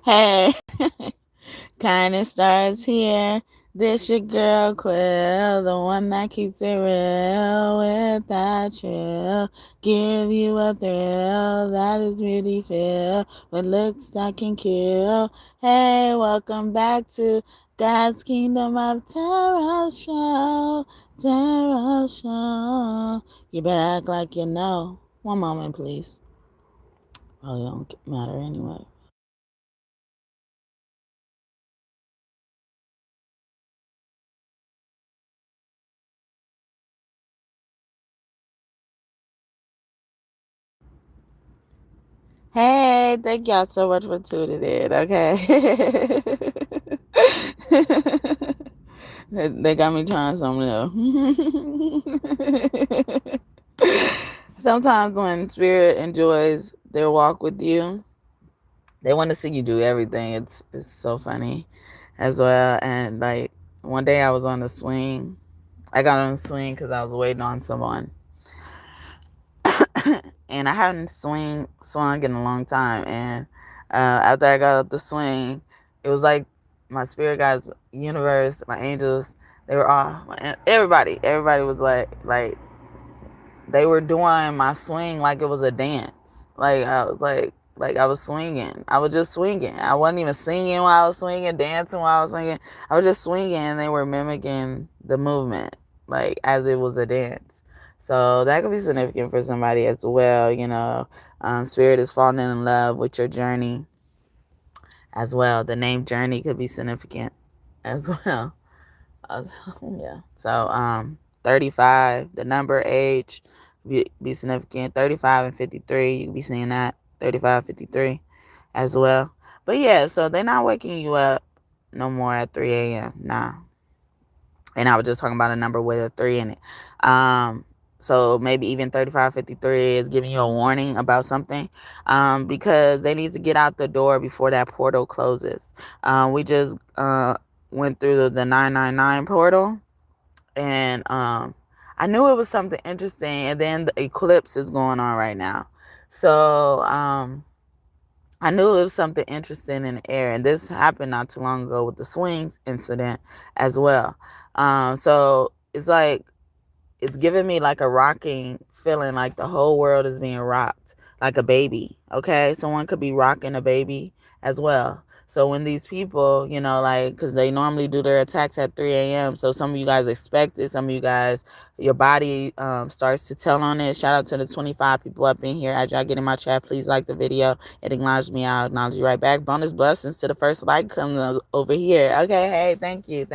Hey, kindness starts here. This your girl Quill, the one that keeps it real with that chill. Give you a thrill that is really filled with looks that can kill. Hey, welcome back to God's Kingdom of Terror Show. Terror Show. You better act like you know. One moment, please. Probably don't matter anyway. Hey, thank y'all so much for tuning in, okay? They got me trying something new. Sometimes when spirit enjoys their walk with you, they want to see you do everything. It's so funny as well. And like one day I was on the swing. I got on the swing because I was waiting on someone. And I hadn't swung in a long time. And after I got up the swing, it was like my spirit guides, universe, my angels, they were all, everybody was like they were doing my swing like it was a dance. Like I was like I was swinging. I was just swinging. I wasn't even singing while I was swinging, dancing while I was swinging. I was just swinging, and they were mimicking the movement, like as it was a dance. So that could be significant for somebody as well. Spirit is falling in love with your journey as well. The name Journey could be significant as well. Yeah. So 35, the number, age be significant. 35 and 53, you can be seeing that. 35, 53 as well. But yeah, so they're not waking you up no more at 3 a.m. Nah. And I was just talking about a number with a 3 in it. So maybe even 35, 53 is giving you a warning about something, because they need to get out the door before that portal closes. We just went through the 999 portal, and I knew it was something interesting. And then the eclipse is going on right now, so I knew it was something interesting in the air. And this happened not too long ago with the swings incident as well. So it's like it's giving me like a rocking feeling, like the whole world is being rocked like a baby. Okay, someone could be rocking a baby as well. So when these people, like, because they normally do their attacks at 3 a.m. So some of you guys expect it. Some of you guys, your body starts to tell on it. Shout out to the 25 people up in here. As y'all get in my chat, please like the video. It acknowledges me. I'll acknowledge you right back. Bonus blessings to the first like coming over here. Okay, hey, thank you.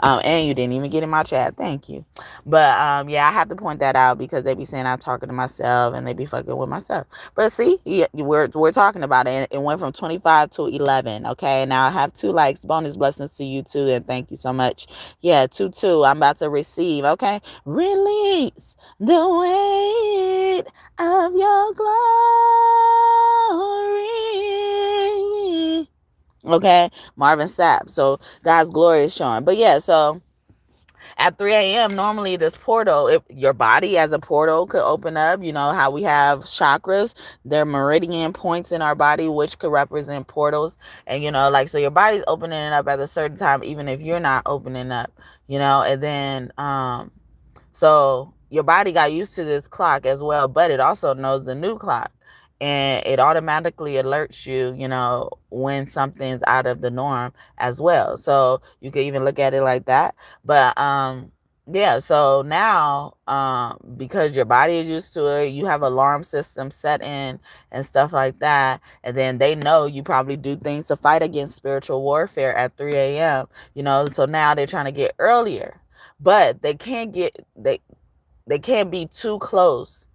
And you didn't even get in my chat. Thank you. But yeah, I have to point that out because they be saying I'm talking to myself and they be fucking with myself. But see, we're talking about it. It went from 25 to 11. Okay, now I have 2 likes. Bonus blessings to you too, and thank you so much. Yeah, 2. I'm about to receive. Okay, release the weight of your glory. Okay, Marvin Sapp. So God's glory is showing. But yeah, so at 3 a.m., normally this portal, if your body as a portal could open up. You know how we have chakras, they're meridian points in our body, which could represent portals. And, so your body's opening up at a certain time, even if you're not opening up, and then, so your body got used to this clock as well, but it also knows the new clock. And it automatically alerts you, when something's out of the norm as well. So you can even look at it like that. But yeah, so now because your body is used to it, you have alarm system set in and stuff like that. And then they know you probably do things to fight against spiritual warfare at 3 a.m. So now they're trying to get earlier. But they can't be too close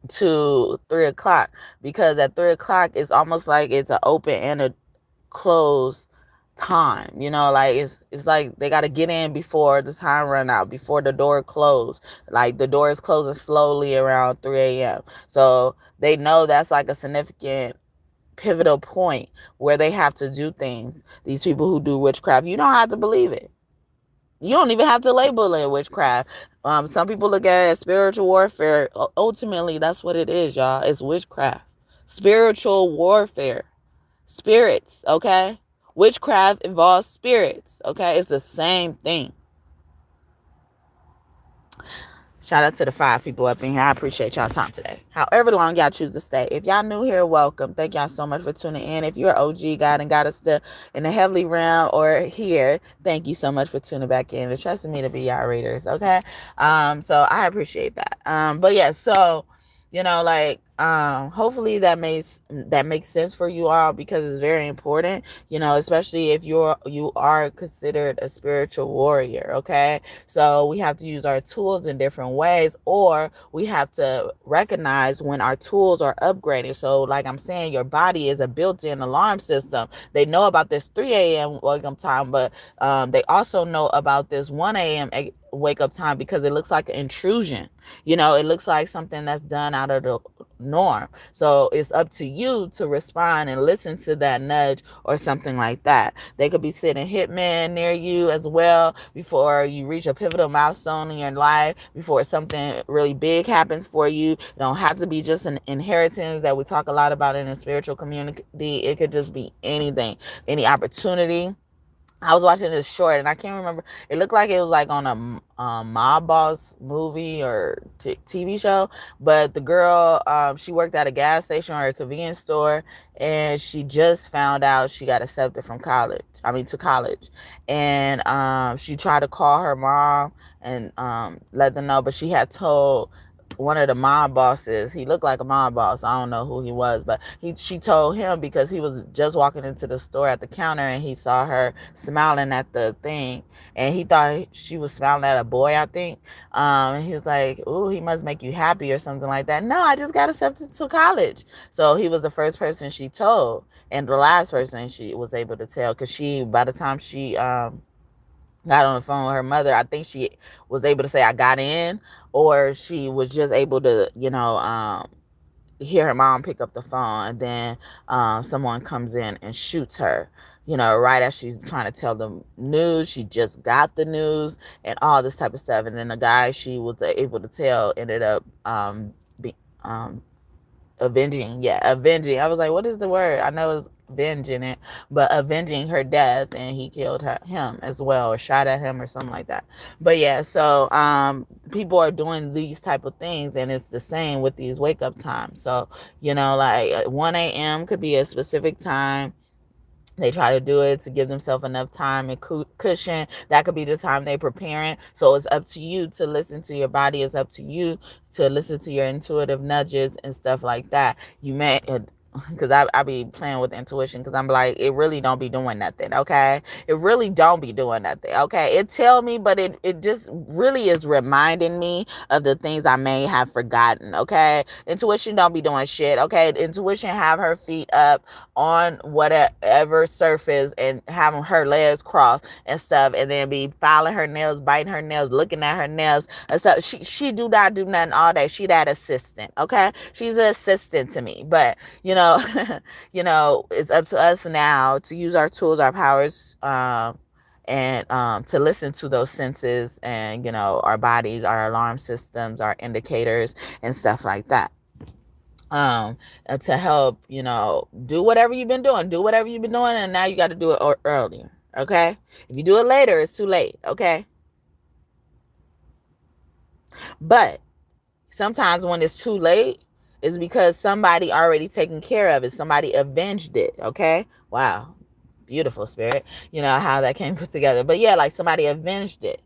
to 3 o'clock, because at 3 o'clock it's almost like it's an open and a close time. Like it's like they got to get in before the time run out, before the door close. Like the door is closing slowly around 3 a.m. So they know that's like a significant pivotal point where they have to do things. These people who do witchcraft, you don't have to believe it. You don't even have to label it witchcraft. Some people look at it as spiritual warfare. Ultimately, that's what it is, y'all. It's witchcraft. Spiritual warfare. Spirits, okay? Witchcraft involves spirits, okay? It's the same thing. Shout out to the 5 people up in here. I appreciate y'all time today. However long y'all choose to stay. If y'all new here, welcome. Thank y'all so much for tuning in. If you're OG God and got us still in the heavenly realm or here, thank you so much for tuning back in and trusting me to be y'all readers, okay? So I appreciate that. But yeah, so like hopefully that makes sense for you all, because it's very important, especially if you are considered a spiritual warrior, okay? So we have to use our tools in different ways, or we have to recognize when our tools are upgraded. So like I'm saying, your body is a built-in alarm system. They know about this 3 a.m. wake up time, but they also know about this 1 a.m. wake up time, because it looks like an intrusion. It looks like something that's done out of the norm. So it's up to you to respond and listen to that nudge or something like that. They could be sitting hitmen near you as well before you reach a pivotal milestone in your life, before something really big happens for you. It don't have to be just an inheritance that we talk a lot about in the spiritual community. It could just be anything, any opportunity. I was watching this short and I can't remember. It looked like it was like on a mob boss movie or TV show. But the girl, she worked at a gas station or a convenience store, and she just found out she got accepted from college. To college. And she tried to call her mom and let them know, but she had told one of the mob bosses. He looked like a mob boss. I don't know who he was, but she told him, because he was just walking into the store at the counter and he saw her smiling at the thing, and he thought she was smiling at a boy, I think. And he was like, "Ooh, he must make you happy," or something like that. "No, I just got accepted to college." So he was the first person she told, and the last person she was able to tell, because by the time she got on the phone with her mother, I think she was able to say, "I got in," or she was just able to, hear her mom pick up the phone, and then someone comes in and shoots her, right as she's trying to tell the news. She just got the news and all this type of stuff. And then the guy she was able to tell ended up avenging. I was like, what is the word? I know it's avenging it, but avenging her death, and he killed him as well, or shot at him or something like that. But yeah, so people are doing these type of things, and it's the same with these wake up times. So like 1 a.m. could be a specific time. They try to do it to give themselves enough time and cushion. That could be the time they're preparing. So it's up to you to listen to your body. It's up to you to listen to your intuitive nudges and stuff like that. You may, because I be playing with intuition, because I'm like, it really don't be doing nothing, okay? It really don't be doing nothing, okay? It tell me, but it just really is reminding me of the things I may have forgotten, okay? Intuition don't be doing shit, okay? Intuition have her feet up on whatever surface and having her legs crossed and stuff, and then be filing her nails, biting her nails, looking at her nails and stuff. She do not do nothing all day. She that assistant, okay? She's an assistant to me, but it's up to us now to use our tools, our powers, and to listen to those senses and, our bodies, our alarm systems, our indicators and stuff like that. To help, do whatever you've been doing, and now you got to do it earlier. Okay. If you do it later, it's too late. Okay. But sometimes when it's too late, it's because somebody already taken care of it. Somebody avenged it. Okay. Wow. Beautiful, spirit. How that came put together. But yeah, like somebody avenged it.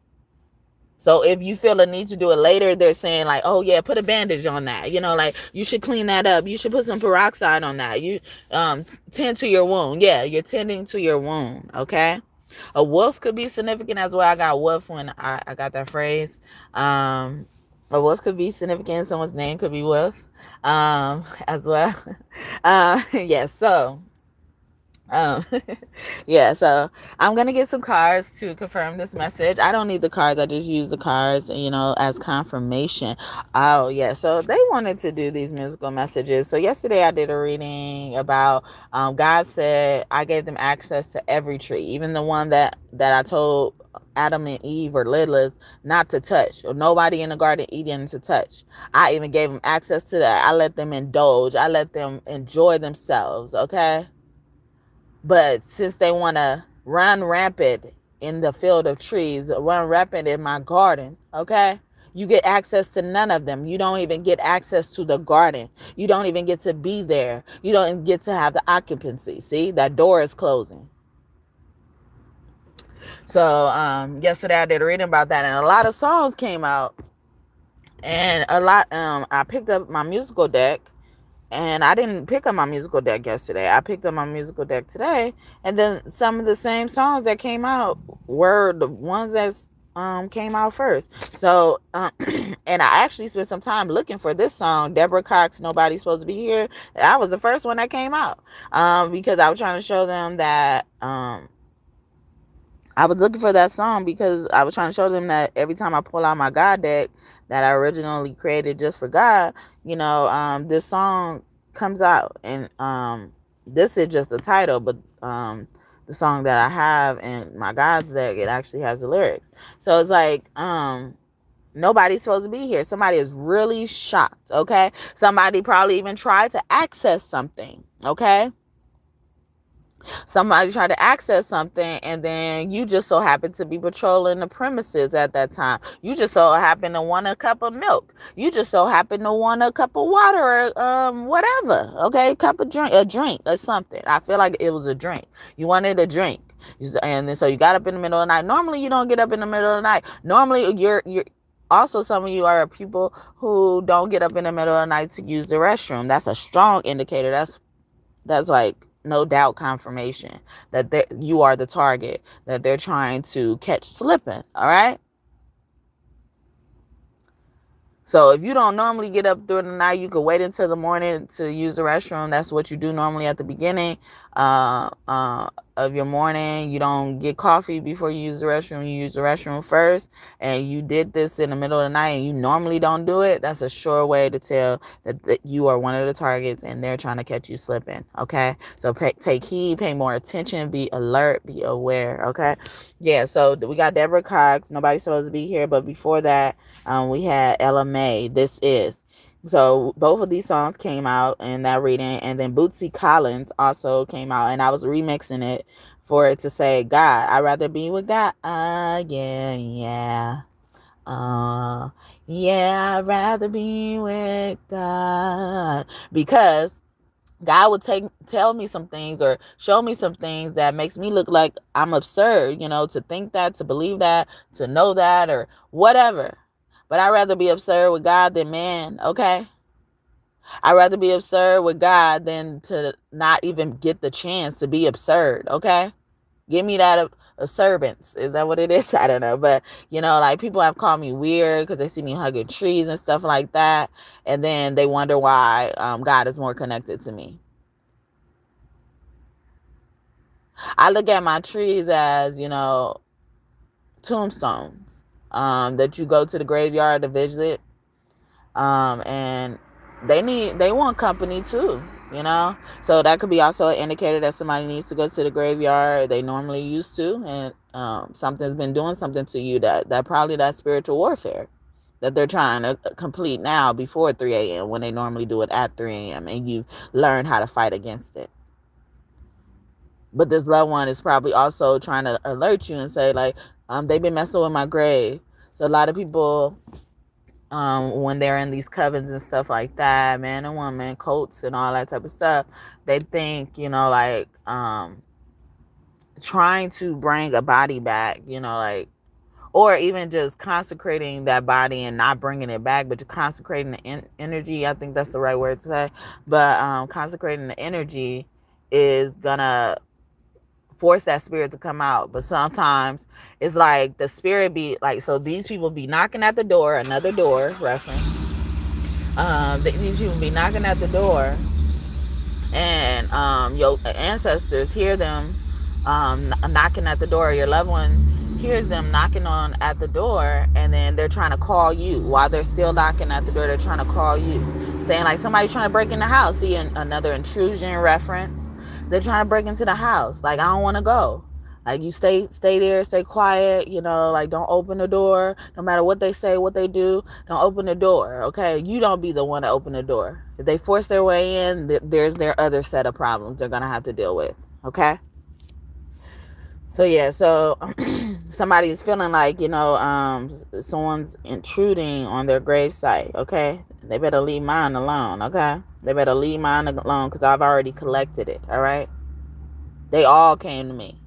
So if you feel the need to do it later, they're saying like, oh yeah, put a bandage on that. Like you should clean that up. You should put some peroxide on that. You tend to your wound. Yeah, you're tending to your wound. Okay. A wolf could be significant as well. I got wolf when I got that phrase. A wolf could be significant. Someone's name could be wolf as well. Yeah, so yeah, so I'm gonna get some cards to confirm this message. I don't need the cards, I just use the cards, as confirmation. Oh yeah, so they wanted to do these musical messages. So yesterday I did a reading about God said I gave them access to every tree, even the one that I told Adam and Eve or Lilith not to touch, or nobody in the Garden of Eden to touch. I even gave them access to that. I let them indulge. I let them enjoy themselves. Okay. But since they want to run rampant in the field of trees, run rampant in my garden, okay? You get access to none of them. You don't even get access to the garden. You don't even get to be there. You don't even get to have the occupancy. See, that door is closing. So yesterday I did a reading about that, and a lot of songs came out, and I picked up my musical deck, and I didn't pick up my musical deck yesterday. I picked up my musical deck today, and then some of the same songs that came out were the ones that came out first. So and I actually spent some time looking for this song, Deborah Cox, Nobody's Supposed to Be Here. That was the first one that came out, because I was trying to show them that I was looking for that song because I was trying to show them that every time I pull out my God deck that I originally created just for God, this song comes out. And this is just the title, but the song that I have in my God's deck, it actually has the lyrics. So it's like, nobody's supposed to be here. Somebody is really shocked, okay? Somebody probably even tried to access something, okay? Somebody tried to access something, and then you just so happen to be patrolling the premises at that time. You just so happen to want a cup of milk. You just so happen to want a cup of water or whatever. Okay, a drink or something. I feel like it was a drink. You wanted a drink, and then so you got up in the middle of the night. Normally, you don't get up in the middle of the night. Normally, you're also, some of you are people who don't get up in the middle of the night to use the restroom. That's a strong indicator. That's like no doubt confirmation that you are the target that they're trying to catch slipping. All right. So if you don't normally get up during the night, you could wait until the morning to use the restroom. That's what you do normally at the beginning of your morning. You don't get coffee before you use the restroom. You use the restroom first, and you did this in the middle of the night and you normally don't do it. That's a sure way to tell that you are one of the targets and they're trying to catch you slipping. Okay. So take heed, pay more attention, be alert, be aware. Okay. Yeah. So we got Deborah Cox. Nobody's supposed to be here. But before that, we had Ella May. This is. So both of these songs came out in that reading, and then Bootsy Collins also came out, and I was remixing it for it to say God. I'd rather be with God. Yeah. Yeah, I'd rather be with God, because God would tell me some things or show me some things that makes me look like I'm absurd, to think that, to believe that, to know that, or whatever. But I'd rather be absurd with God than man, okay? I'd rather be absurd with God than to not even get the chance to be absurd, okay? Give me that absurdance. Is that what it is? I don't know. But, like, people have called me weird because they see me hugging trees and stuff like that. And then they wonder why God is more connected to me. I look at my trees as, tombstones that you go to the graveyard to visit. And they want company too, so that could be also an indicator that somebody needs to go to the graveyard. They normally used to, and something's been doing something to you that probably that spiritual warfare that they're trying to complete now before 3 a.m. when they normally do it at 3 a.m. and you learn how to fight against it. But this loved one is probably also trying to alert you and say, like, they've been messing with my grave. So a lot of people, when they're in these covens and stuff like that, man and woman, cults and all that type of stuff, they think, trying to bring a body back, or even just consecrating that body and not bringing it back, but you're consecrating the energy. I think that's the right word to say. But consecrating the energy is gonna force that spirit to come out. But sometimes it's like the spirit be like, so these people be knocking at the door, another door reference. These people be knocking at the door, and your ancestors hear them knocking at the door. Your loved one hears them knocking on at the door, and then they're trying to call you while they're still knocking at the door. They're trying to call you, saying like somebody's trying to break in the house. See, another intrusion reference. They're trying to break into the house. Like, I don't want to go. Like, you stay there, stay quiet, like, don't open the door. No matter what they say, what they do, don't open the door, okay? You don't be the one to open the door. If they force their way in, there's their other set of problems they're going to have to deal with, okay? So yeah, so somebody's feeling like, someone's intruding on their gravesite, okay? They better leave mine alone, okay? They better leave mine alone because I've already collected it, all right? They all came to me.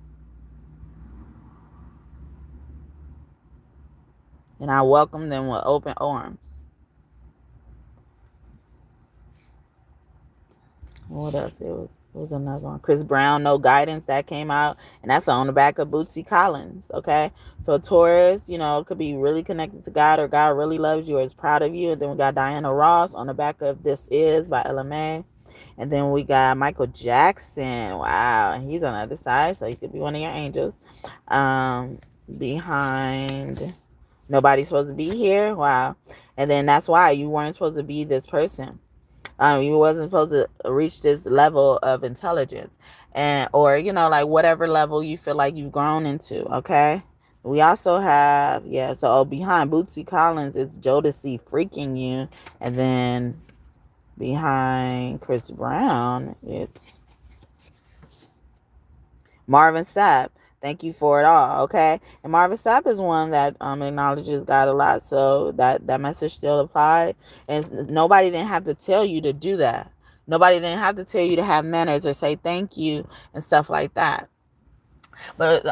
And I welcomed them with open arms. What else? It was another one. Chris Brown, No Guidance, that came out. And that's on the back of Bootsy Collins, okay? So Taurus, could be really connected to God, or God really loves you or is proud of you. And then we got Diana Ross on the back of This Is by LMA. And then we got Michael Jackson. Wow. He's on the other side, so he could be one of your angels. Behind Nobody's Supposed to Be Here. Wow. And then that's why you weren't supposed to be this person. You wasn't supposed to reach this level of intelligence, or like whatever level you feel like you've grown into. Okay. We also have so behind Bootsy Collins it's Jodeci Freaking You, and then behind Chris Brown it's Marvin Sapp, Thank You For It All, okay? And Marvin Sapp is one that acknowledges God a lot, so that message still applied. And nobody didn't have to tell you to do that. Nobody didn't have to tell you to have manners or say thank you and stuff like that. But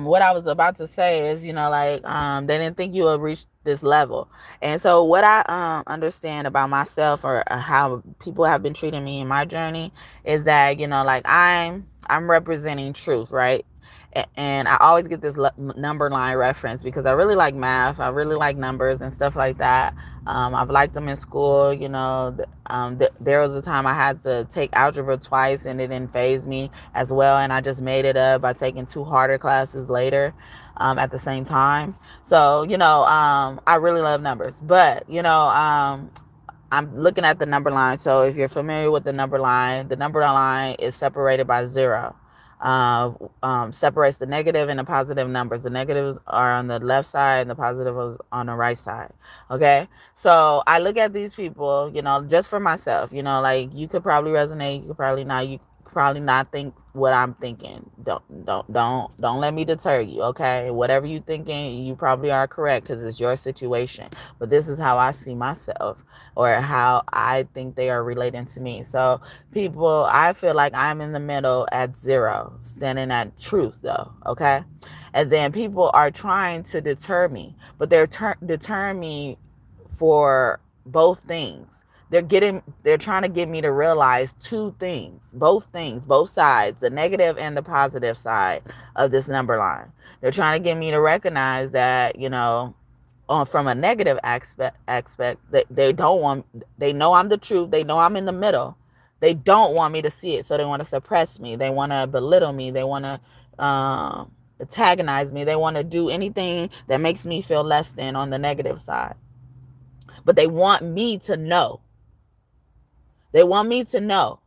what I was about to say is, they didn't think you would reach this level. And so what I understand about myself, or how people have been treating me in my journey, is that, I'm representing truth, right? And I always get this number line reference because I really like math. I really like numbers and stuff like that. I've liked them in school. There was a time I had to take algebra twice and it didn't faze me as well. And I just made it up by taking 2 harder classes later at the same time. So, I really love numbers. But, I'm looking at the number line. So if you're familiar with the number line is separated by 0. Separates the negative and the positive numbers. The negatives are on the left side and the positive is on the right side. Okay. So I look at these people, just for myself, like you could probably resonate. You could probably not. You could probably not think what I'm thinking. Don't let me deter you. Okay. Whatever you thinking, you probably are correct because it's your situation. But this is how I see myself, or how I think they are relating to me. So people, I feel like I'm in the middle at 0, standing at truth though, okay? And then people are trying to deter me, but they're deterring me for both things. They're trying to get me to realize 2 things, both sides, the negative and the positive side of this number line. They're trying to get me to recognize that, from a negative aspect that they know I'm the truth. They know I'm in the middle. They don't want me to see it. So they want to suppress me. They want to belittle me. They want to antagonize me. They want to do anything that makes me feel less than on the negative side. But they want me to know. They want me to know.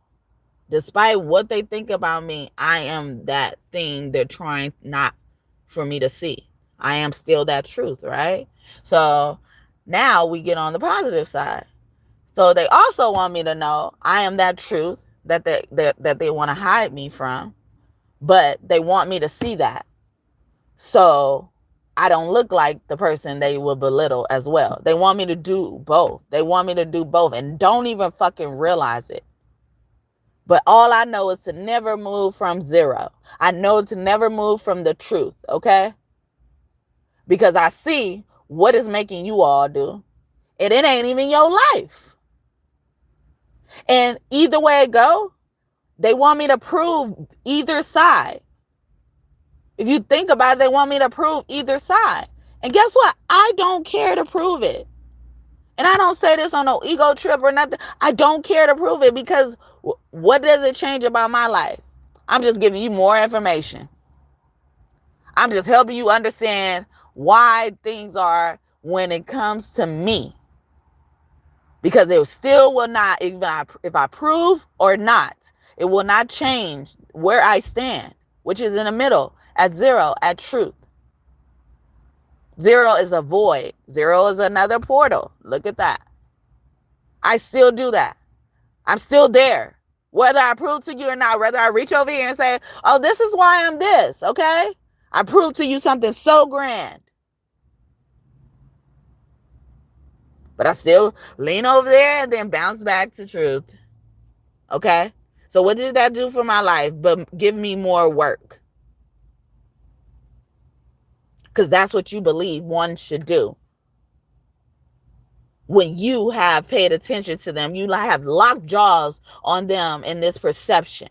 Despite what they think about me, I am that thing they're trying not for me to see. I am still that truth, right? So now we get on the positive side. So they also want me to know I am that truth that they want to hide me from, but they want me to see that. So I don't look like the person they will belittle as well. They want me to do both. And don't even fucking realize it. But all I know is to never move from 0. I know to never move from the truth, okay? Because I see what is making you all do. And it ain't even your life. And either way it go, they want me to prove either side. If you think about it, they want me to prove either side. And guess what? I don't care to prove it. And I don't say this on no ego trip or nothing. I don't care to prove it because what does it change about my life? I'm just giving you more information. I'm just helping you understand why things are when it comes to me. Because it still will not, even if I prove or not, it will not change where I stand, which is in the middle, at 0, at truth. 0 is a void. 0 is another portal. Look at that. I still do that. I'm still there. Whether I prove to you or not, whether I reach over here and say, oh, this is why I'm this, okay? I proved to you something so grand. But I still lean over there and then bounce back to truth. Okay? So what did that do for my life? But give me more work. Because that's what you believe one should do. When you have paid attention to them, you have locked jaws on them in this perception.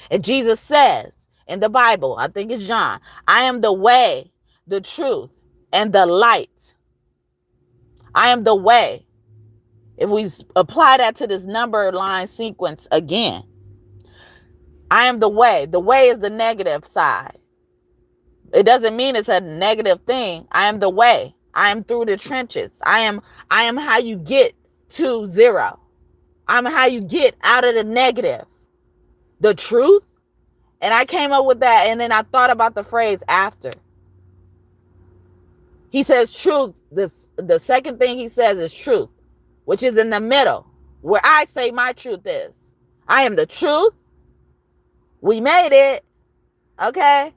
And Jesus says in the Bible, I think it's John, I am the way, the truth, and the light. I am the way. If we apply that to this number line sequence again, I am the way. The way is the negative side. It doesn't mean it's a negative thing. I am the way. I am through the trenches. I am how you get to zero. I'm how you get out of the negative. The truth. And I came up with that, and then I thought about the phrase after. He says truth. The second thing he says is truth, which is in the middle, where I say my truth is. I am the truth. We made it. Okay?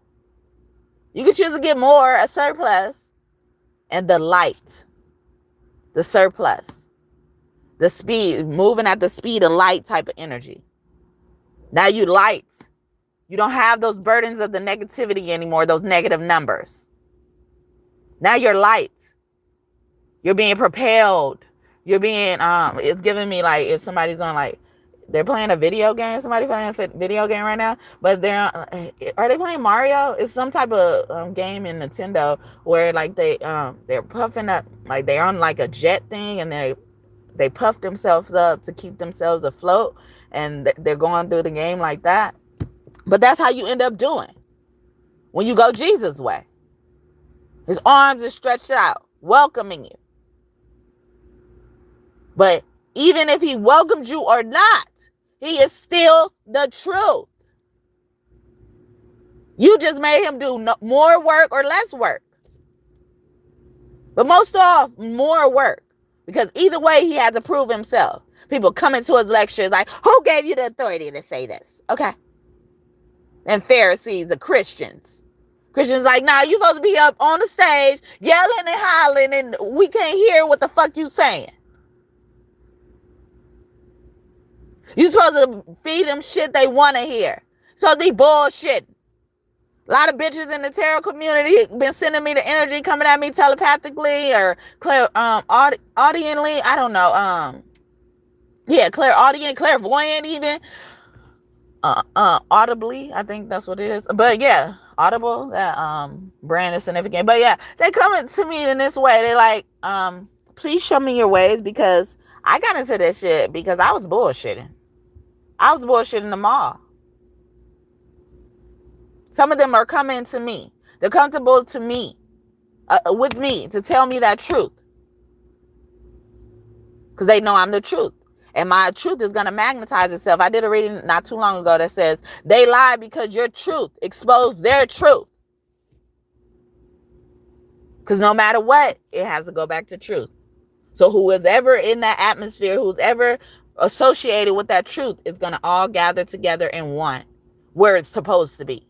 You can choose to get more, a surplus, and the light, the surplus, the speed, moving at the speed of light type of energy. Now you light. You don't have those burdens of the negativity anymore, those negative numbers. Now you're light. You're being propelled. You're being, it's giving me like, if somebody's on like, they're playing a video game. Somebody playing a video game right now, but are they playing Mario? It's some type of game in Nintendo where like they're puffing up, like they're on like a jet thing, and they puff themselves up to keep themselves afloat, and they're going through the game like that. But that's how you end up doing when you go Jesus' way. His arms are stretched out, welcoming you. But even if he welcomed you or not, he is still the truth. You just made him do more work or less work. But most off, more work. Because either way, he had to prove himself. People come into his lectures like, who gave you the authority to say this? Okay. And Pharisees, the Christians. Christians like, nah, you supposed to be up on the stage yelling and hollering, and we can't hear what the fuck you saying. You supposed to feed them shit they want to hear. Supposed to be bullshit. A lot of bitches in the tarot community been sending me the energy, coming at me telepathically or audiently. I don't know. Clairaudient, clairvoyant even. Audibly, I think that's what it is. But yeah, audible, that brand is significant. But yeah, they coming to me in this way. They like, please show me your ways, because I got into this shit because I was bullshitting. I was bullshitting them all. Some of them are coming to me. They're comfortable to me, with me, to tell me that truth. Because they know I'm the truth. And my truth is going to magnetize itself. I did a reading not too long ago that says, they lie because your truth exposed their truth. Because no matter what, it has to go back to truth. So who is ever in that atmosphere, who's ever associated with that truth, is going to all gather together in one, where it's supposed to be.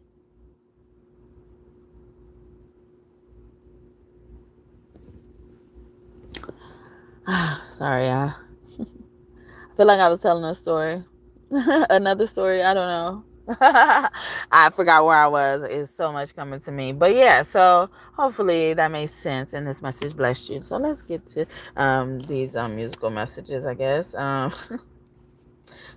Sorry, I feel like I was telling a story. Another story, I don't know. I forgot where I was. It's so much coming to me. But yeah, so hopefully that makes sense and this message blessed you. So let's get to these musical messages, I guess.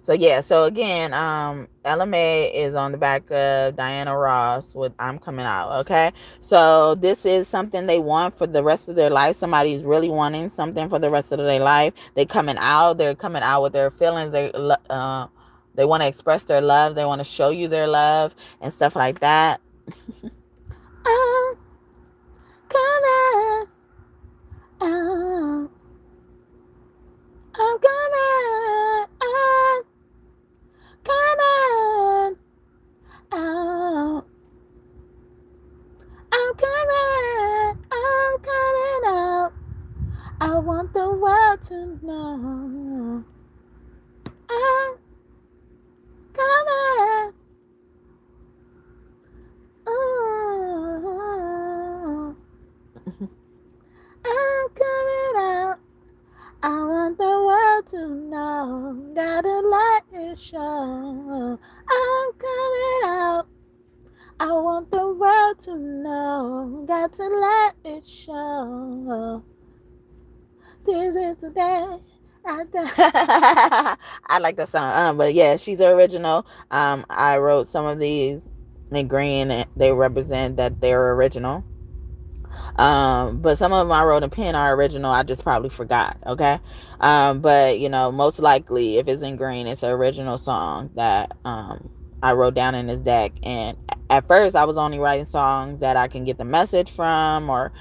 So yeah, so again, Ella May is on the back of Diana Ross with I'm Coming Out, okay? So this is something they want for the rest of their life. Somebody's really wanting something for the rest of their life. They're coming out with their feelings. They want to express their love. They want to show you their love and stuff like that. I'm coming out. I'm coming out. Coming out. I'm coming out. I want the world to know. I'm coming. it show. I'm coming out. I want the world to know. Got to let it show. This is the day. I like that song. But yeah, she's original. I wrote some of these in green, and they represent that they're original. But some of them I wrote in pen are original. I just probably forgot. Okay. But most likely if it's in green, it's an original song that I wrote down in this deck. And at first I was only writing songs that I can get the message from, or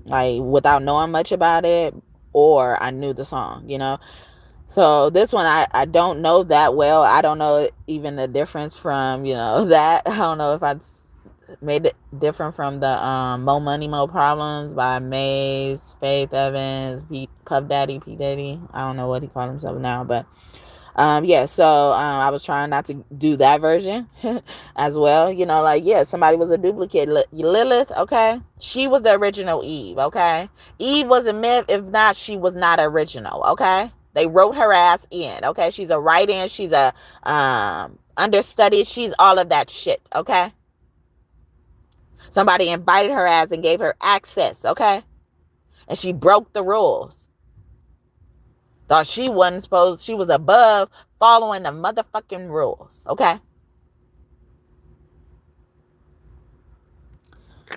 like without knowing much about it, or I knew the song. So this one I don't know that well. I don't know even the difference from that. I don't know if I made it different from the Mo Money Mo Problems by Maze, Faith Evans, Puff Daddy, P Daddy. I don't know what he called himself now, but yeah. So I was trying not to do that version as well. Somebody was a duplicate. Lilith, okay, she was the original Eve. Okay, Eve was a myth. If not, she was not original. Okay, they wrote her ass in. Okay, she's a write-in. She's a understudy. She's all of that shit. Okay. Somebody invited her ass and gave her access, okay? And she broke the rules. Thought she wasn't supposed, she was above following the motherfucking rules, okay?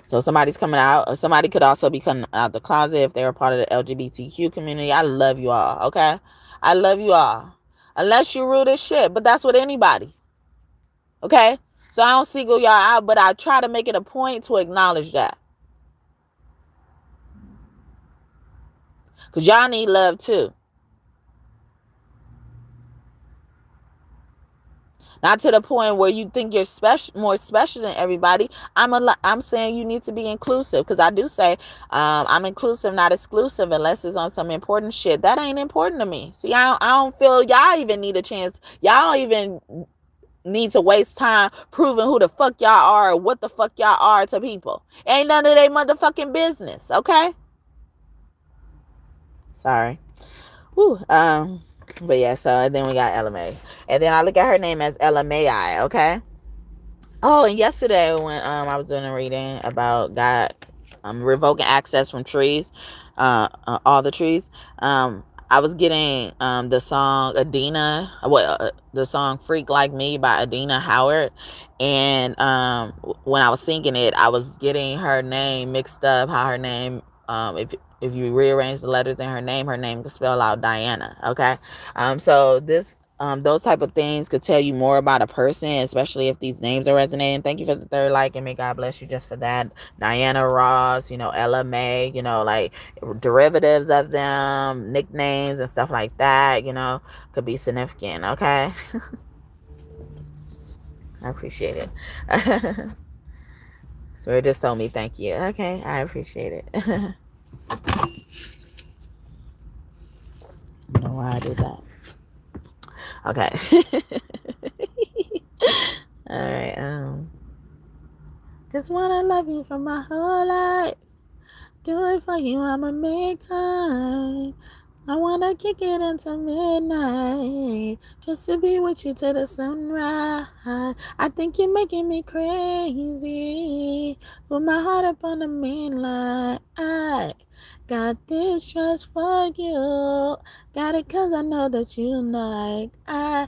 So somebody's coming out, or somebody could also be coming out the closet if they're a part of the LGBTQ community. I love you all, okay? I love you all. Unless you rude as shit, but that's with anybody, okay? So I don't single y'all out, but I try to make it a point to acknowledge that. Because y'all need love too. Not to the point where you think you're more special than everybody. I'm saying you need to be inclusive, because I do say I'm inclusive, not exclusive, unless it's on some important shit. That ain't important to me. See, I don't feel y'all even need a chance. Y'all don't even need to waste time proving who the fuck y'all are or what the fuck y'all are to people. Ain't none of their motherfucking business, okay? Sorry. Whew, but yeah, so then we got Ella May. And then I look at her name as Ella May I, okay? Oh, and yesterday when I was doing a reading about God revoking access from trees, all the trees, I was getting the song Adina, the song Freak Like Me by Adina Howard. And when I was singing it, I was getting her name mixed up, how her name, if you rearrange the letters in her name could spell out Diana, okay? So those type of things could tell you more about a person, especially if these names are resonating. Thank you for the third like, and may God bless you just for that. Diana Ross, Ella May, like derivatives of them, nicknames and stuff like that, could be significant, okay? I appreciate it. So it just told me thank you. Okay, I appreciate it. I don't know why I did that. Okay. All right. Just wanna love you for my whole life. Do it for you, I'ma make time. I wanna kick it until midnight, just to be with you till the sunrise. I think you're making me crazy. Put my heart up on the main line. I got this trust for you. Got it 'cause I know that you like. I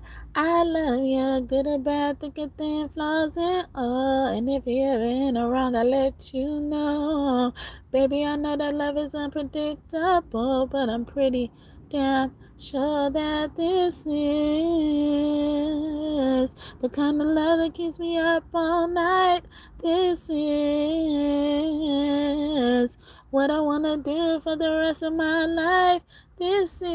love you, good or bad, thick or thin, flaws and all. And if you're ever in the wrong, I'll let you know. Baby, I know that love is unpredictable, but I'm pretty damn sure that this is the kind of love that keeps me up all night. This is what I want to do for the rest of my life. This is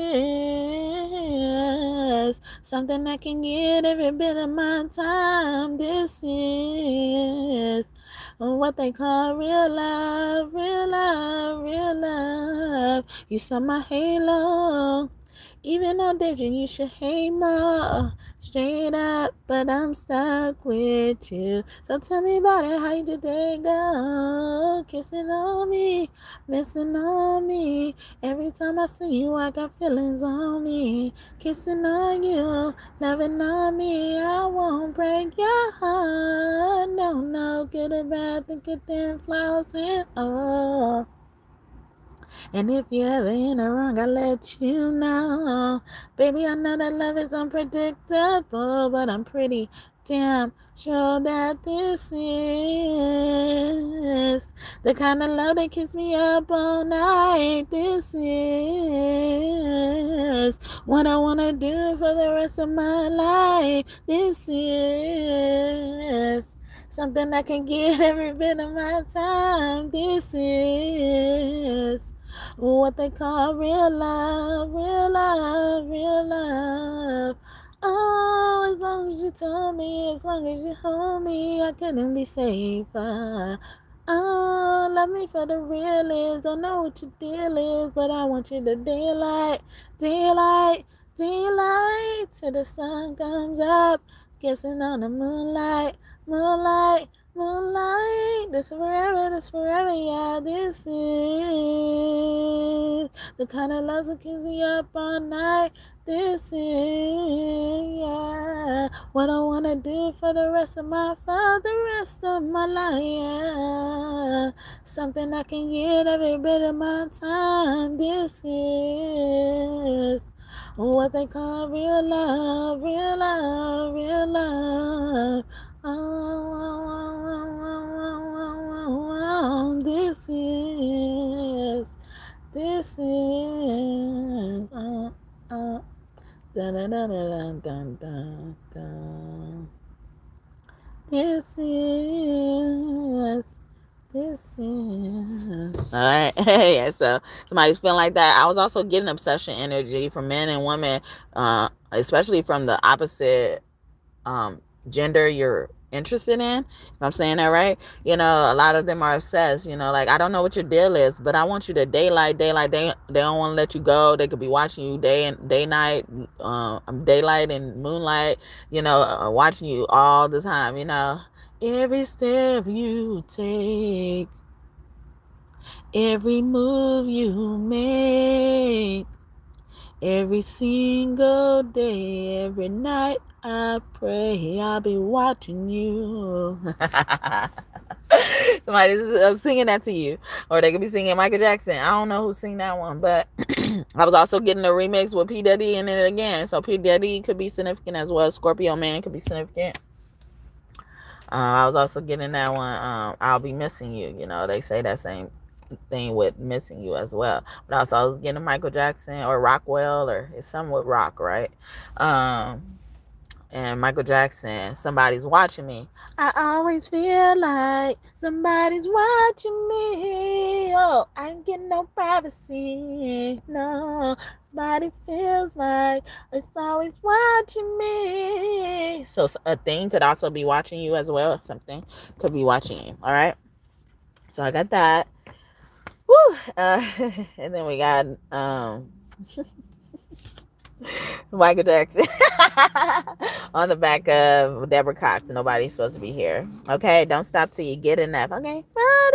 something I can get every bit of my time. This is what they call real love, real love, real love. You saw my halo. Even on days when you should hate more, straight up, but I'm stuck with you. So tell me about it, how'd your day go? Kissing on me, missing on me. Every time I see you, I got feelings on me. Kissing on you, loving on me. I won't break your heart. No, no, good or bad, the good thing flaws in all. And if you ever in the wrong, I'll let you know. Baby, I know that love is unpredictable, but I'm pretty damn sure that this is the kind of love that keeps me up all night. This is what I want to do for the rest of my life. This is something I can get every bit of my time. This is what they call real love, real love, real love. Oh, as long as you told me, as long as you hold me, I couldn't be safer. Oh, love me for the real is. Don't know what your deal is, but I want you to daylight, daylight, daylight till the sun comes up, kissing on the moonlight, moonlight. Moonlight, this forever, yeah, this is the kind of love that keeps me up all night. This is, yeah, what I wanna do for the rest of my life, yeah. Something I can get every bit of my time. This is what they call real love, real love, real love. Oh, this is da da da da da da. This is. All right. Yeah, so somebody's feeling like that. I was also getting obsession energy from men and women, especially from the opposite gender you're interested in, if I'm saying that right. You know, a lot of them are obsessed, you know, like, I don't know what your deal is, but I want you to daylight. They don't want to let you go. They could be watching you day night, daylight and moonlight, you know, watching you all the time, you know. Every step you take, every move you make, every single day, every night I pray I'll be watching you. Somebody's singing that to you. Or they could be singing Michael Jackson. I don't know who's singing that one, but I was also getting a remix with P. Diddy in it again. So P. Diddy could be significant as well. Scorpio Man could be significant. I was also getting that one, I'll be missing you. You know, they say that same thing with missing you as well. But also I was getting Michael Jackson or Rockwell, or it's something with rock, right? And Michael Jackson, somebody's watching me. I always feel like somebody's watching me. Oh, I ain't getting no privacy. No, somebody feels like it's always watching me. So a thing could also be watching you as well. Something could be watching you. All right. So I got that. Woo. And then we got Michael Jackson on the back of Deborah Cox. Nobody's supposed to be here. Okay, don't stop till you get enough. Okay, but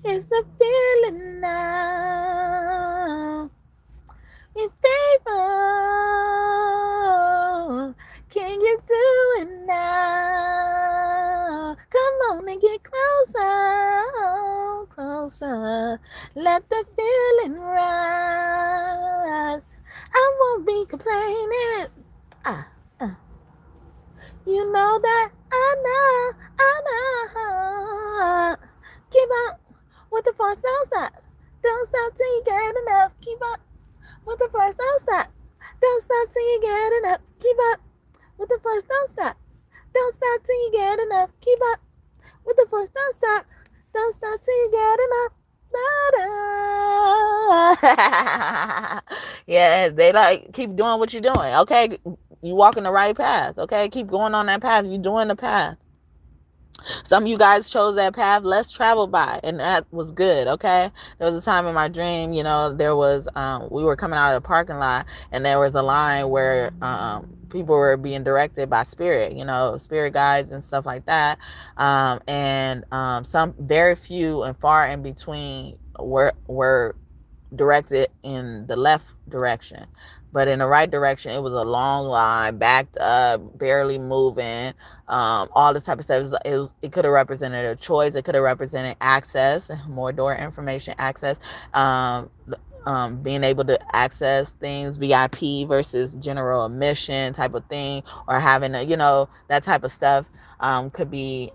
it's the feeling now. It's faithful. Can you do it now? Come on and get closer, closer. Let the feeling rise. I won't be complaining. You know that I know. Keep up with the force, don't stop. Don't stop till you get enough. Keep up with the force, don't stop. Don't stop till you get enough. Keep up with the force, don't stop. Don't stop till you get enough. Keep up with the force, don't stop. Don't stop till you get enough. Yeah, they like, keep doing what you're doing. Okay, you walking the right path. Okay, keep going on that path. You're doing the path. Some of you guys chose that path less traveled by, and that was good. Okay, there was a time in my dream, there was we were coming out of the parking lot, and there was a line where people were being directed by spirit, spirit guides and stuff like that, and some very few and far in between were directed in the left direction. But in the right direction, it was a long line, backed up, barely moving, all this type of stuff. It could have represented a choice. It could have represented access, more door information access, being able to access things, VIP versus general admission type of thing, or having that type of stuff could be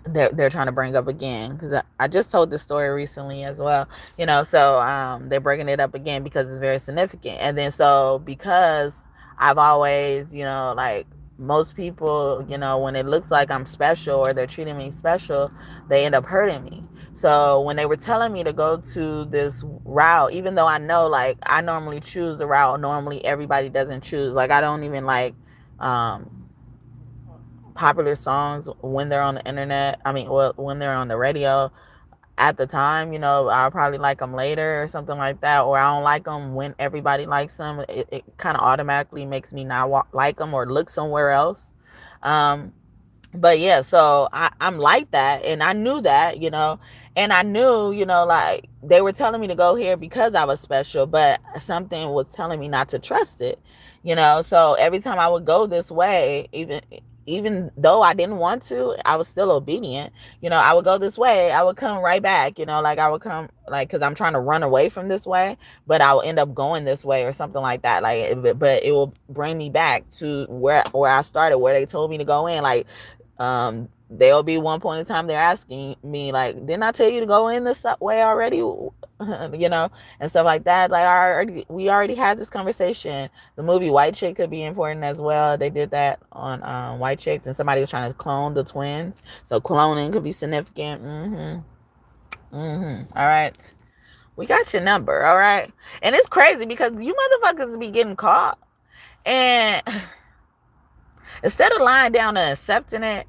they're trying to bring up again, because I just told this story recently as well, so they're bringing it up again because it's very significant. And then so because I've always, like most people, when it looks like I'm special or they're treating me special, they end up hurting me. So when they were telling me to go to this route, even though I know, like, I normally choose a route normally everybody doesn't choose, like I don't even like popular songs when they're on the internet. When they're on the radio at the time, I'll probably like them later or something like that. Or I don't like them when everybody likes them. It kind of automatically makes me not like them or look somewhere else. But yeah, so I'm like that, and I knew that, and I knew, like they were telling me to go here because I was special, but something was telling me not to trust it, so every time I would go this way, even though I didn't want to, I was still obedient. I would go this way, I would come right back, like I would come, like, because I'm trying to run away from this way, but I will end up going this way or something like that. But it will bring me back to where I started, where they told me to go in. Like, there'll be one point in time they're asking me, like, didn't I tell you to go in this way already? And stuff like that. Like, we already had this conversation. The movie White Chick could be important as well. They did that on White Chicks, and somebody was trying to clone the twins. So cloning could be significant. All right. We got your number, all right? And it's crazy because you motherfuckers be getting caught. And instead of lying down and accepting it,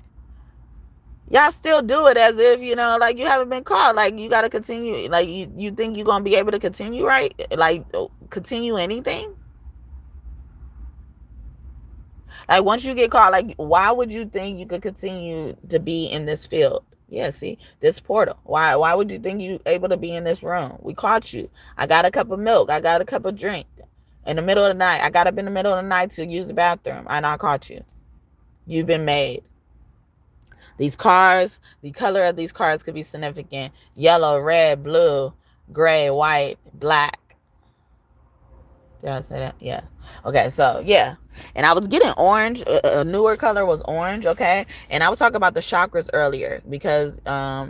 y'all still do it as if, like you haven't been caught. Like, you got to continue. Like, you think you're going to be able to continue, right? Like, continue anything? Like, once you get caught, like, why would you think you could continue to be in this field? Yeah, see, this portal. Why would you think you able to be in this room? We caught you. I got a cup of milk. I got a cup of drink. In the middle of the night, I got up in the middle of the night to use the bathroom, and I caught you. You've been made. These cars, the color of these cars could be significant. Yellow, red, blue, gray, white, black. Did I say that? Yeah. Okay, so yeah. And I was getting orange. A newer color was orange, okay? And I was talking about the chakras earlier, because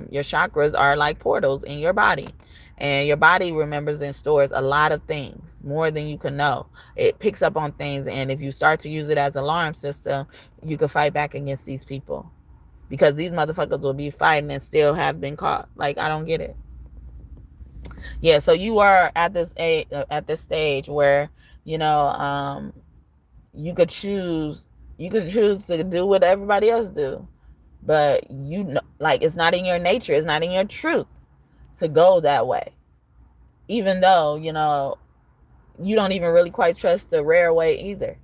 your chakras are like portals in your body. And your body remembers and stores a lot of things, more than you can know. It picks up on things, and if you start to use it as an alarm system, you can fight back against these people. Because these motherfuckers will be fighting and still have been caught. Like, I don't get it. Yeah, so you are at this stage where, you could choose to do what everybody else do. But like, it's not in your nature, it's not in your truth to go that way. Even though, you don't even really quite trust the rare way either.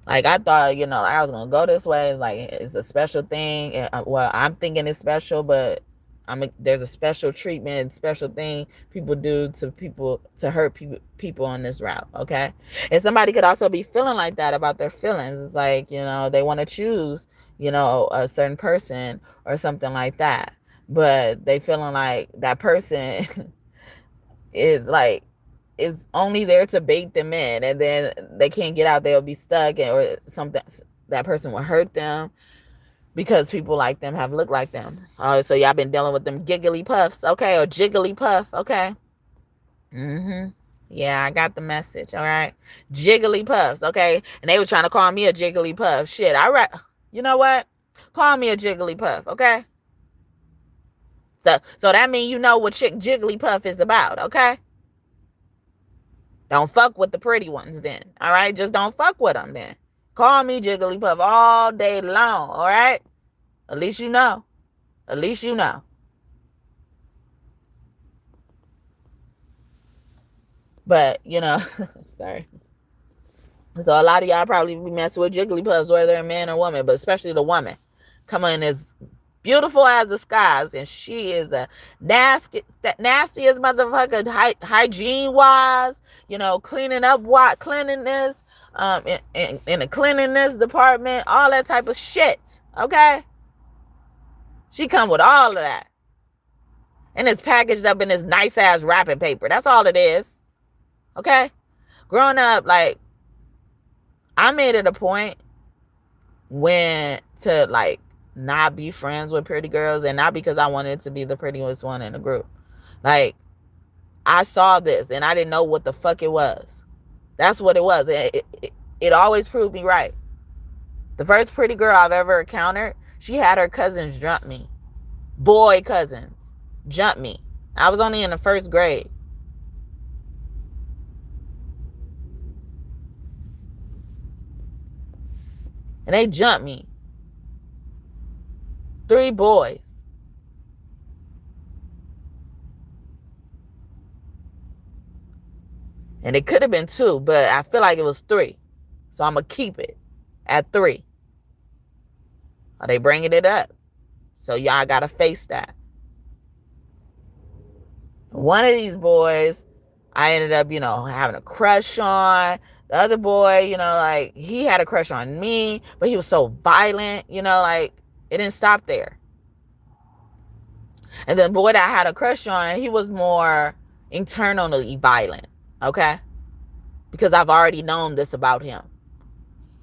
Like, I thought, I was going to go this way. It's like, it's a special thing. Well, I'm thinking it's special, but there's a special treatment, special thing people do to hurt people on this route, okay? And somebody could also be feeling like that about their feelings. It's like, they want to choose, a certain person or something like that. But they feeling like that person is only there to bait them in, and then they can't get out. They'll be stuck, or something. That person will hurt them because people like them have looked like them. So y'all been dealing with them giggly puffs, okay, or jiggly puff, okay? Yeah, I got the message, all right? Jiggly puffs, okay? And they were trying to call me a jiggly puff. Shit, all right. You know what? Call me a jiggly puff, okay? So that means you know what jiggly puff is about, okay? Don't fuck with the pretty ones then, all right? Just don't fuck with them then. Call me Jigglypuff all day long, all right? At least you know. At least you know. But, you know, sorry. So a lot of y'all probably be messing with Jigglypuffs, whether they're a man or woman, but especially the woman. Come on, as beautiful as the skies, and she is a nastiest motherfucker, hygiene-wise, you know, cleanliness, in the cleanliness department, all that type of shit, okay? She come with all of that. And it's packaged up in this nice-ass wrapping paper. That's all it is, okay? Growing up, like, I made it a point when to, like, not be friends with pretty girls, and not because I wanted to be the prettiest one in the group. Like, I saw this and I didn't know what the fuck it was. That's what it was. It always proved me right. The first pretty girl I've ever encountered, she had her cousins jump me. Boy cousins jump me. I was only in the first grade. And they jumped me. 3 boys. And it could have been 2, but I feel like it was 3. So I'm going to keep it at 3. Are they bringing it up? So y'all got to face that. One of these boys, I ended up, you know, having a crush on. The other boy, you know, like, he had a crush on me, but he was so violent, you know, like, it didn't stop there. And the boy that I had a crush on, he was more internally violent, okay? Because I've already known this about him.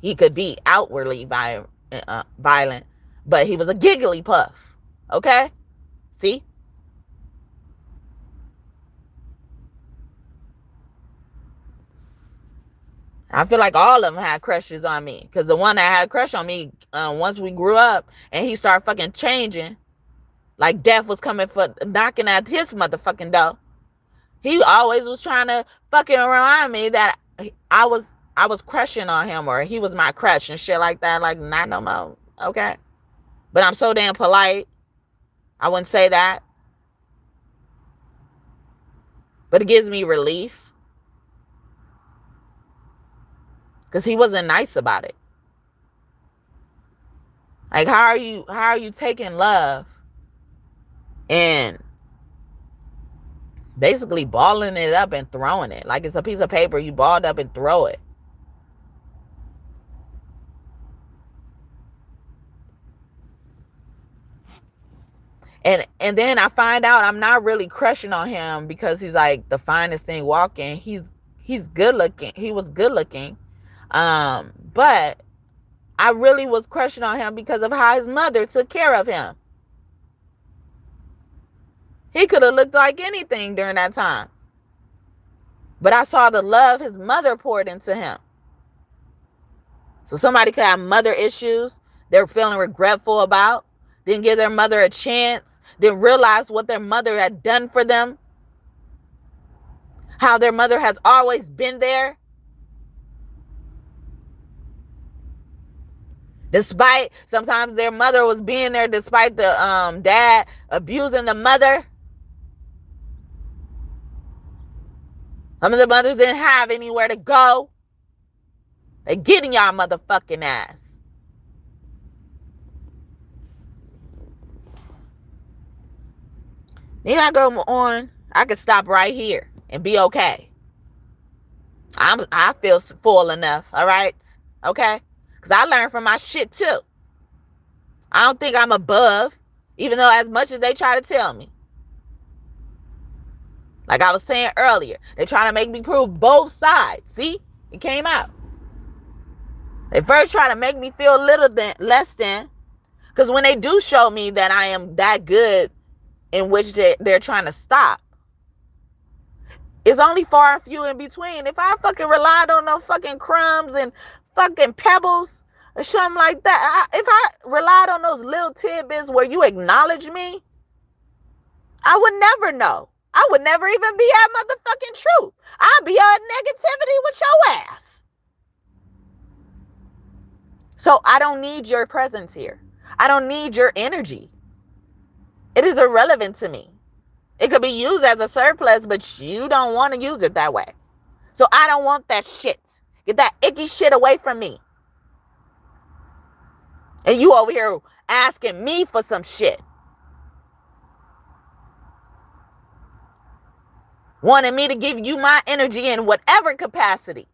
He could be outwardly violent, but he was a giggly puff, okay? See? I feel like all of them had crushes on me. Because the one that had a crush on me, once we grew up and he started fucking changing, like death was coming for knocking at his motherfucking door, he always was trying to fucking remind me that I was crushing on him, or he was my crush and shit like that. Like, not no more, okay? But I'm so damn polite, I wouldn't say that. But it gives me relief. Because he wasn't nice about it. Like, how are you taking love and basically balling it up and throwing it? Like it's a piece of paper, you balled up and throw it. And then I find out I'm not really crushing on him because he's like the finest thing walking. He's good looking. He was good looking. But I really was crushing on him because of how his mother took care of him. He could have looked like anything during that time. But I saw the love his mother poured into him. So somebody could have mother issues they're feeling regretful about, didn't give their mother a chance, didn't realize what their mother had done for them, how their mother has always been there. Despite sometimes their mother was being there, despite the dad abusing the mother. Some of the mothers didn't have anywhere to go. They getting y'all motherfucking ass. Need I go on? I could stop right here and be okay. I feel full enough, all right? Okay? Because I learned from my shit too. I don't think I'm above, even though as much as they try to tell me. Like I was saying earlier, they're trying to make me prove both sides. See? It came out. They first try to make me feel less than. Because when they do show me that I am that good in which they're trying to stop, it's only far and few in between. If I fucking relied on no fucking crumbs and fucking pebbles or something like that, if I relied on those little tidbits where you acknowledge me, I would never know. I would never even be at motherfucking truth. I'd be on negativity with your ass. So I don't need your presence here. I don't need your energy. It is irrelevant to me. It could be used as a surplus, but you don't want to use it that way. So I don't want that shit. Get that icky shit away from me. And you over here asking me for some shit. Wanting me to give you my energy in whatever capacity.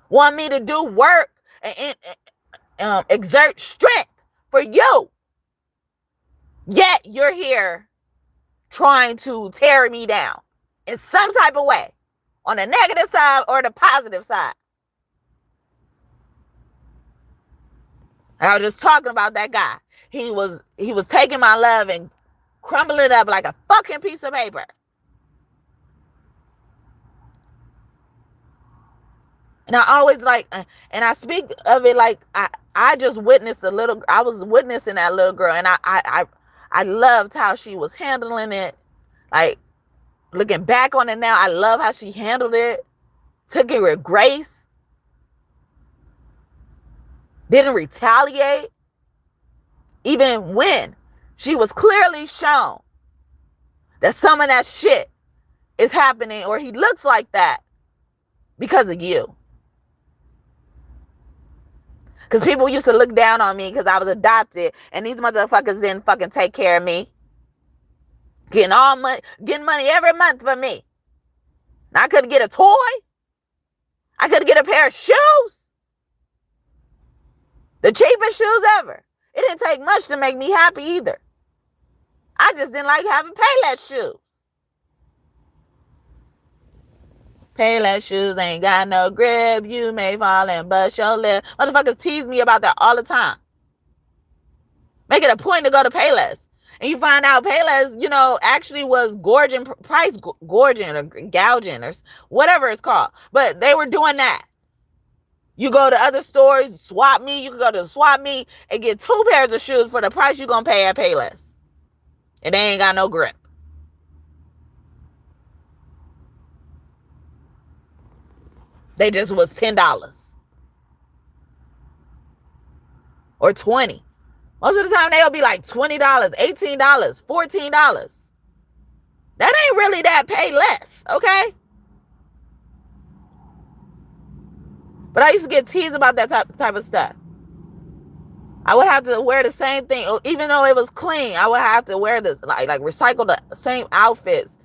Want me to do work and exert strength for you. Yet you're here trying to tear me down in some type of way. On the negative side or the positive side. I was just talking about that guy. He was taking my love and crumbling it up like a fucking piece of paper. And I always and I speak of it like I just witnessed I was witnessing that little girl, and I loved how she was handling it. Like, looking back on it now, I love how she handled it. Took it with grace. Didn't retaliate. Even when she was clearly shown that some of that shit is happening, or he looks like that because of you. Because people used to look down on me because I was adopted, and these motherfuckers didn't fucking take care of me. Getting money every month for me. And I couldn't get a toy. I couldn't get a pair of shoes. The cheapest shoes ever. It didn't take much to make me happy either. I just didn't like having Payless shoes. Payless shoes ain't got no grip. You may fall and bust your lip. Motherfuckers tease me about that all the time. Make it a point to go to Payless. And you find out Payless, actually was price gorging or gouging or whatever it's called. But they were doing that. You go to other stores, swap me. You can go to the swap meet and get 2 pairs of shoes for the price you're going to pay at Payless. And they ain't got no grip. They just was $10 or $20. Most of the time they'll be like $20, $18, $14. That ain't really that Payless, okay? But I used to get teased about that type of stuff. I would have to wear the same thing, even though it was clean. I would have to wear this, like recycle the same outfits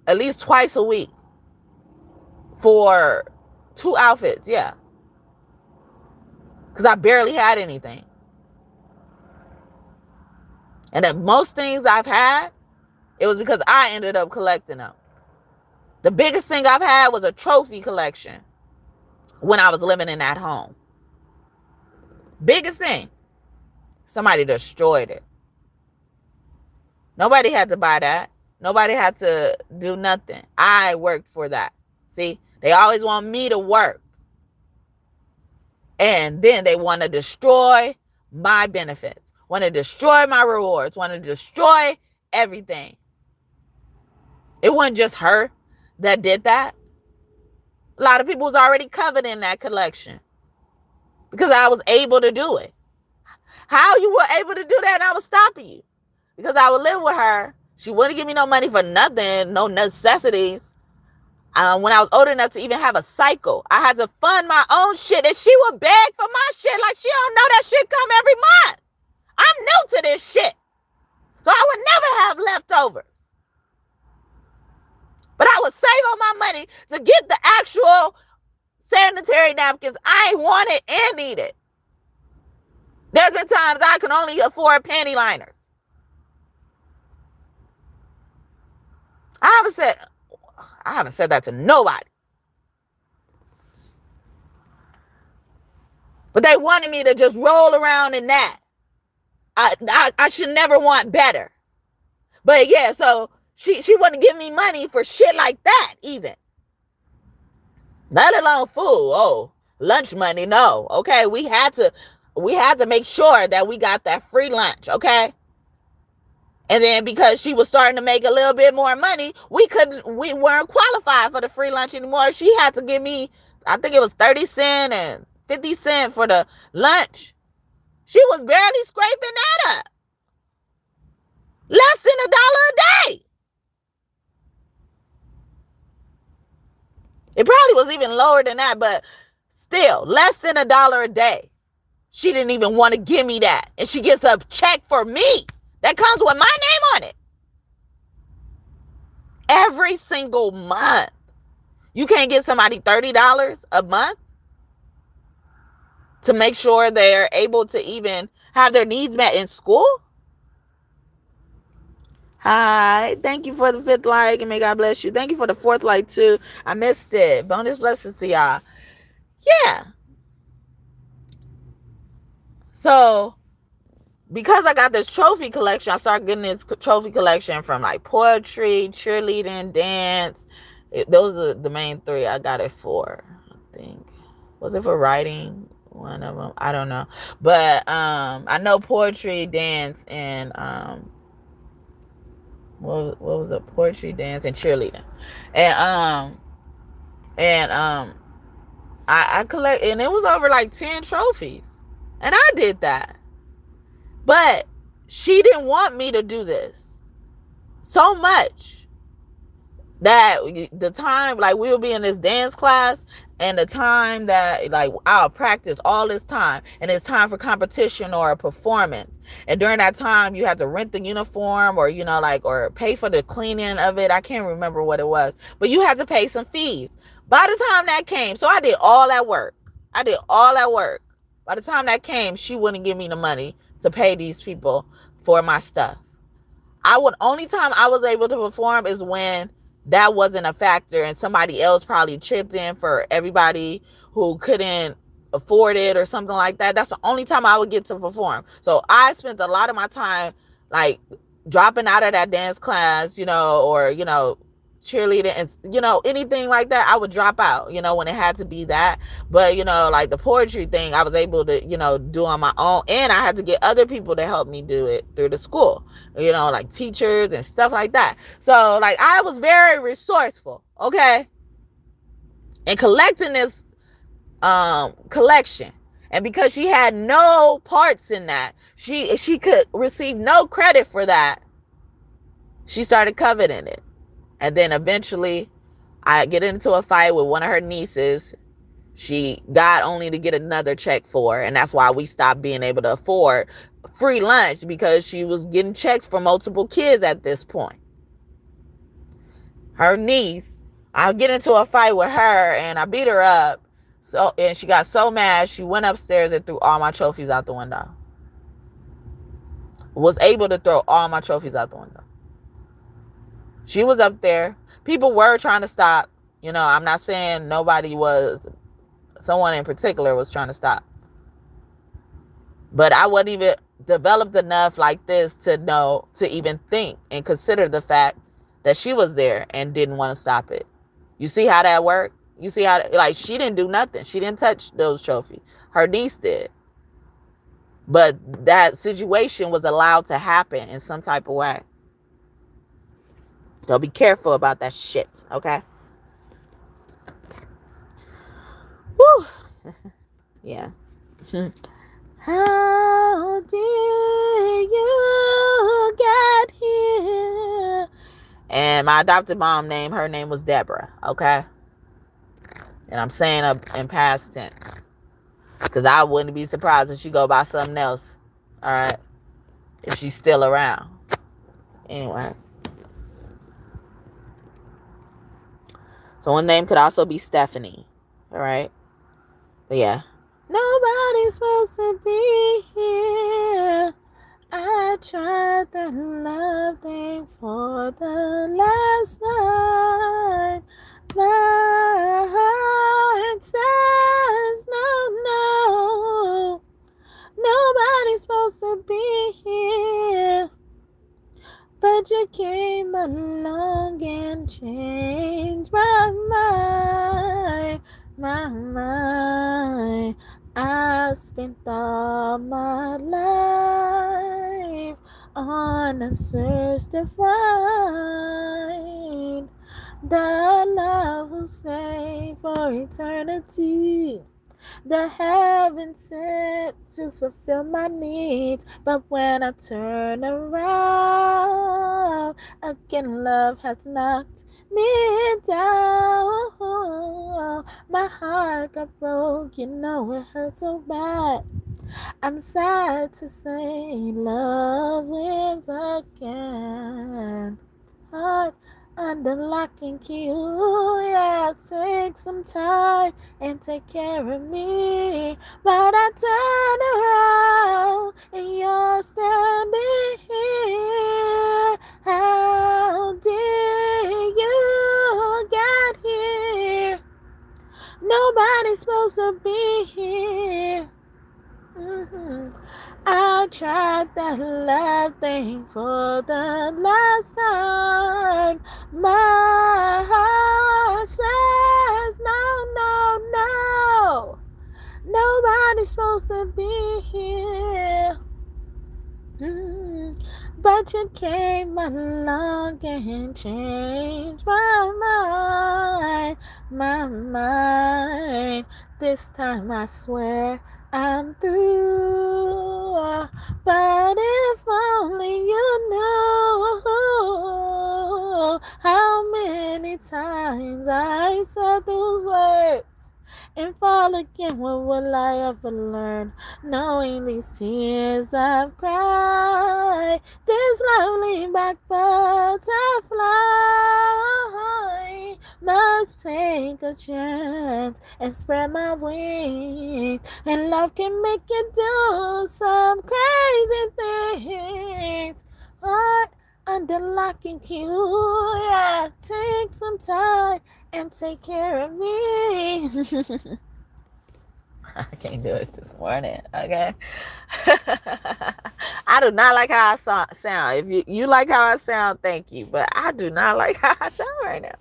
at least twice a week for 2 outfits, yeah. Because I barely had anything. And the most things I've had, it was because I ended up collecting them. The biggest thing I've had was a trophy collection when I was living in that home. Biggest thing. Somebody destroyed it. Nobody had to buy that. Nobody had to do nothing. I worked for that. See, they always want me to work. And then they want to destroy my benefits. Want to destroy my rewards. Want to destroy everything. It wasn't just her that did that. A lot of people was already covered in that collection because I was able to do it. How you were able to do that and I was stopping you? Because I would live with her. She wouldn't give me no money for nothing, no necessities. When I was old enough to even have a cycle, I had to fund my own shit, and she would beg for my shit like she don't know that shit come every month. I'm new to this shit. So I would never have leftovers. But I would save all my money to get the actual sanitary napkins I wanted and needed. There's been times I can only afford panty liners. I haven't said that to nobody. But they wanted me to just roll around in that. I should never want better. But yeah, so she wouldn't give me money for shit like that even. Let alone food. Oh, lunch money, no. Okay, we had to make sure that we got that free lunch, okay? And then because she was starting to make a little bit more money, we weren't qualified for the free lunch anymore. She had to give me, I think it was 30 cents and 50 cents for the lunch. She was barely scraping that up. Less than $1 a day. It probably was even lower than that, but still, less than $1 a day. She didn't even want to give me that. And she gets a check for me that comes with my name on it. Every single month. You can't get somebody $30 a month to make sure they're able to even have their needs met in school? Hi. Thank you for the 5th like, and may God bless you. Thank you for the 4th like, too. I missed it. Bonus blessings to y'all. Yeah. So, because I got this trophy collection, I started getting this trophy collection from like poetry, cheerleading, dance. Those are the main 3 I got it for, I think. Was it for writing? One of them. I don't know. But I know poetry, dance, and what was it? Poetry, dance, and cheerleading. And I collect, and it was over like 10 trophies. And I did that. But she didn't want me to do this so much that the time, like, we would be in this dance class, and the time that, like, I'll practice all this time, and it's time for competition or a performance. And during that time, you have to rent the uniform, or, you know, like, or pay for the cleaning of it. I can't remember what it was, but you had to pay some fees. By the time that came, so I did all that work. By the time that came, she wouldn't give me the money to pay these people for my stuff. Only time I was able to perform is when that wasn't a factor and somebody else probably chipped in for everybody who couldn't afford it or something like that. That's the only time I would get to perform. So I spent a lot of my time like dropping out of that dance class, you know, or, you know, cheerleading and, you know, anything like that. I would drop out, you know, when it had to be that. But, you know, like the poetry thing, I was able to, you know, do on my own, and I had to get other people to help me do it through the school, you know, like teachers and stuff like that. So like I was very resourceful, okay, in collecting this collection. And because she had no parts in that, she could receive no credit for that, she started coveting it. And then eventually I get into a fight with one of her nieces. She got only to get another check for her, and that's why we stopped being able to afford free lunch, because she was getting checks for multiple kids at this point. Her niece, I get into a fight with her and I beat her up. So, and she got so mad, she went upstairs and threw all my trophies out the window. Was able to throw all my trophies out the window. She was up there. People were trying to stop. You know, I'm not saying nobody was, someone in particular was trying to stop. But I wasn't even developed enough like this to know, to even think and consider the fact that she was there and didn't want to stop it. You see how that worked? You see how, like, she didn't do nothing. She didn't touch those trophies. Her niece did. But that situation was allowed to happen in some type of way. So be careful about that shit, okay? Woo! Yeah. How did you get here? And my adopted mom her name was Deborah, okay? And I'm saying in past tense, because I wouldn't be surprised if she go by something else, all right? If she's still around. Anyway. So one name could also be Stephanie. All right. But yeah. Nobody's supposed to be here. I tried the love thing for the last time. My heart says no. Nobody's supposed to be here. But you came along and changed my mind. I spent all my life on a search to find the love who stay for eternity. the heaven sent to fulfill my needs. But when I turn around, again love has knocked me down. My heart got broke, you know it hurt so bad. I'm sad to say love wins again. Heart under lock and key. Ooh, yeah, take some time and take care of me. But I turn around and you're standing here. How did you get here? Nobody's supposed to be here. I tried that love thing for the last time. My heart says no, no, no. Nobody's supposed to be here. But you came along and changed my mind. This time I swear I'm through. But if only you knew how many times I said those words and fall again, what will I ever learn? Knowing these tears I've cried, this lovely black butterfly must take a chance and spread my wings. And love can make you do some crazy things. Heart under lock and key. Ooh, yeah, take some time and take care of me. I can't do it this morning, okay? I do not like how I sound. If you like how I sound, thank you. But I do not like how I sound right now.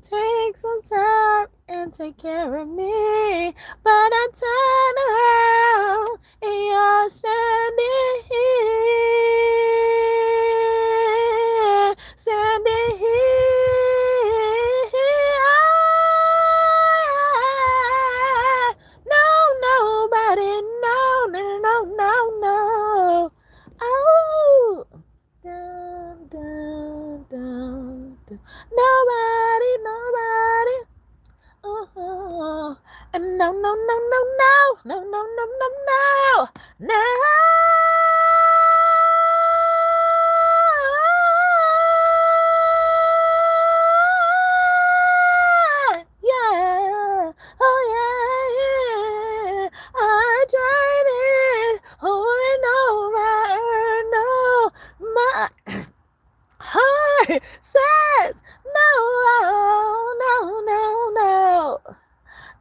Take some time and take care of me. But I turn around and you're standing here. Standing here. No, nobody. No, no, no, no, no. Oh. Dun, dun, dun, dun. Nobody. Oh, and no, no, no, no, no, no, no, no, no, no, no. Yeah, oh yeah. I tried it over and over. No, my heart says no, no, no, no.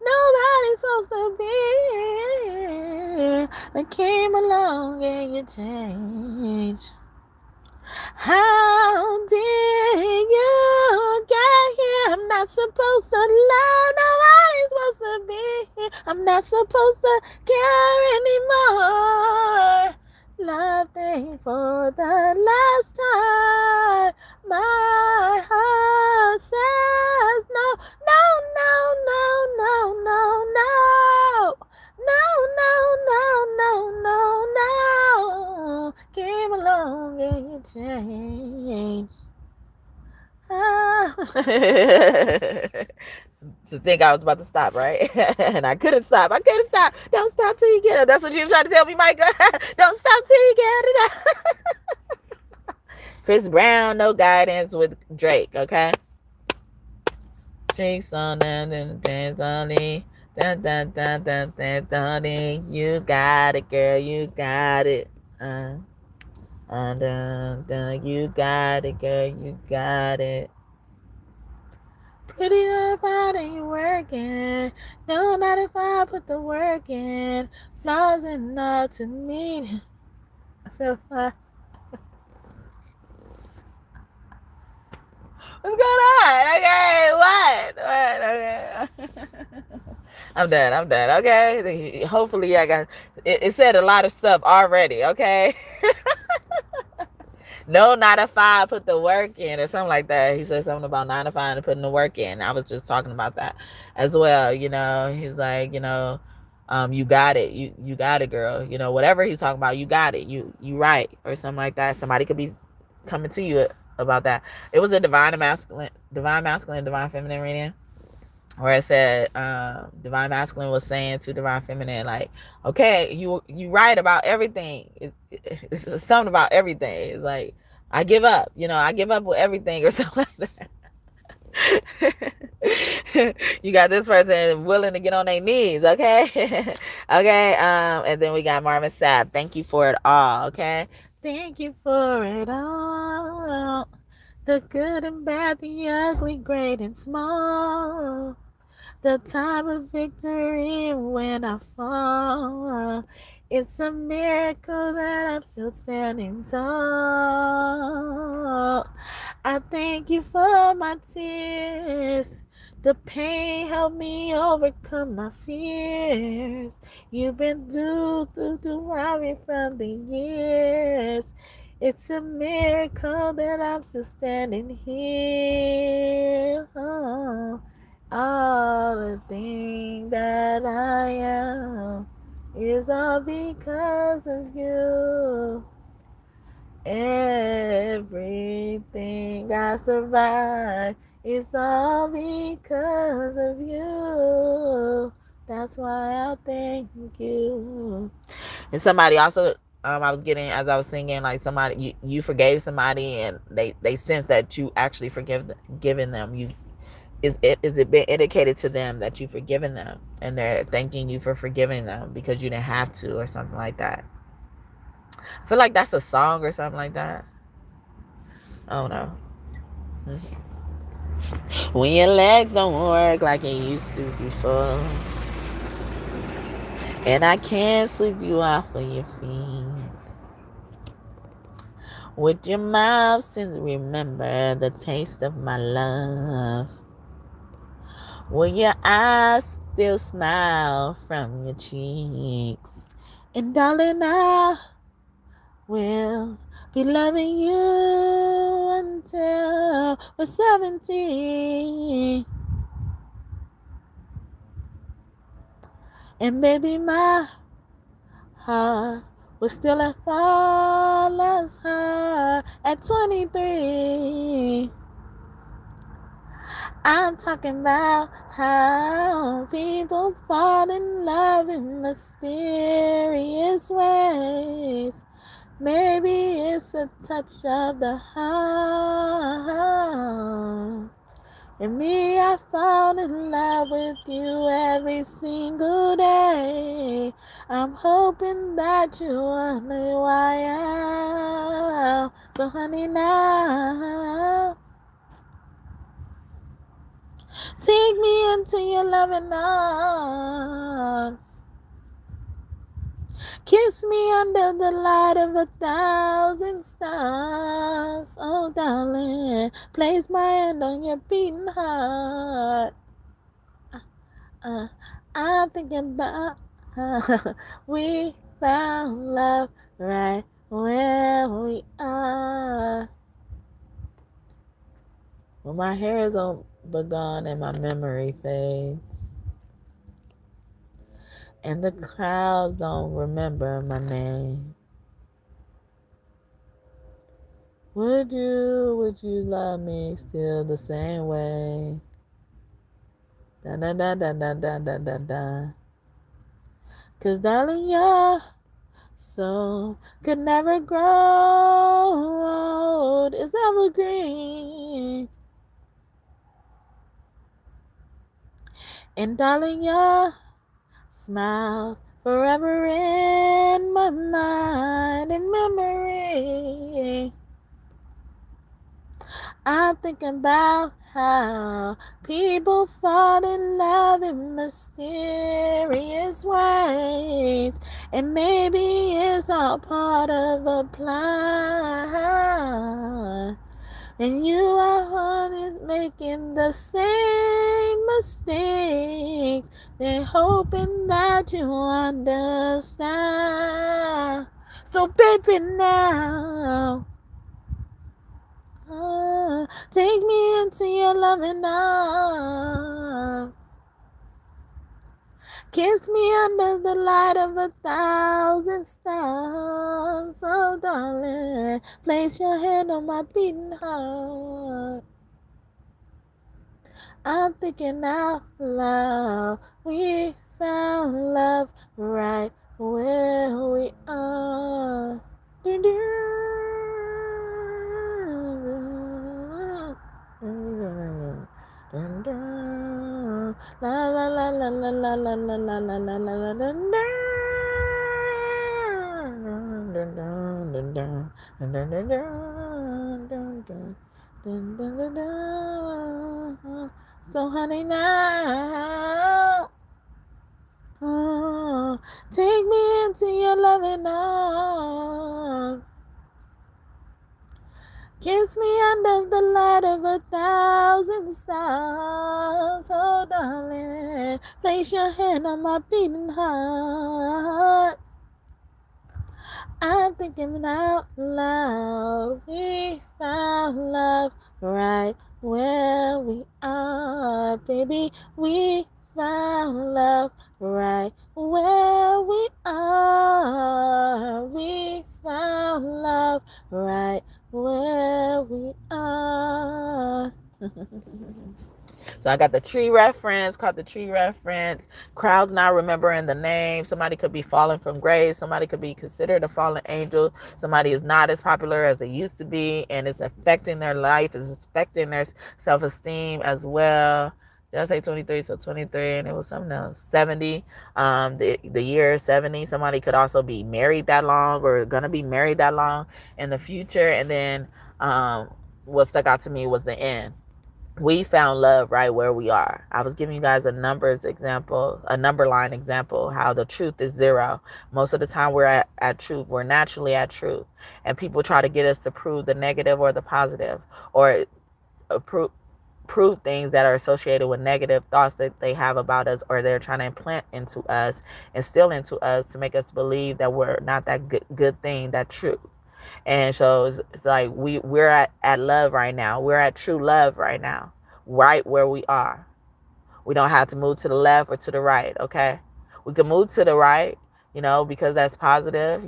Nobody's supposed to be here. I came along and you changed. How did you get here? I'm not supposed to love. Nobody's supposed to be here. I'm not supposed to care anymore. Love thing for the last time. My heart says no, no, no, no, no, no, no, no, no, no, no, no, no. Came along and you changed. To think I was about to stop, right? And I couldn't stop. Don't stop till you get it. That's what you were trying to tell me, Micah. Don't stop till you get it. Chris Brown, no guidance with Drake, okay? Cheeks on and dance on it. Dun, dun, dun, dun, dun, dun, dun. You got it, girl. You got it. Dun, dun, you got it, girl. You got it. Pretty enough out and you working. No, not if I put the work in. Flaws enough to mean. So far. What's going on? Okay, what? Okay. I'm done. Okay. Hopefully I got it said a lot of stuff already, okay? No, 9 to 5, put the work in, or something like that. He said something about 9 to 5 and putting the work in. I was just talking about that as well. He's like, you got it. You got it, girl. Whatever he's talking about, you got it. You right, or something like that. Somebody could be coming to you about that. It was a divine masculine, divine feminine reading, where it said divine masculine was saying to divine feminine, like, okay, you right about everything. It's something about everything. It's like, I give up, I give up with everything, or something like that. You got this person willing to get on their knees, okay? Okay. And then we got Marvin Sapp, thank you for it all. Okay, thank you for it all, the good and bad, the ugly, great and small, the time of victory when I fall. It's a miracle that I'm still standing tall. I thank you for my tears. The pain helped me overcome my fears. You've been through me from the years. It's a miracle that I'm still standing here. Oh. All the things that I am is all because of you. Everything I survive is all because of you. That's why I thank you. And somebody also, I was getting, as I was singing, like, somebody, you forgave somebody, and they sense that you actually given them. Is it been indicated to them that you've forgiven them, and they're thanking you for forgiving them because you didn't have to, or something like that. I feel like that's a song or something like that. I don't know. When your legs don't work like it used to before, and I can't sweep you off of your feet, with your mouth since remember the taste of my love, will your eyes still smile from your cheeks? And darling, I will be loving you until we're 70. And baby, my heart will still fall as hard at 23. I'm talking about how people fall in love in mysterious ways. Maybe it's a touch of the heart. And me, I fall in love with you every single day. I'm hoping that you wonder why I am. So honey, now take me into your loving arms. Kiss me under the light of 1,000 stars. Oh, darling, place my hand on your beating heart. I'm thinking about we found love right where we are. When my hair is all but gone and my memory fades, and the crowds don't remember my name, would you love me still the same way? Da da da da da da da da da. 'Cause darling, your soul could never grow old. It's evergreen. And darling, your smile forever in my mind and memory. I'm thinking about how people fall in love in mysterious ways, and maybe it's all part of a plan. And you are always making the same mistakes. They're hoping that you understand. So baby, now Take me into your loving arms. Kiss me under the light of 1,000 stars. Oh, darling, place your hand on my beating heart. I'm thinking out loud. We found love right where we are. La la la la la la la la la la la la la. So honey now, take me into your loving arms. Kiss me under the light of 1,000 stars. Oh, darling, place your hand on my beating heart. I'm thinking out loud. We found love right where we are, baby. We found love right where we are. We found love right where we are. So I got the tree reference, caught the tree reference. Crowds not remembering the name. Somebody could be falling from grace. Somebody could be considered a fallen angel. Somebody is not as popular as they used to be, and it's affecting their life. It's affecting their self-esteem as well. Did I say 23? So 23, and it was something else. 70, the year 70. Somebody could also be married that long or gonna be married that long in the future. And then what stuck out to me was the end. We found love right where we are. I was giving you guys a numbers example, a number line example, how the truth is 0. Most of the time we're at truth. We're naturally at truth. And people try to get us to prove the negative or the positive, or prove things that are associated with negative thoughts that they have about us, or they're trying to implant into us, instill into us to make us believe that we're not that good thing, that truth. And so it's like we're at love right now. We're at true love right now, right where we are. We don't have to move to the left or to the right, okay? We can move to the right, because that's positive,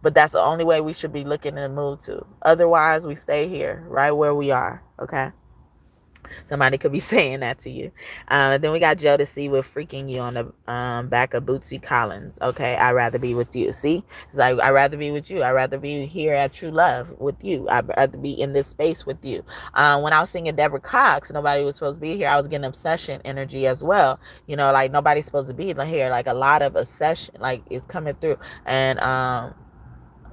but that's the only way we should be looking to move to. Otherwise, we stay here, right where we are, okay? Somebody could be saying that to you. And then we got Jodeci with Freaking You on the back of Bootsy Collins. Okay, I'd rather be with you. See? It's like, I'd rather be with you. I'd rather be here at True Love with you. I'd rather be in this space with you. When I was singing Deborah Cox, nobody was supposed to be here. I was getting obsession energy as well. Like nobody's supposed to be here. Like a lot of obsession, like it's coming through. And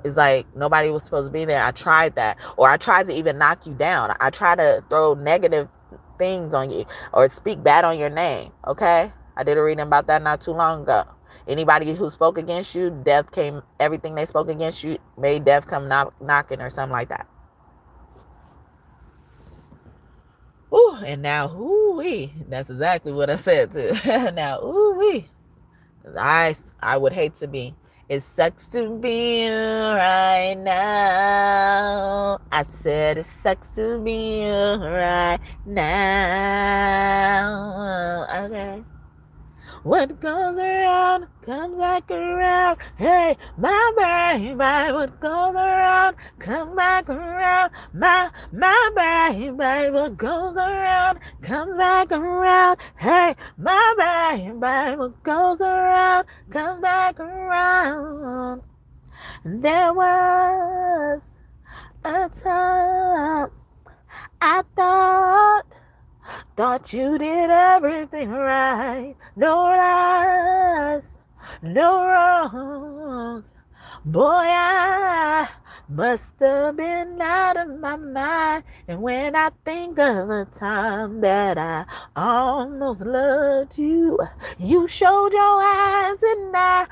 it's like nobody was supposed to be there. I tried that. Or I tried to even knock you down. I tried to throw negative things on you or speak bad on your name. Okay, I did a reading about that not too long ago. Anybody who spoke against you, death came. Everything they spoke against you made death come knocking or something like that. Ooh, and now ooh-wee, that's exactly what I said too. Now ooh-wee, I would hate to be. It sucks to be you right now. I said it sucks to be you right now. Okay. What goes around comes back around. Hey, my baby, what goes around comes back around. My baby, what goes around comes back around. Hey, my baby, what goes around comes back around. There was a time I thought you did everything right. No lies, no wrongs. Boy, I must have been out of my mind. And when I think of a time that I almost loved you, you showed your eyes and I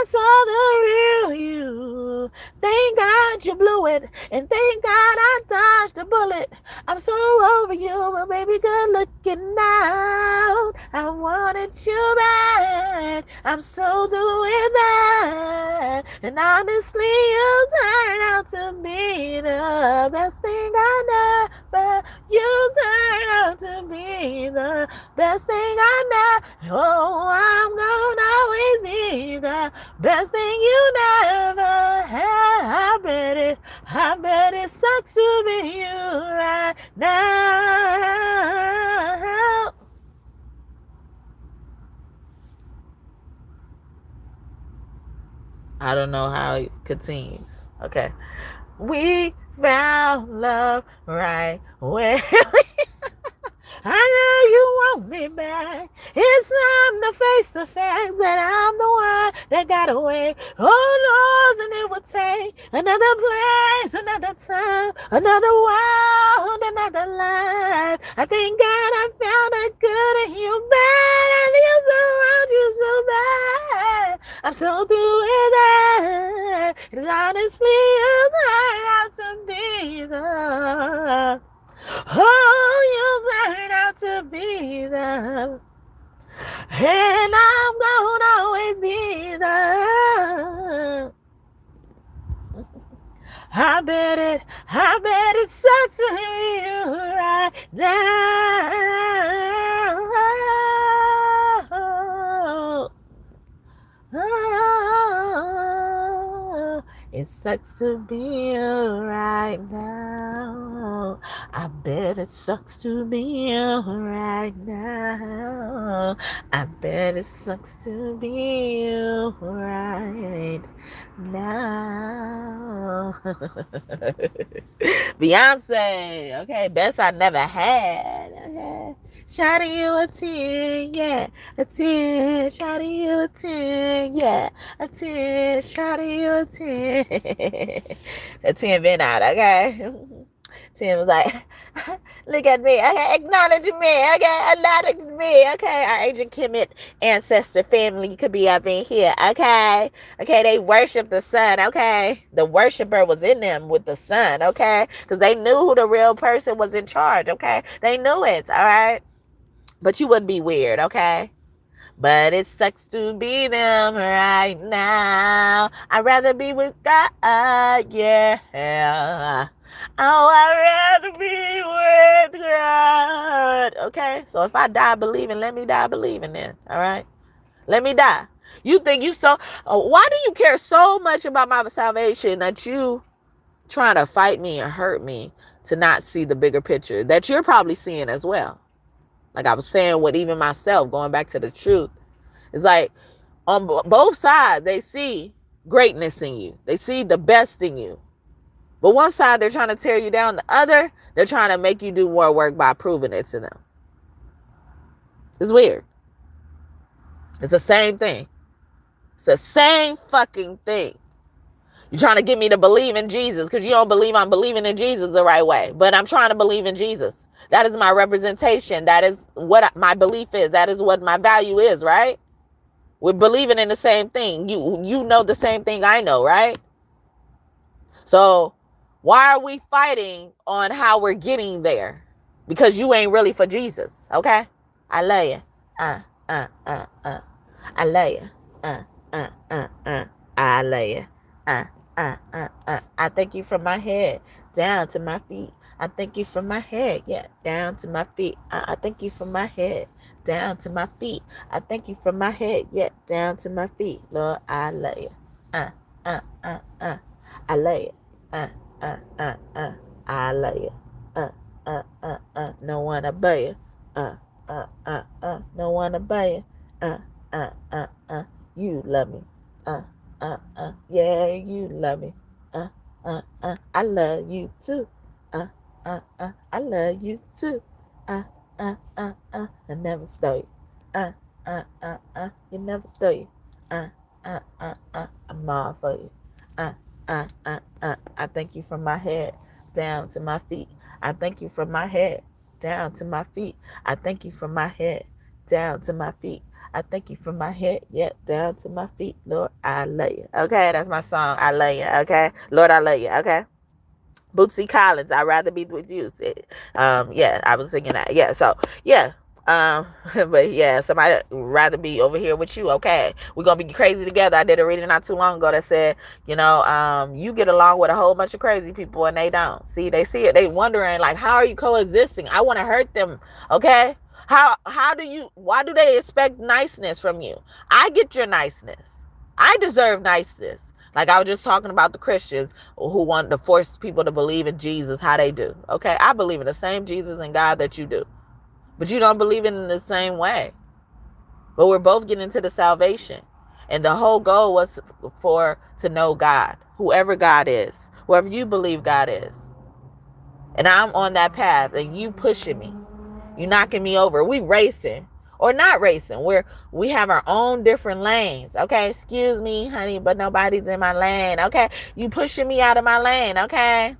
saw the real you. Thank God you blew it, and thank God I dodged a bullet. I'm so over you, but baby, good looking out. I wanted you back. I'm so doing that. And honestly, you turned out to be the best thing I but you turn out to be the best thing I know. Oh, I'm gonna always be the best thing you never had. I bet it sucks to be you right now. I don't know how it continues. Okay. We found love right where I know you want me back. It's time to face the fact that I'm the one that got away. Oh, knows, and it would take another place, another time, another world, another life. I thank God I found a good in you, bad. I feel so want you so bad. I'm so through with that. It's honestly you turned out to be the. Oh, you turned out to be the, and I'm gonna always be the. I bet it sucks to hear you right now. Oh, it sucks to be you right now. I bet it sucks to be you right now. I bet it sucks to be you right now. Beyonce, okay, best I never had. Okay. Shawty, you a 10, yeah, a 10. Shawty, you a 10, yeah, a 10. Shawty, you a 10. A 10 been out, okay? 10 was like, look at me, okay, acknowledge me, okay, acknowledge me, okay, our Agent Kemet ancestor family could be up in here, okay, they worship the sun, okay, the worshiper was in them with the sun, okay, because they knew who the real person was in charge, okay, they knew it, all right, but you wouldn't be weird, okay. But it sucks to be them right now. I'd rather be with God, yeah. Oh, I'd rather be with God. Okay? So if I die believing, let me die believing then. All right? Let me die. You think you so... why do you care so much about my salvation that you trying to fight me and hurt me to not see the bigger picture that you're probably seeing as well? Like I was saying with even myself, going back to the truth. It's like on both sides, they see greatness in you. They see the best in you. But one side, they're trying to tear you down. The other, they're trying to make you do more work by proving it to them. It's weird. It's the same thing. It's the same fucking thing. You're trying to get me to believe in Jesus because you don't believe I'm believing in Jesus the right way. But I'm trying to believe in Jesus. That is my representation. That is what my belief is. That is what my value is, right? We're believing in the same thing. You know the same thing I know, right? So why are we fighting on how we're getting there? Because you ain't really for Jesus, okay? I love you. I love you. I love you. I thank you from my head down to my feet. I thank you from my head, yeah, down to my feet. I thank you from my head down to my feet. I thank you from my head, yeah, down to my feet. Lord, I love you. I love you. I love you. No one above you. No one above you. You love me. Yeah, you love me. I love you too. I love you too. I never throw you. You never throw you. I'm all for you. I thank you from my head down to my feet. I thank you from my head down to my feet. I thank you from my head down to my feet. I thank you from my head, yeah, down to my feet. Lord, I love you. Okay, that's my song. I love you. Okay, Lord, I love you. Okay. Bootsy Collins, I'd rather be with you. Yeah, I was singing that. Yeah, so, yeah, But yeah, somebody would rather be over here with you. Okay, we're gonna be crazy together. I did a reading not too long ago that said, you get along with a whole bunch of crazy people and they don't. See, they see it, they wondering like, how are you coexisting? I want to hurt them. Okay, why do they expect niceness from you? I get your niceness. I deserve niceness. Like I was just talking about the Christians who want to force people to believe in Jesus, how they do. Okay, I believe in the same Jesus and God that you do. But you don't believe in the same way. But we're both getting to the salvation. And the whole goal was to know God, whoever God is, whoever you believe God is. And I'm on that path and you pushing me. You knocking me over. We racing. Or not racing. We have our own different lanes. Okay, excuse me, honey, but nobody's in my lane. Okay, you pushing me out of my lane. Okay.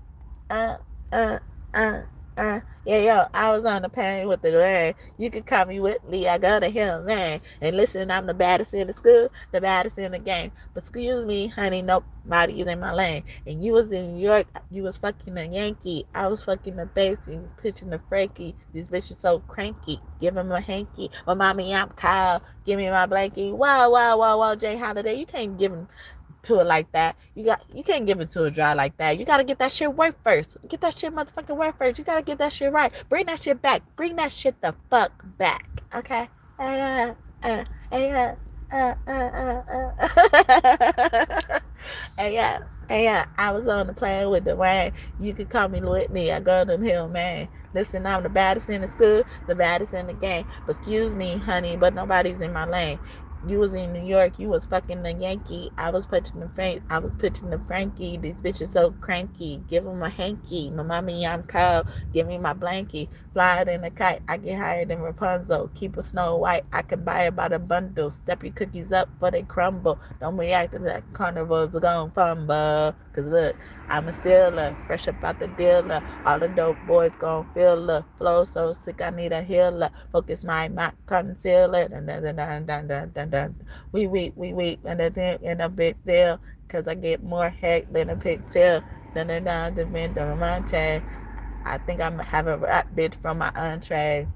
uh, uh, uh, yeah, I was on the plane with the man. You can call me Whitley. I go to him, man. And listen, I'm the baddest in the school, the baddest in the game. But excuse me, honey, nobody's in my lane. And you was in New York, you was fucking a Yankee. I was fucking a bass. You was pitching the Frankie. These bitches so cranky. Give him a hanky. Well, mommy, I'm Kyle. Give me my blankie. Wow, Jay Holiday. You can't give him to it like that. You can't give it to a dry like that. You gotta get that shit work first. Get that shit motherfucking work first. You gotta get that shit right. Bring that shit back. Bring that shit the fuck back. Okay? Uh, uh, uh, yeah, I was on the plane with Dwayne. You could call me Whitney. I go to him, man. Listen, I'm the baddest in the school, the baddest in the game. But excuse me, honey, but nobody's in my lane. You was in New York. You was fucking the Yankee. I was pitching the Frankie. These bitches so cranky. Give them a hanky. My mommy, I'm cold. Give me my blankie. Fly it in a kite. I get higher than Rapunzel. Keep a Snow White. I can buy it by the bundle. Step your cookies up for they crumble. Don't react to that carnival's gon' fumble. Cause look, I'm a stealer. Fresh up out the dealer. All the dope boys gon' feel the flow so sick I need a healer. Focus my concealer. Dun, dun, dun, dun, dun, dun, dun, dun. We and then in a big deal. Cause I get more heck than a pigtail. Dun, dun, dun, dun, dun, dun, my chain. I think I'm having a rap bitch from my entree.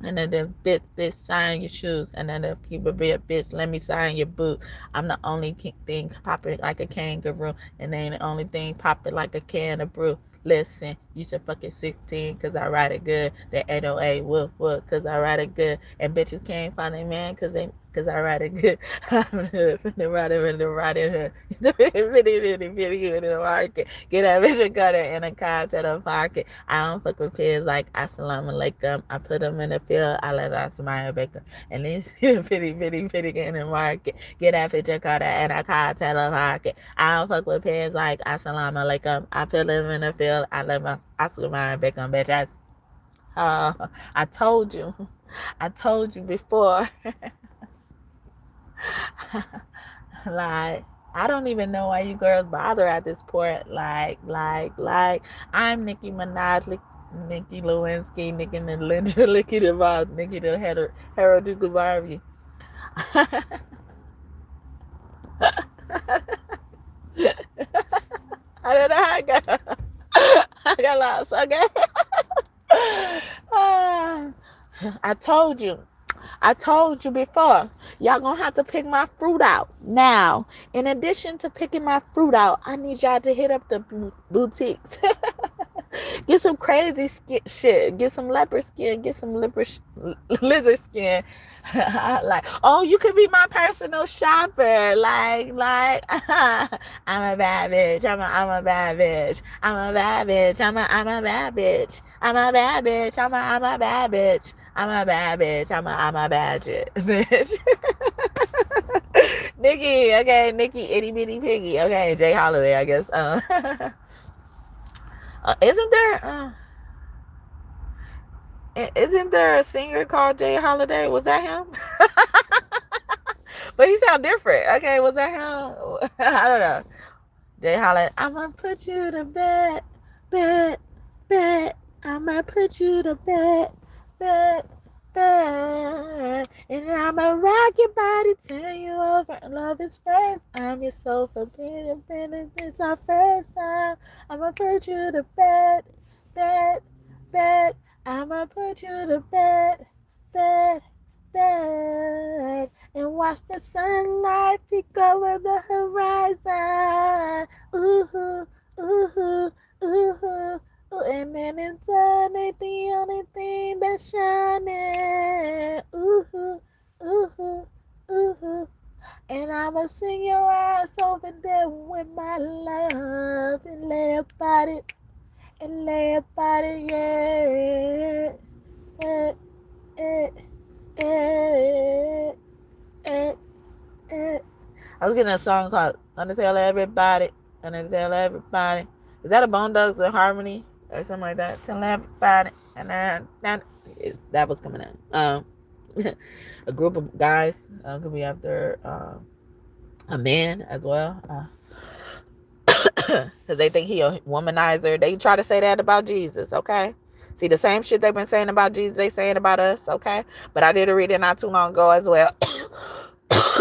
And then the bitch, sign your shoes. And then the people be a bitch, let me sign your boot. I'm the only thing popping like a kangaroo. And they ain't the only thing popping like a can of brew. Listen, you should fucking 16 cause I ride it good. The 808 whoop cause I ride it good. And bitches can't find a man cause I ride it good. I'm the rider in the riding hood. The video in the market. Get that bitch a cutter in a car to the pocket. I don't fuck with kids like assalamu alaikum. I put them in the field. I let them smile bacon. And then see the pity in the market. Get that bitch a cutter in a car to the pocket. I don't fuck with kids like assalamu alaikum. I put them in the field. I let my smile bacon, bitch. I told you. I told you before. Like, I don't even know why you girls bother at this point. Like, I'm Nicki Minaj, Nicki Lewinsky, Nicki the Linda, Nicki the Boss, Nicki the Harold Duke of Barbie. I don't know how I got lost, okay? I told you before, y'all gonna have to pick my fruit out. Now, in addition to picking my fruit out, I need y'all to hit up the boutiques. Get some crazy shit. Get some leopard skin. Get some lizard skin. Like, oh, you could be my personal shopper. Like, I'm a bad bitch. I'm a bad bitch. I'm a bad bitch. I'm a bad bitch. I'm a bad bitch. I'm a bad bitch. I'm a bad bitch. I'm a bad bitch. Nikki, okay, Nikki, itty bitty piggy. Okay, Jay Holiday, I guess. Isn't there a singer called Jay Holiday? Was that him? But he sound different. Okay, was that him? I don't know. Jay Holiday. I'm gonna put you to bed. I'm gonna put you to bed. And I'ma rock your body, turn you over. Love is first. I'm your soul forbidden. It's our first time. I'ma put you to bed. I'ma put you to bed. bed, bed, and watch the sunlight peek over the horizon. Ooh, ooh, ooh. And then it's the only thing that's shining. Ooh, ooh, ooh. And I'ma sing your ass over there with my love and lay about it, yeah. Eh, eh, eh, eh, eh. I was getting a song called "Gonna Tell Everybody." Gonna tell everybody. Is that a Bone Thugs and Harmony or something like that? Tell everybody, and then that was coming in. A group of guys could be after a man as well, because they think he a womanizer. They try to say that about Jesus. Okay, see the same shit they've been saying about Jesus, they saying about us. Okay, but I did a reading not too long ago as well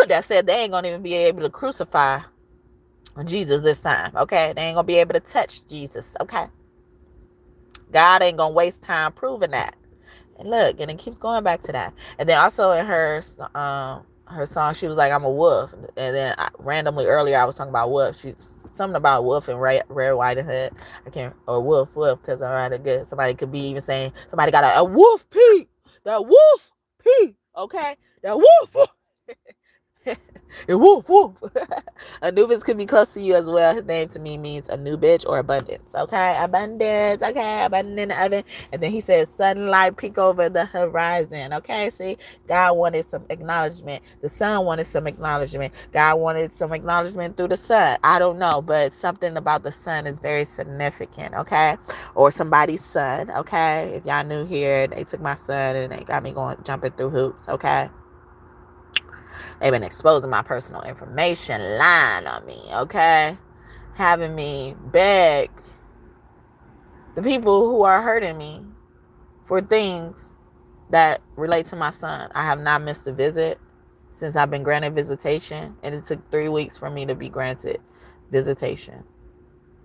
that said they ain't gonna even be able to crucify Jesus this time. Okay, they ain't gonna be able to touch Jesus. Okay, God ain't gonna waste time proving that. And look, and it keeps going back to that. And then also in her song, she was like, "I'm a wolf." And then randomly earlier, I was talking about wolf. She's something about wolf and Red Riding Hood. I can't, or wolf, because I'm right good. Somebody could be even saying somebody got a wolf pee. That wolf pee. Okay, that wolf. And woof woof. Anubis could be close to you as well. His name to me means a new bitch or abundance. Okay, abundance. Okay, abundant in the oven. And then he said sunlight peek over the horizon. Okay, see, God wanted some acknowledgement. The sun wanted some acknowledgement. God wanted some acknowledgement through the sun. I don't know, but something about the sun is very significant. Okay, or somebody's son. Okay, if y'all new here, they took my son and they got me going jumping through hoops. Okay. They've been exposing my personal information, lying on me, okay? Having me beg the people who are hurting me for things that relate to my son. I have not missed a visit since I've been granted visitation, and it took 3 weeks for me to be granted visitation.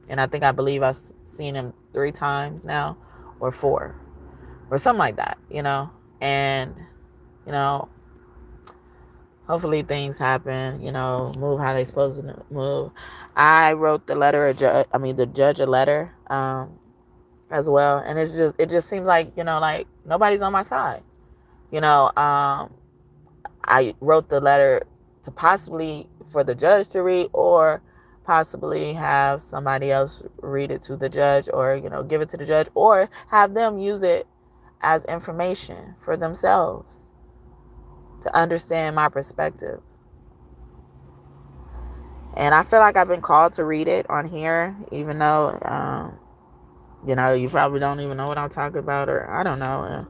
And I believe I've seen him 3 times now, or 4, or something like that, and, hopefully things happen, move how they supposed to move. I wrote the judge a letter as well. And it just seems like, like nobody's on my side. I wrote the letter to possibly for the judge to read, or possibly have somebody else read it to the judge, or, give it to the judge, or have them use it as information for themselves to understand my perspective. And I feel like I've been called to read it on here, even though, you probably don't even know what I'm talking about, or I don't know.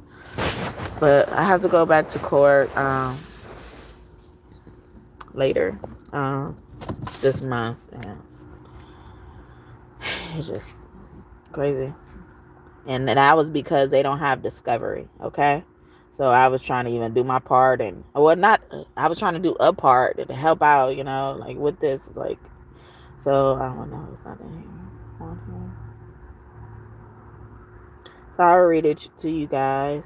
But I have to go back to court later this month. And it's just crazy. And that was because they don't have discovery, okay? So I was trying to even do my part, I was trying to do a part to help out, like with this, like, so I don't know, it's not in here, on here. So I'll read it to you guys.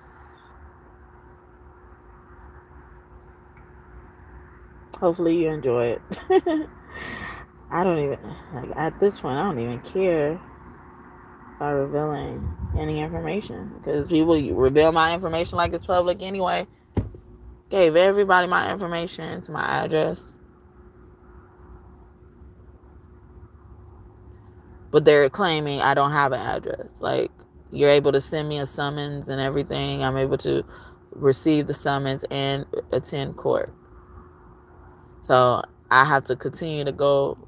Hopefully you enjoy it. I don't even, like, at this point, I don't even care by revealing any information, because people reveal my information like it's public anyway. Gave everybody my information to my address, but they're claiming I don't have an address. Like, you're able to send me a summons and everything. I'm able to receive the summons and attend court. So I have to continue to go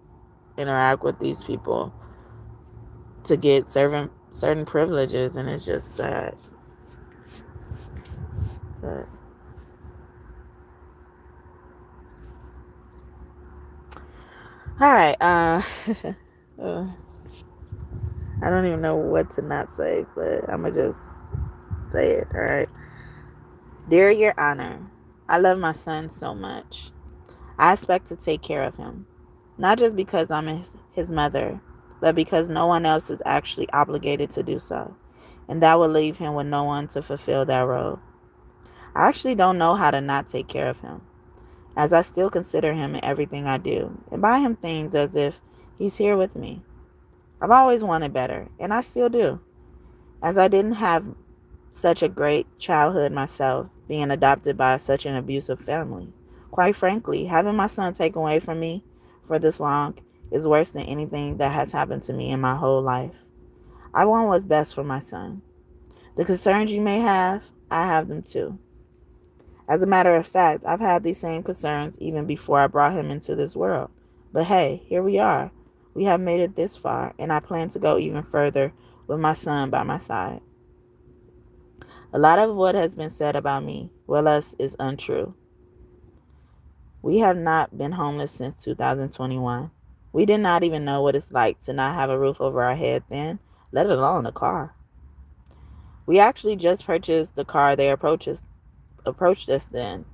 interact with these people to get certain privileges, and it's just sad. But all right, I don't even know what to not say, but I'm gonna just say it. All right. Dear Your Honor, I love my son so much. I expect to take care of him, not just because I'm his mother, but because no one else is actually obligated to do so, and that will leave him with no one to fulfill that role. I actually don't know how to not take care of him, as I still consider him in everything I do and buy him things as if he's here with me. I've always wanted better, and I still do, as I didn't have such a great childhood myself, being adopted by such an abusive family. Quite frankly, having my son taken away from me for this long is worse than anything that has happened to me in my whole life. I want what's best for my son. The concerns you may have, I have them too. As a matter of fact, I've had these same concerns even before I brought him into this world. But hey, here we are. We have made it this far, and I plan to go even further with my son by my side. A lot of what has been said about me, well, us, is untrue. We have not been homeless since 2021. We did not even know what it's like to not have a roof over our head then, let alone a car. We actually just purchased the car they approached us then.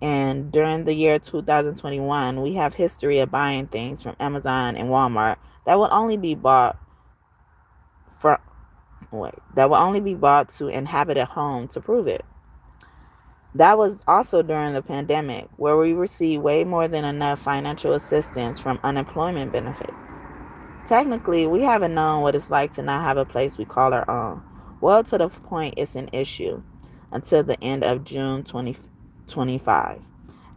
And during the year 2021, we have history of buying things from Amazon and Walmart that will only be bought to inhabit a home to prove it. That was also during the pandemic, where we received way more than enough financial assistance from unemployment benefits. Technically, we haven't known what it's like to not have a place we call our own. Well, to the point it's an issue until the end of June 2025,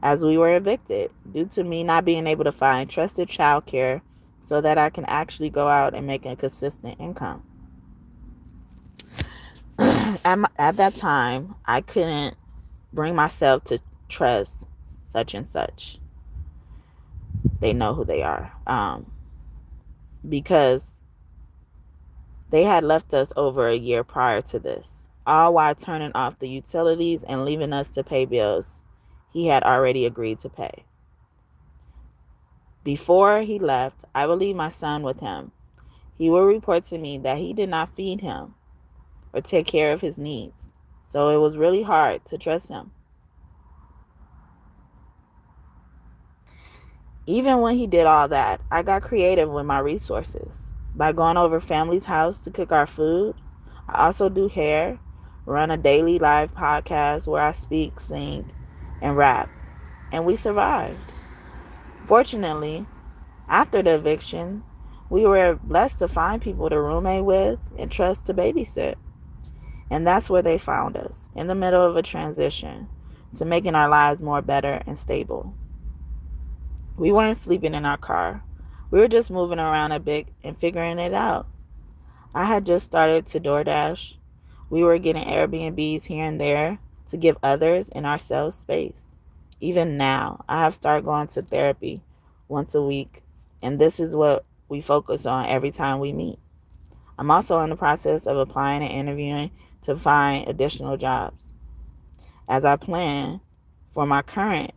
as we were evicted due to me not being able to find trusted childcare so that I can actually go out and make a consistent income. At that time, I couldn't bring myself to trust such and such. They know who they are. Because they had left us over a year prior to this, all while turning off the utilities and leaving us to pay bills he had already agreed to pay. Before he left, I would leave my son with him. He would report to me that he did not feed him or take care of his needs, so it was really hard to trust him. Even when he did all that, I got creative with my resources by going over family's house to cook our food. I also do hair, run a daily live podcast where I speak, sing, and rap, and we survived. Fortunately, after the eviction, we were blessed to find people to roommate with and trust to babysit. And that's where they found us, in the middle of a transition to making our lives more better and stable. We weren't sleeping in our car. We were just moving around a bit and figuring it out. I had just started to DoorDash. We were getting Airbnbs here and there to give others and ourselves space. Even now, I have started going to therapy once a week, and this is what we focus on every time we meet. I'm also in the process of applying and interviewing to find additional jobs, as I plan for my current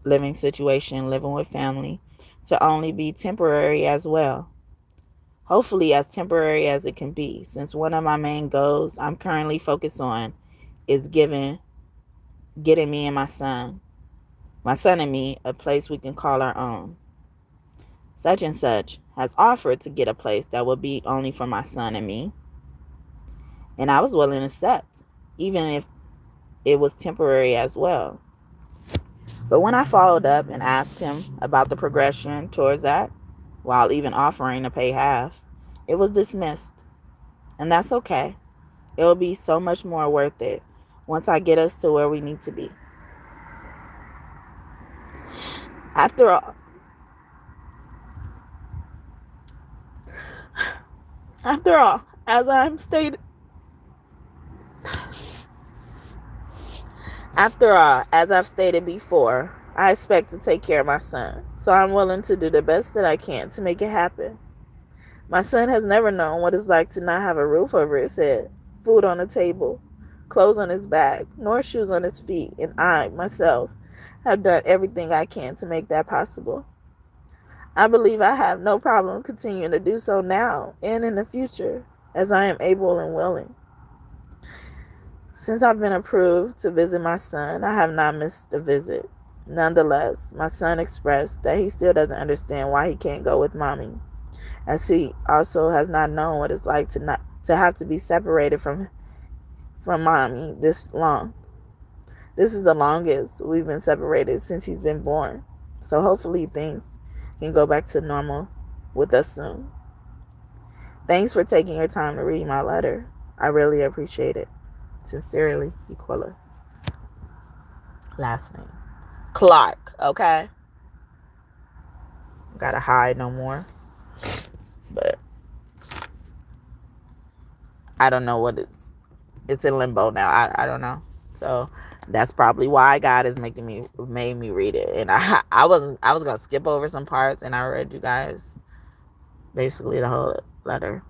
living situation, living with family, to only be temporary as well. Hopefully as temporary as it can be, since one of my main goals I'm currently focused on is getting me and my son and me, a place we can call our own. Such and such has offered to get a place that will be only for my son and me, and I was willing to accept, even if it was temporary as well. But when I followed up and asked him about the progression towards that, while even offering to pay half, it was dismissed. And that's okay. It will be so much more worth it once I get us to where we need to be. After all, as I've stated before, I expect to take care of my son, so I'm willing to do the best that I can to make it happen. My son has never known what it's like to not have a roof over his head, food on the table, clothes on his back, nor shoes on his feet, and I, myself, have done everything I can to make that possible. I believe I have no problem continuing to do so now and in the future, as I am able and willing. Since I've been approved to visit my son, I have not missed a visit. Nonetheless, my son expressed that he still doesn't understand why he can't go with mommy, as he also has not known what it's like to have to be separated from from mommy this long. This is the longest we've been separated since he's been born. So hopefully things can go back to normal with us soon. Thanks for taking your time to read my letter. I really appreciate it. Sincerely, Equilla. Last name. Clark, okay? Gotta hide no more. But I don't know what it's in limbo now. I don't know. So that's probably why God is made me read it. And I was gonna skip over some parts, and I read you guys basically the whole letter.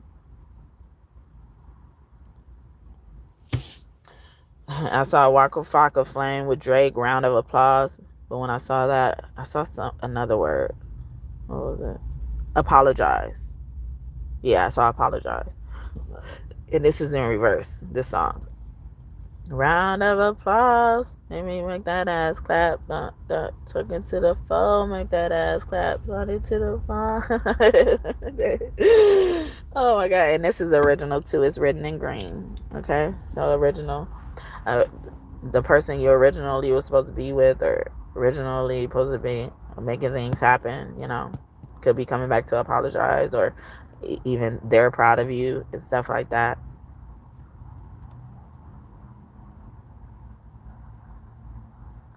I saw Waka Flocka Flame with Drake, round of applause. But when I saw that, I saw another word. What was it? Apologize. Yeah, I saw apologize. And this is in reverse, this song. Round of applause. Make me make that ass clap. Took it to the phone. Make that ass clap. Brought it to the phone. Oh my God. And this is original too. It's written in green. Okay? The original. The person you originally were supposed to be with, or originally supposed to be making things happen, you know, could be coming back to apologize, or even they're proud of you and stuff like that.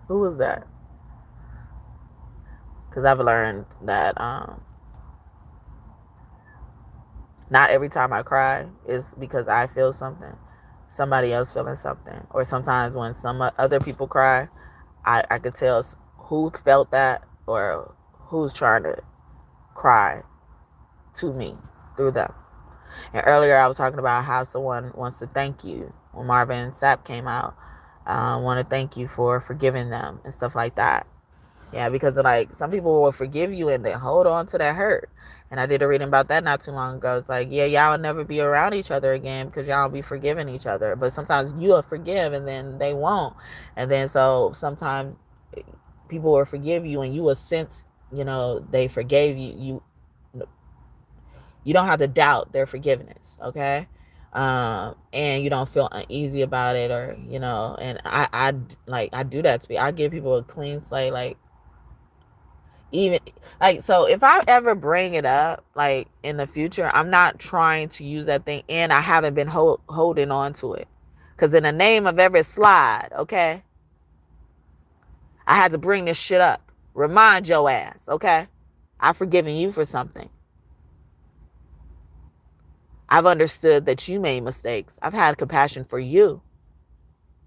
Who was that? Because I've learned that not every time I cry is because I feel something. Somebody else feeling something. Or sometimes when some other people cry, I could tell who felt that or who's trying to cry to me through them. And earlier I was talking about how someone wants to thank you. When Marvin Sapp came out, want to thank you for forgiving them and stuff like that. Yeah, because like some people will forgive you and then hold on to that hurt. And I did a reading about that not too long ago. It's like, yeah, y'all will never be around each other again because y'all will be forgiving each other. But sometimes you'll forgive and then they won't. And then so sometimes people will forgive you and you will sense, you know, they forgave you. You don't have to doubt their forgiveness, okay? And you don't feel uneasy about it, or, you know, and I do that to me. I give people a clean slate, like, even like, so if I ever bring it up like in the future, I'm not trying to use that thing, and I haven't been holding on to it, because in the name of every slide, okay, I had to bring this shit up, remind your ass, okay, I've forgiven you for something. I've understood that you made mistakes. I've had compassion for you.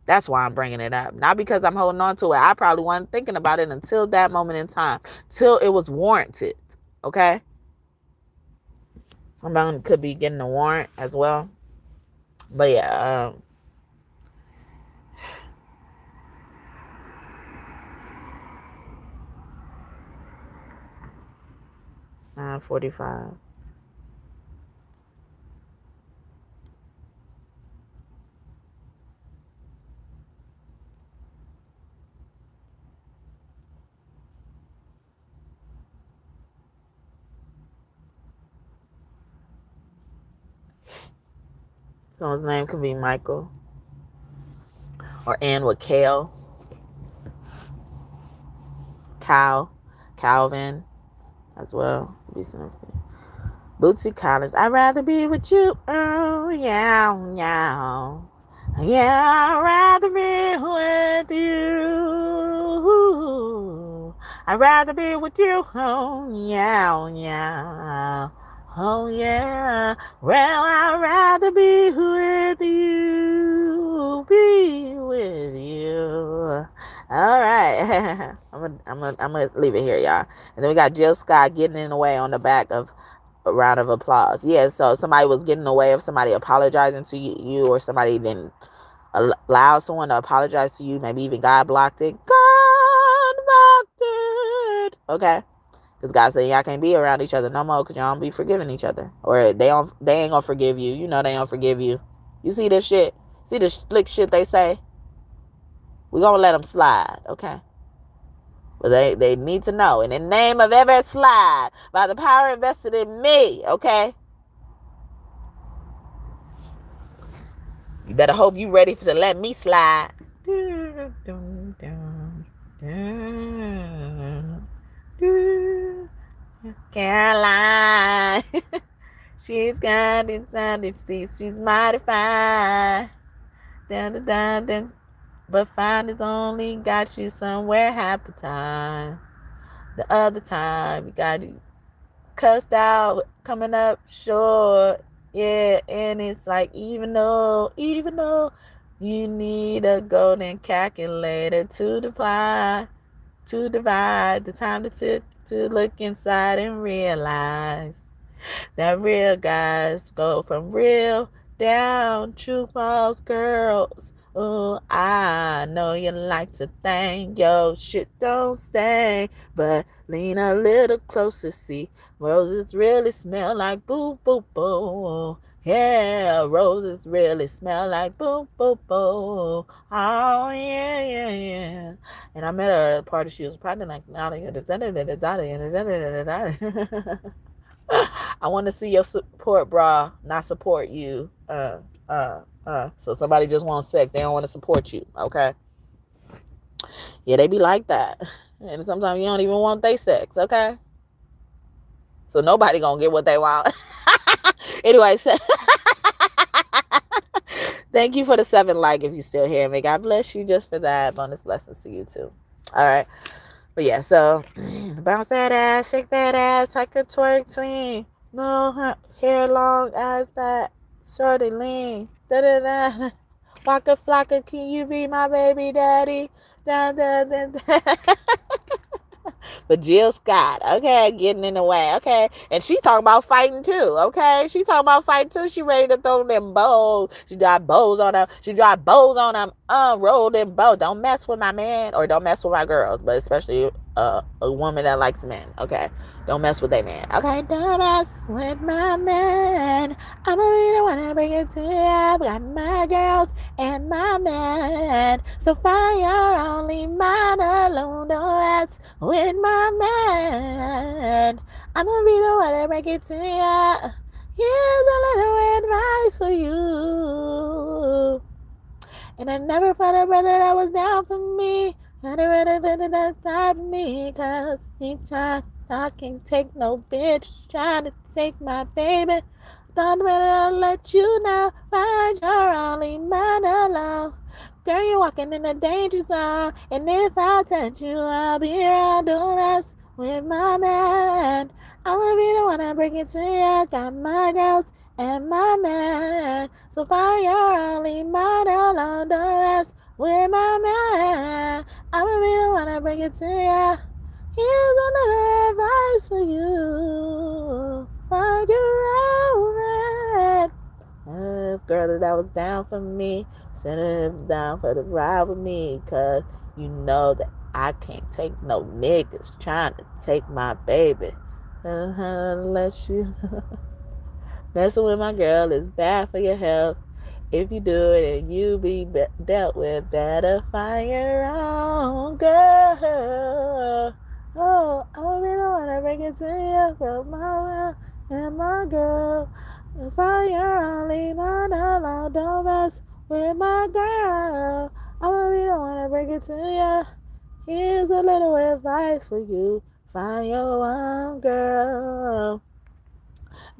That's why I'm bringing it up. Not because I'm holding on to it. I probably wasn't thinking about it until that moment in time. Till it was warranted. Okay? Somebody could be getting a warrant as well. But yeah. 9:45. So his name could be Michael. Or end with Kale. Calvin as well. Bootsy Collins. I'd rather be with you. Oh, yeah, yeah. Yeah, I'd rather be with you. I'd rather be with you. Oh, yeah, yeah. Oh, yeah. Well, I'd rather be with you. Be with you. All right. I'm gonna leave it here, y'all. And then we got Jill Scott getting in the way on the back of a round of applause. Yeah, so somebody was getting in the way of somebody apologizing to you, or somebody didn't allow someone to apologize to you. Maybe even God blocked it. God blocked it. Okay. Because God said y'all can't be around each other no more because y'all don't be forgiving each other. Or they ain't gonna forgive you. You know they don't forgive you. You see this shit? See the slick shit they say? We're gonna let them slide, okay? But they need to know. In the name of every slide, by the power invested in me, okay? You better hope you ready to let me slide. Caroline. She's got it down. She's mighty fine. But fine is only got you somewhere half the time. The other time, you got you cussed out, coming up short. Yeah, and it's like, even though you need a golden calculator to divide the time it took to look inside and realize that real guys go from real down true false girls. Oh, I know you like to think your shit don't stink, but lean a little closer, see roses really smell like boo boo boo. Yeah, roses really smell like boo boo boo. Oh yeah. And I met her at a party. She was probably like, I want to see your support, bra, not support you. So somebody just wants sex. They don't want to support you. Okay. Yeah, they be like that. And sometimes you don't even want their sex. Okay. So nobody gonna get what they want. Anyway, so thank you for the 7 like if you still hear me. God bless you just for that. Bonus blessings to you too. All right. But yeah, so bounce that ass, shake that ass, take a twerk tween. No hair long, eyes back, shorty lean. Da da da. Waka flocka, can you be my baby daddy? Da da da da. But Jill Scott, okay, getting in the way, okay, and she talking about fighting too, okay, she talking about fighting too. She ready to throw them bows. She drive bows on them. Roll them bows. Don't mess with my man, or don't mess with my girls, but especially a woman that likes men, okay. Don't mess with their man, okay. Don't mess with my man. I'ma be the one to bring it to you. I got my girls and my man, so find your only man alone. Don't mess with my man. I'ma be the one to bring it to you. Here's a little advice for you. And I never found a brother that was down for me. Had a brother that died for me, cause he tried. I can't take no bitch trying to take my baby. Don't better let you know, find your only man alone. Girl, you're walking in a danger zone, and if I touch you, I'll be around doing us with my man. I'ma be the one to bring it to you. Got my girls and my man, so find your only man alone. Doing us with my man. I'ma be the one to bring it to you. Here's another advice for you. Find your own man. Girl that was down for me, send him down for the ride with me, cause you know that I can't take no niggas trying to take my baby. Unless you messing with my girl is bad for your health. If you do it and you be dealt with, better find your own girl. Oh, I'ma be the one that bring it to you, girl, my and my girl. If you're only man alone, don't mess with my girl. I'ma be the one that bring it to you. Here's a little advice for you. Find your own girl.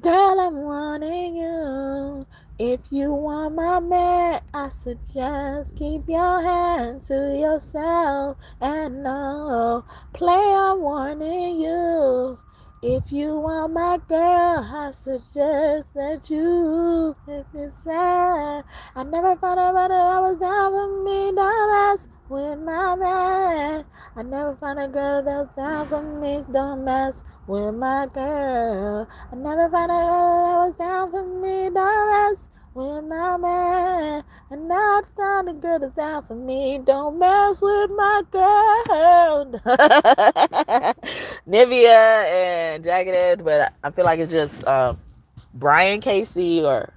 Girl, I'm wanting you. If you want my man, I suggest keep your hands to yourself and no play. I'm warning you. If you want my girl, I suggest that you decide. I never found a brother that was down for me. Don't mess with my man. I never found a girl that was down for me. Don't mess with my girl. I never found a girl that was down for me. Don't mess with my man. And now I found a girl that's down for me. Don't mess with my girl. Nivea and Jagged Edge, but I feel like it's just Brian Casey, or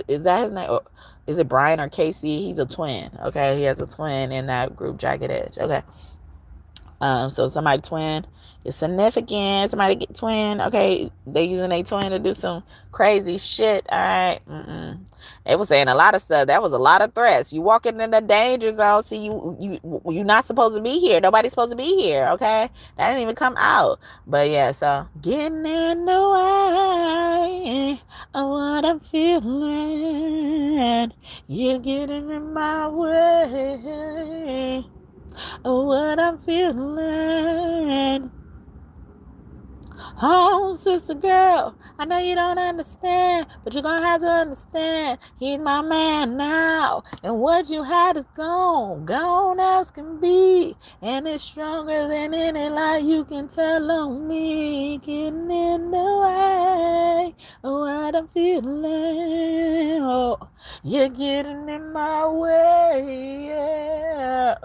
is that his name? Or is it Brian or Casey? He's a twin. Okay, he has a twin in that group, Jagged Edge. Okay. So somebody twin is significant. Somebody get twin. Okay, they using a twin to do some crazy shit. All right. They was saying a lot of stuff. That was a lot of threats. You walking in the danger zone. See, you not supposed to be here. Nobody's supposed to be here. Okay, that didn't even come out. But yeah, so getting in the way of what I'm feeling. You're getting in my way. Oh, what I'm feeling. Oh, sister girl, I know you don't understand, but you're gonna have to understand. He's my man now, and what you had is gone as can be, and it's stronger than any lie you can tell on me. Getting in the way of what I'm feeling. Oh, you're getting in my way. Yeah.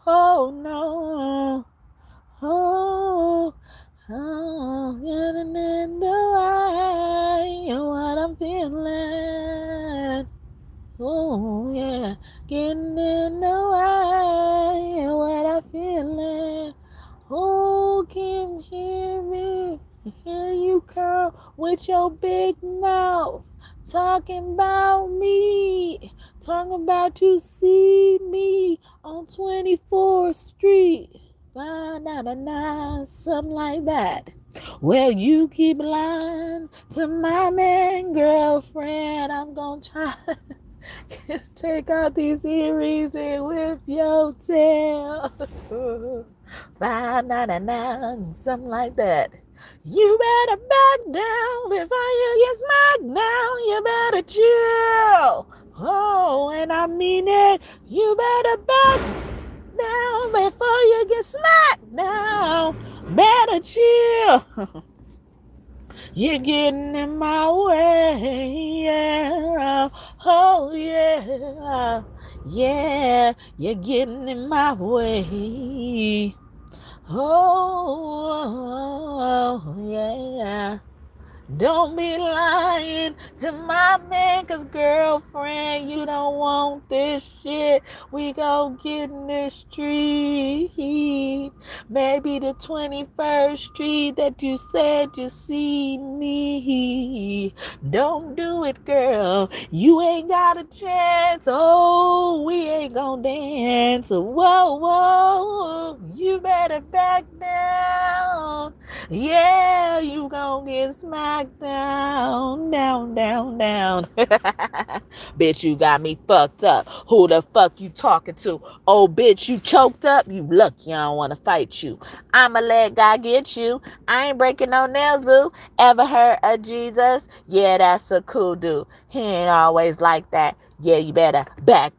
Oh no. Oh. Oh, getting in the way of what I'm feeling. Oh, yeah, getting in the way of what I'm feeling. Oh, can you hear me? Here you come with your big mouth. Talking about me. Talking about you see me on 24th Street. Something like that. Well, you keep lying to my man girlfriend. I'm gonna try to take out these earrings and whip your tail. Something like that. You better back down before you get smacked down. You better chill. Oh, and I mean it. You better back down before you get smacked down. Better chill. You're getting in my way. Yeah. Oh, yeah. Yeah, you're getting in my way. Oh, yeah. Don't be lying to my man, cause girlfriend, you don't want this shit. We gon' get in the street. Maybe the 21st Street that you said you see me. Don't do it, girl. You ain't got a chance. Oh, we ain't gon' dance. Whoa. You better back down. Yeah, you gon' get smacked down. Bitch, you got me fucked up. Who the fuck you talking to? Oh, bitch, you choked up? You lucky I don't want to fight you. I'ma let God get you. I ain't breaking no nails, boo. Ever heard of Jesus? Yeah, that's a cool dude. He ain't always like that. Yeah, you better back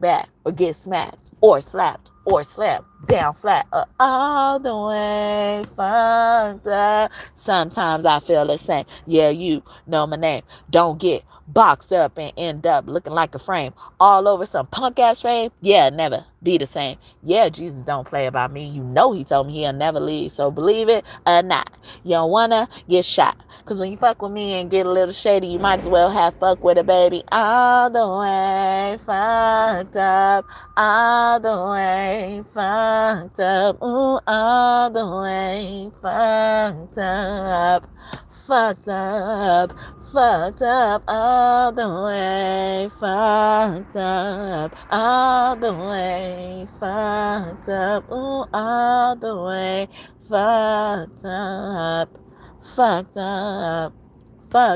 or get smacked or slapped or slapped down flat or all the way fucked up. Sometimes I feel the same. Yeah, you know my name. Don't get boxed up and end up looking like a frame all over some punk ass fame. Yeah, never be the same. Yeah, Jesus don't play about me. You know he told me he'll never leave. So believe it or not, you don't wanna get shot. Cause when you fuck with me and get a little shady, you might as well have fuck with a baby. All the way fucked up. All the way fucked up. Ooh, all the way fucked up. Fucked up, all the way fucked up, all the way fucked up, ooh, all the way fucked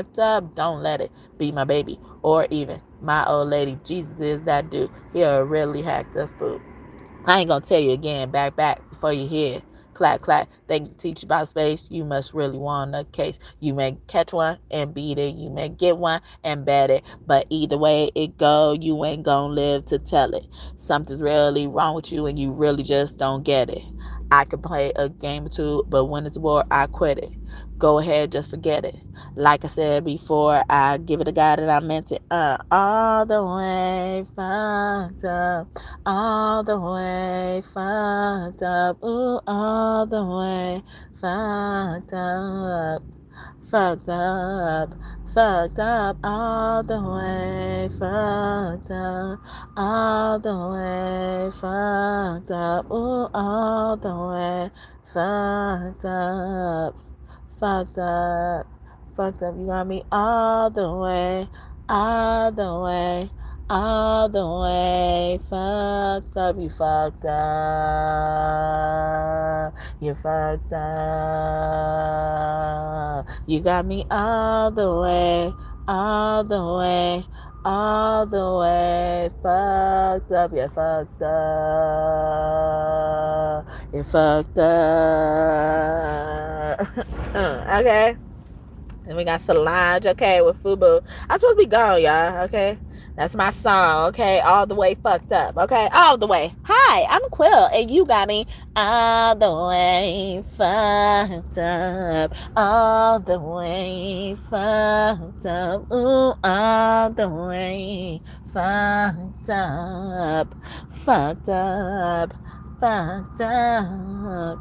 up. Don't let it be my baby or even my old lady. Jesus is that dude. He'll really hack the food. I ain't gonna tell you again, back before you hear. Clack. They can teach you about space. You must really want a case. You may catch one and beat it. You may get one and bet it. But either way it go, you ain't gonna live to tell it. Something's really wrong with you and you really just don't get it. I can play a game or two, but when it's war, I quit it. Go ahead, just forget it. Like I said before, I give it a guy that I meant it. All the way fucked up. All the way fucked up. Ooh, all the way fucked up. Fucked up. All the way fucked up. All the way fucked up. Ooh, all the way fucked up, fucked up, fucked up. You got me all the way, all the way, all the way fucked up. You fucked up, you fucked up. You got me all the way, all the way, all the way fucked up. You fucked up, you fucked up. Okay. And we got Solange, okay, with Fubu. I'm supposed to be gone, y'all, okay? That's my song, okay? All the way fucked up, okay? All the way. Hi, I'm Quill, and you got me all the way fucked up. All the way fucked up. Ooh, all the way fucked up. Fucked up. Fucked up.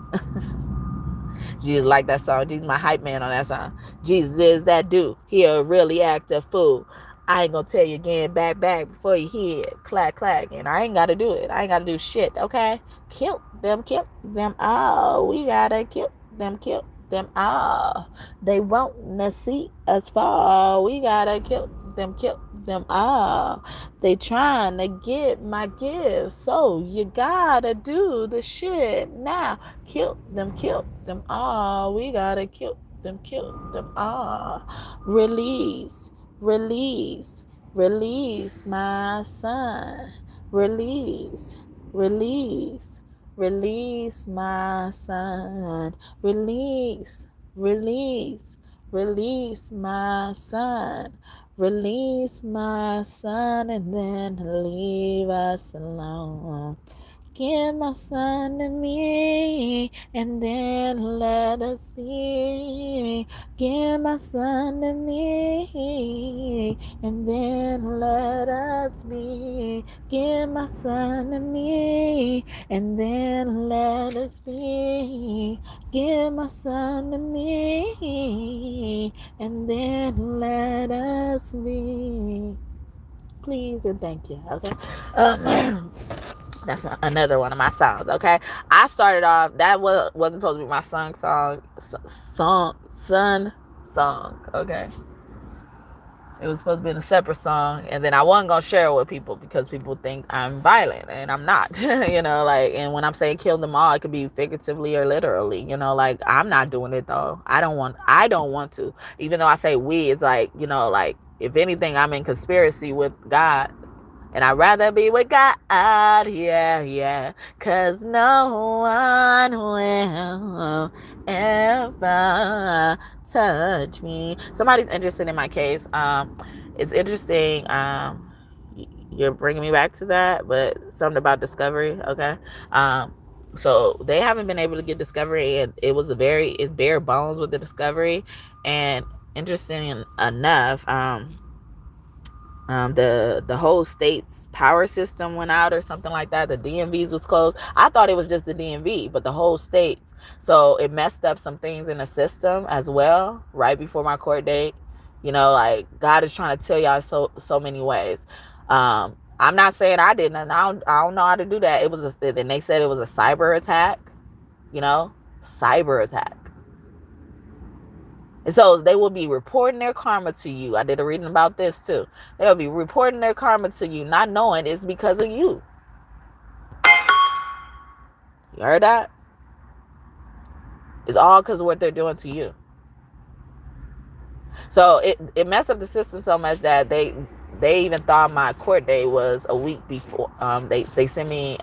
Jesus like that song. Jesus my hype man on that song. Jesus is that dude. He a really active fool. I ain't gonna tell you again, back before you hear it. Clack, clack. And I ain't gotta do it. I ain't gotta do shit, okay? Kill them all. We gotta kill them all. They won't see us fall. We gotta kill them all. They trying to get my gift, so you gotta do the shit now. Kill them all. We gotta kill them all. Release my son. Release my son. Release my son. Release my son, and then leave us alone. Give my son to me, and then let us be. Give my son to me, and then let us be. Give my son to me, and then let us be. Give my son to me, and then let us be. Please and thank you, okay? That's another one of my songs, okay? I started off, that wasn't supposed to be my son song, okay? It was supposed to be a separate song, and then I wasn't going to share it with people because people think I'm violent, and I'm not, you know, like, and when I'm saying kill them all, it could be figuratively or literally, you know, like, I'm not doing it, though. I don't want to, even though I say we, it's like, you know, like, if anything, I'm in conspiracy with God, and I'd rather be with God, yeah, cause no one will ever touch me. Somebody's interested in my case. It's interesting. You're bringing me back to that, but something about discovery, okay? So they haven't been able to get discovery, and it's bare bones with the discovery, and interesting enough, the whole state's power system went out or something like that. The DMVs was closed. I thought it was just the DMV, but the whole state. So it messed up some things in the system as well, right before my court date. You know, like, God is trying to tell y'all so many ways. I'm not saying I didn't. I don't know how to do that. Then they said it was a cyber attack. You know, cyber attack. And so they will be reporting their karma to you. I did a reading about this too. They'll be reporting their karma to you, not knowing it's because of you. You heard that? It's all because of what they're doing to you. So it messed up the system so much that they even thought my court date was a week before. They sent me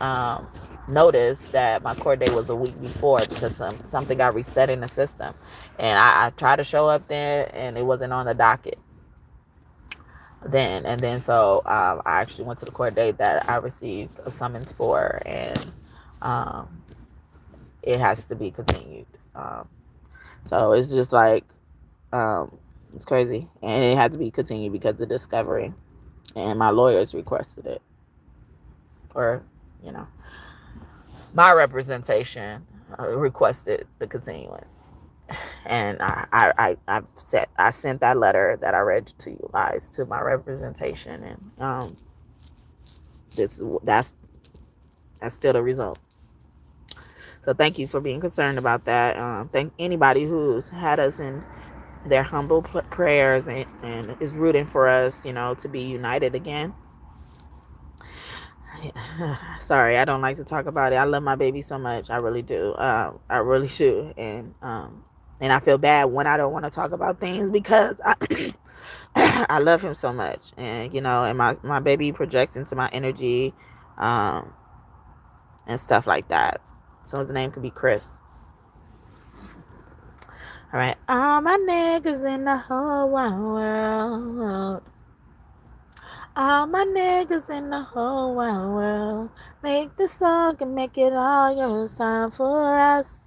notice that my court date was a week before because something got reset in the system, and I tried to show up then, and it wasn't on the docket then. And then so I actually went to the court date that I received a summons for, and it has to be continued. So it's just like it's crazy, and it had to be continued because of discovery, and my lawyers requested it, or you know, my representation requested the continuance, and I sent that letter that I read to you guys to my representation, and that's still the result. So thank you for being concerned about that. Thank anybody who's had us in their humble prayers and is rooting for us, to be united again. Sorry, I don't like to talk about it. I love my baby so much. I really do. I really do. And I feel bad when I don't want to talk about things because I love him so much. And my baby projects into my energy, um, and stuff like that. So his name could be Chris. All right. All my niggas in the whole wide world. All my niggas in the whole wide world. Make the song and make it all yours. Time for us.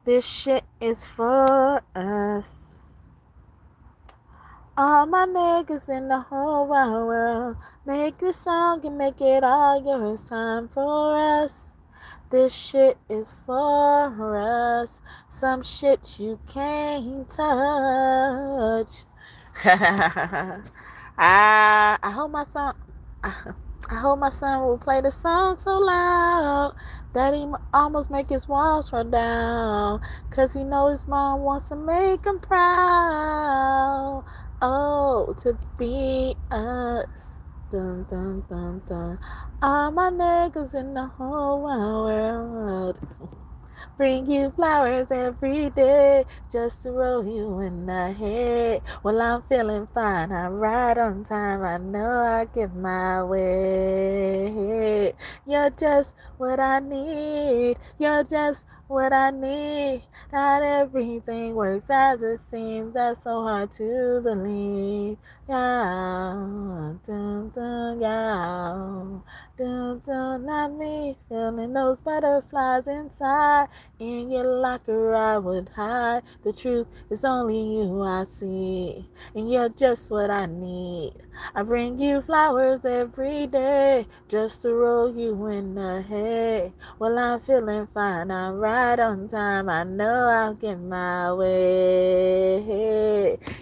This shit is for us. All my niggas in the whole wide world. Make the song and make it all yours. Time for us. This shit is for us. Some shit you can't touch. I hope my son I hope my son will play the song so loud that he almost make his walls fall down, 'cause he knows his mom wants to make him proud. Oh, to be us. Dun, dun, dun, dun. All my niggas in the whole wide world. Bring you flowers every day just to roll you in the head. Well, I'm feeling fine. I'm right on time. I know I get my way. You're just what I need. You're just what I need. Not everything works as it seems. That's so hard to believe. Yeah, dun, dun, yeah. Dun, dun, not me, feeling those butterflies inside. In your locker I would hide. The truth is only you I see, and you're just what I need. I bring you flowers every day just to roll you in the hay. Well, I'm feeling fine, I'm right on time. I know I'll get my way.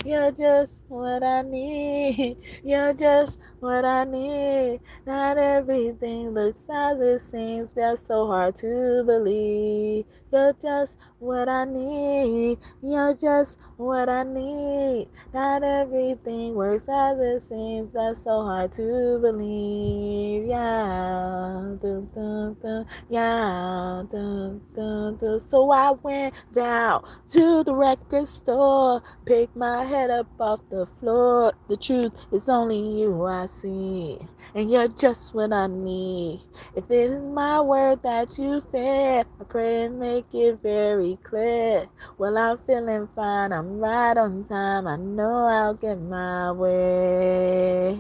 You're just what I need. You're just what I need. Not everything looks as it seems. That's so hard to believe. You're just what I need. You're just what I need. Not everything works as it seems. That's so hard to believe. Yeah, dun, dun, dun. Yeah, dun, dun, dun. So I went down to the record store, picked my head up off the floor. The truth is only you I see, and you're just what I need. If it is my word that you fear, I pray and make it very clear. Well, I'm feeling fine, I'm right on time. I know I'll get my way.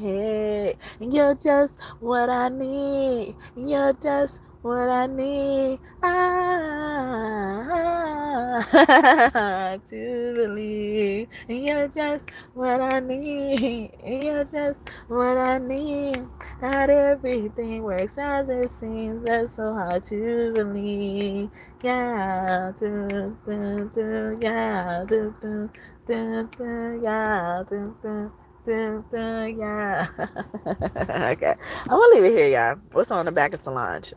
And you're just what I need. You're just what I need. To believe. And you're just what I need. And you're just what I need. Not everything works as it seems. That's so hard to believe. Yeah, do, do, do, yeah, do, do, do, do, yeah, do, do. Yeah. Okay. I'm gonna leave it here, y'all. What's on the back of Solange?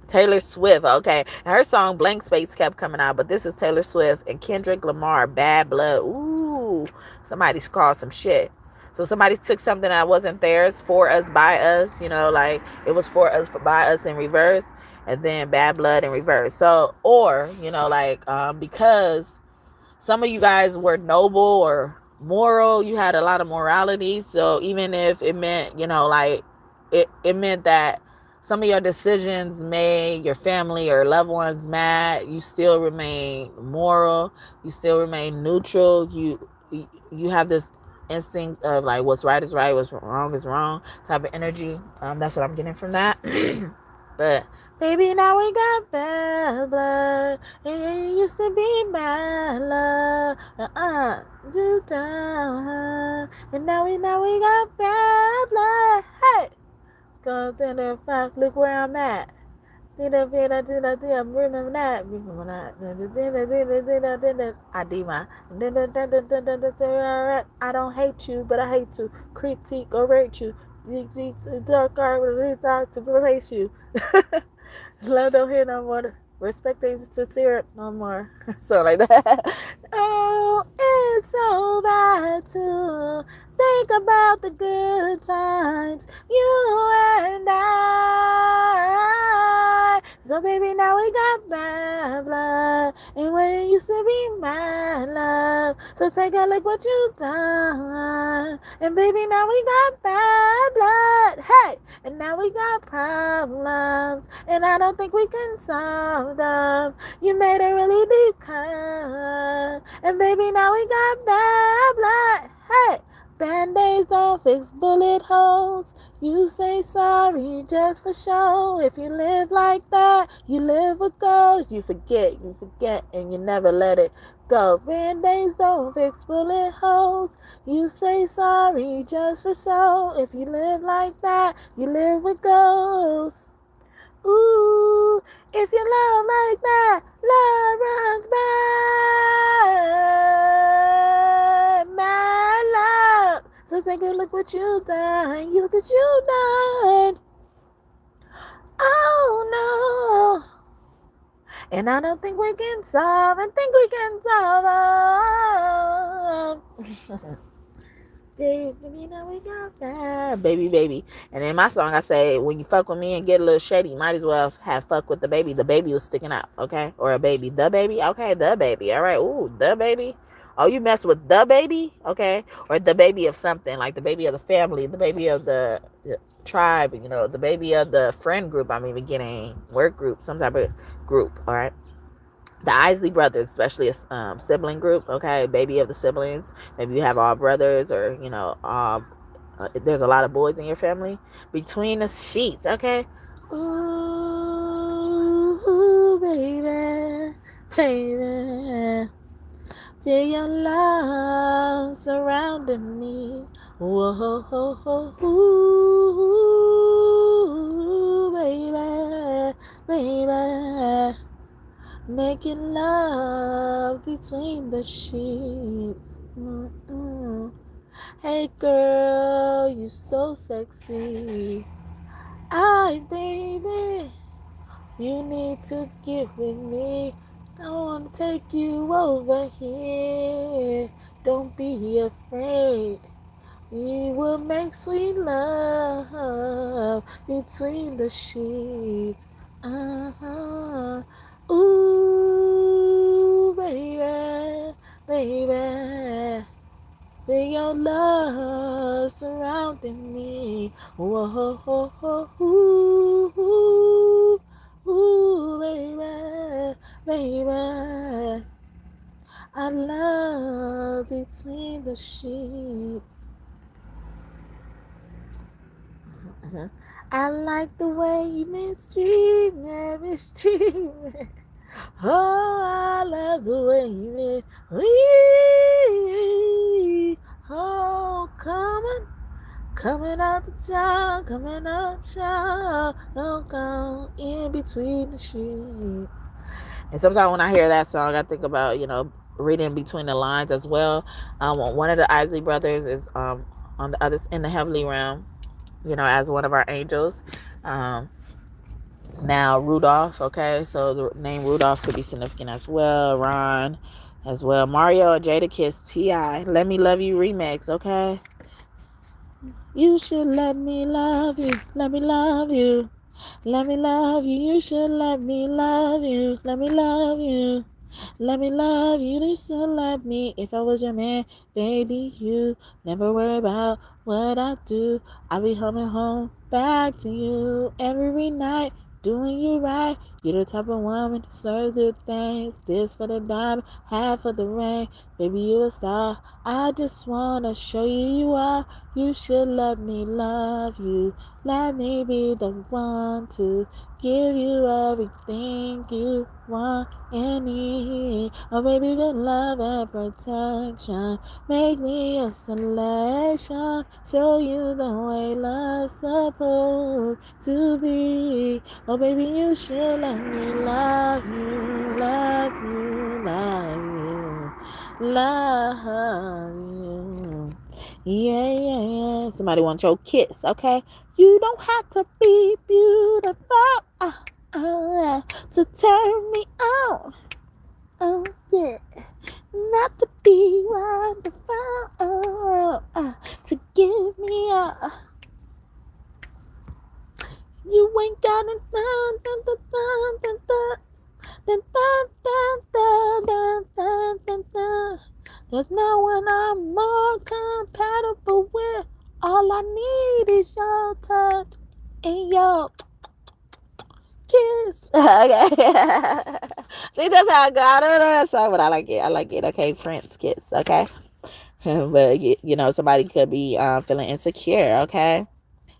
Taylor Swift, okay. And her song Blank Space kept coming out, but this is Taylor Swift and Kendrick Lamar, Bad Blood. Ooh, somebody's called some shit. So somebody took something that wasn't theirs, for us, by us, like it was for us, by us in reverse, and then Bad Blood in reverse. So, or, because some of you guys were noble or moral, you had a lot of morality. So even if it meant, it meant that some of your decisions made your family or loved ones mad, you still remain moral, you still remain neutral, you have this instinct of like what's right is right, what's wrong is wrong type of energy. That's what I'm getting from that. But baby, now we got bad blood. It used to be bad love. Do down. And now we got bad blood. Hey, go to the fact. Look where I'm at. Remember that. I don't hate you, but I hate to critique or rate you. These dark art to replace you. Love don't hear no more. respect ain't sincere no more. So like that. Oh, it's so bad to think about the good times you and I. So baby, now we got bad blood, and when it used to be my love. So take a look what you done, and baby, now we got bad blood. Hey, and now we got problems, and I don't think we can solve them. You made a really deep cut, and baby, now we got bad blood. Hey, band-aids don't fix bullet holes. You say sorry just for show. If you live like that, you live with ghosts. You forget, and you never let it go. Band-aids don't fix bullet holes. You say sorry just for show. If you live like that, you live with ghosts. Ooh, if you love like that, love runs by my love. So take a look what you done. You look what you done. Oh no. And I don't think we can solve. I think we can solve. Baby, now we got that. Baby. And in my song, I say, when you fuck with me and get a little shady, you might as well have fuck with the baby. The baby was sticking out, okay? Or a baby. The baby? Okay, the baby. All right. Ooh, the baby. Oh, you mess with the baby? Okay. Or the baby of something, like the baby of the family, the baby of the tribe, you know, the baby of the friend group. I'm even getting work group, some type of group, all right? The Isley brothers, especially a sibling group, okay, baby of the siblings. Maybe you have all brothers, or you know, there's a lot of boys in your family. Between the sheets, okay. Ooh, baby, feel your love surrounding me. Whoa, ooh, baby. Making love between the sheets. Hey girl, you so sexy. Baby, you need to get with me. I wanna take you over here. Don't be afraid. We will make sweet love between the sheets. Ooh, baby. Feel your love surrounding me. Whoa, ooh, baby. I love between the sheets. I like the way you mistreat me. Oh, I love the way you live. Oh, coming up, child. Don't go in between the sheets. And sometimes when I hear that song, I think about, you know, reading between the lines as well. One of the Isley brothers is on the other, in the heavenly realm, you know, as one of our angels. Now Rudolph, okay, so the name Rudolph could be significant as well. Ron as well. Mario and Jadakiss, T.I. Let Me Love You remix, okay. You should let me love you. Let me love you. Let me love you. You should let me love you. Let me love you. Let me love you, you still love me. If I was your man, baby, you never worry about what I do. I'll be coming home back to you every night, doing you right. You're the type of woman to serve good things. This for the diamond, half for the ring. Baby, you a star. I just wanna show you are. You should let me love you. Let me be the one to give you everything you want and need. Oh, baby, good love and protection. Make me a selection. Show you the way love's supposed to be. Oh, baby, you should let me love you, love you, love you, love you. Yeah. Somebody wants your kiss, okay? You don't have to be beautiful. to turn me on. Oh yeah, not to be wonderful. To give me a. You ain't got it. There's no one I'm more compatible with. All I need is your touch and your kiss. Okay. See, that's how I go. I don't know that song, but I like it. I like it. Okay, Prince Kiss. Okay. But, you know, somebody could be feeling insecure. Okay.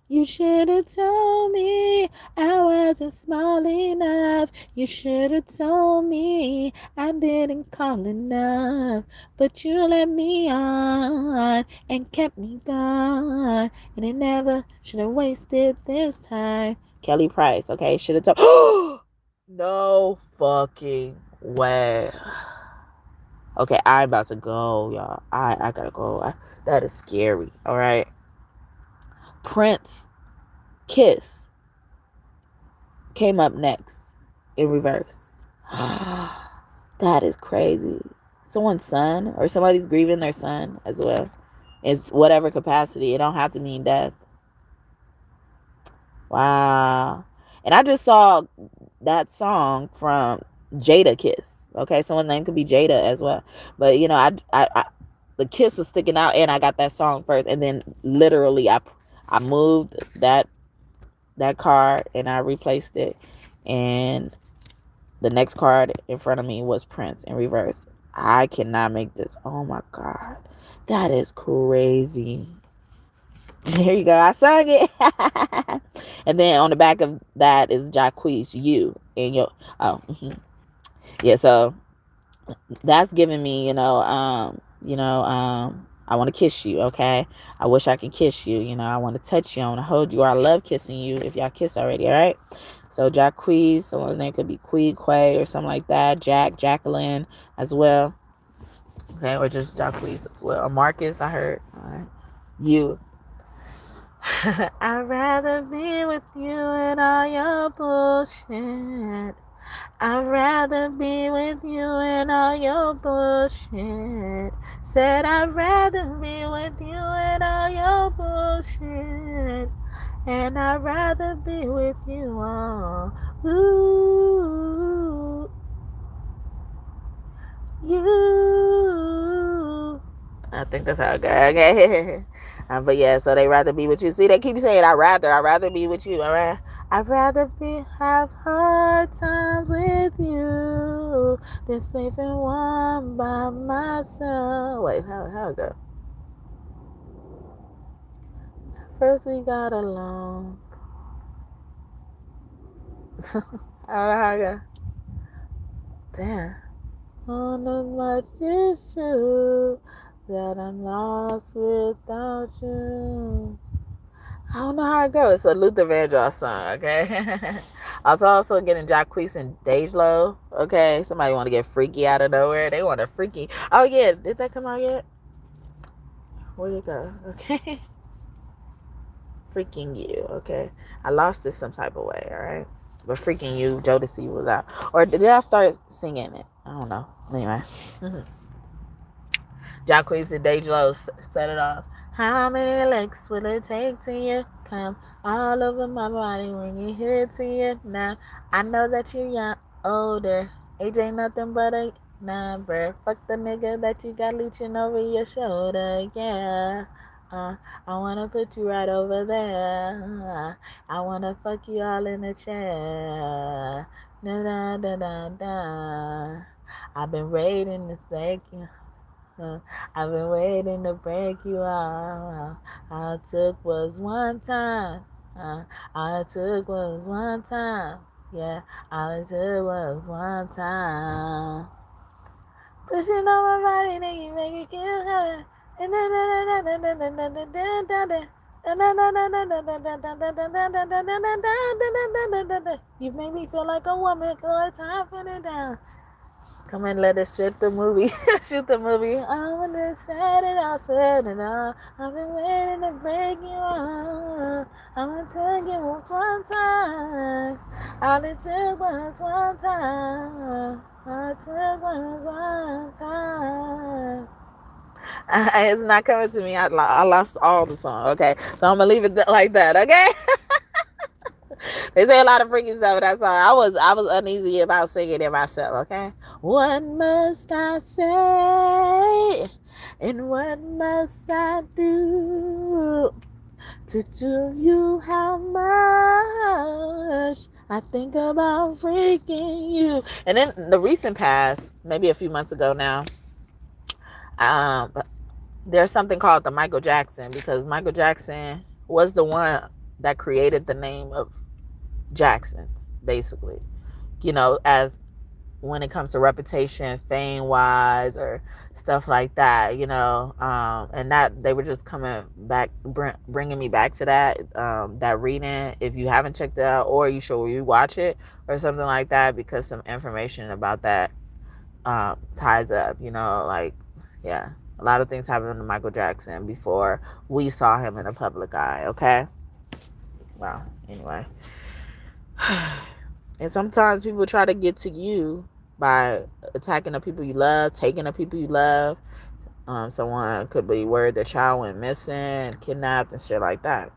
You should have told me I wasn't small enough. You should have told me I didn't call enough. But you let me on and kept me gone. And it never should have wasted this time. Kelly Price, okay? Should have told. No fucking way. Okay, I'm about to go, y'all. I gotta go. That is scary, all right? Prince Kiss came up next in reverse. That is crazy. Someone's son or somebody's grieving their son as well. It's whatever capacity. It don't have to mean death. Wow. And I just saw that song from Jada Kiss. Okay, someone's name could be Jada as well. But you know, I the kiss was sticking out, and I got that song first, and then literally I moved that card and I replaced it, and the next card in front of me was Prince in reverse. I cannot make this. Oh my God, that is crazy. There you go. I sung it. And then on the back of that is Jacquees, you and your. Oh, yeah. So that's giving me, I want to kiss you. Okay. I wish I could kiss you. You know, I want to touch you. I want to hold you. Or I love kissing you. If y'all kiss already, all right. So Jacquees, someone's name could be Quay or something like that. Jacqueline as well. Okay, or just Jacquees as well. Or Marcus, I heard. All right. You. I'd rather be with you and all your bullshit. I'd rather be with you and all your bullshit. Said I'd rather be with you and all your bullshit. And I'd rather be with you all. Ooh. You. I think that's how it goes. Okay. But yeah, so they rather be with you. See, they keep saying I'd rather be with you. All right. I'd rather have hard times with you than safe and warm by myself. Wait, how it go? First we got along. I don't know how it go. Damn. On as much is true that I'm lost without you. I don't know how it goes. It's a Luther Vandross song, okay? I was also getting Jacquees and Dejlo, okay? Somebody want to get freaky out of nowhere. They want to freaky. Oh, yeah. Did that come out yet? Where'd it go? Okay. Freaking You, okay? I lost it some type of way, all right? But Freaking You, Jodeci was out. Or did I start singing it? I don't know. Anyway. Jacquees and Dejlo set it off. How many licks will it take till you come all over my body when you hear it to you now? I know that you're young, older. Age ain't nothing but a number. Fuck the nigga that you got leeching over your shoulder, yeah. I wanna put you right over there. I wanna fuck you all in the chair. Da da da da da. I've been waiting to thank you. I've been waiting to break you out. All it took was one time. All it took was one time. Yeah, all it took was one time. Pushing on my body, then you make it kill her. You make me feel like a woman, cause it's time for it down. Come and let us shoot the movie. Shoot the movie. I want to set it all, set it all. I've been waiting to break you off. I want to take it once one time. All it took was one time. All it took was one time. It's not coming to me. I lost all the song. Okay, so I'm gonna leave it like that. Okay. They say a lot of freaky stuff in that song. I was uneasy about singing it myself, okay? What must I say? And what must I do to show you how much I think about freaking you? And in the recent past, maybe a few months ago now, there's something called the Michael Jackson, because Michael Jackson was the one that created the name of Jacksons, basically, as when it comes to reputation, fame wise, or stuff like that, and that they were just coming back, bringing me back to that reading. If you haven't checked it out, or you should rewatch it or something like that, because some information about that ties up, yeah, a lot of things happened to Michael Jackson before we saw him in the public eye. Okay. Wow. Anyway. And sometimes people try to get to you by attacking the people you love, taking the people you love. Someone could be worried their child went missing, kidnapped, and shit like that.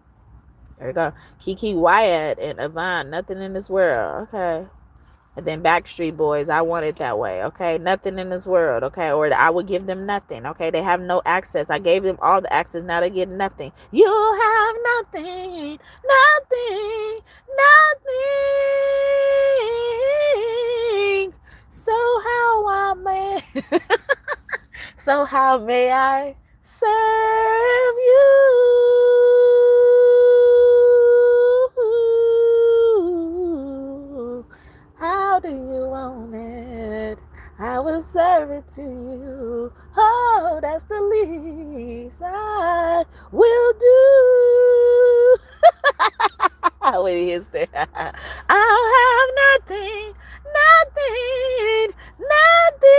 There you go. Kiki Wyatt and Avant, nothing in this world. Okay. And then Backstreet Boys, I want it that way. Okay. Nothing in this world. Okay. Or I would give them nothing. Okay. They have no access. I gave them all the access. Now they get nothing. You have nothing. Nothing. Nothing. So how may I serve you? How do you want it? I will serve it to you. Oh, that's the least I will do. When he hits there, I'll have nothing, nothing, nothing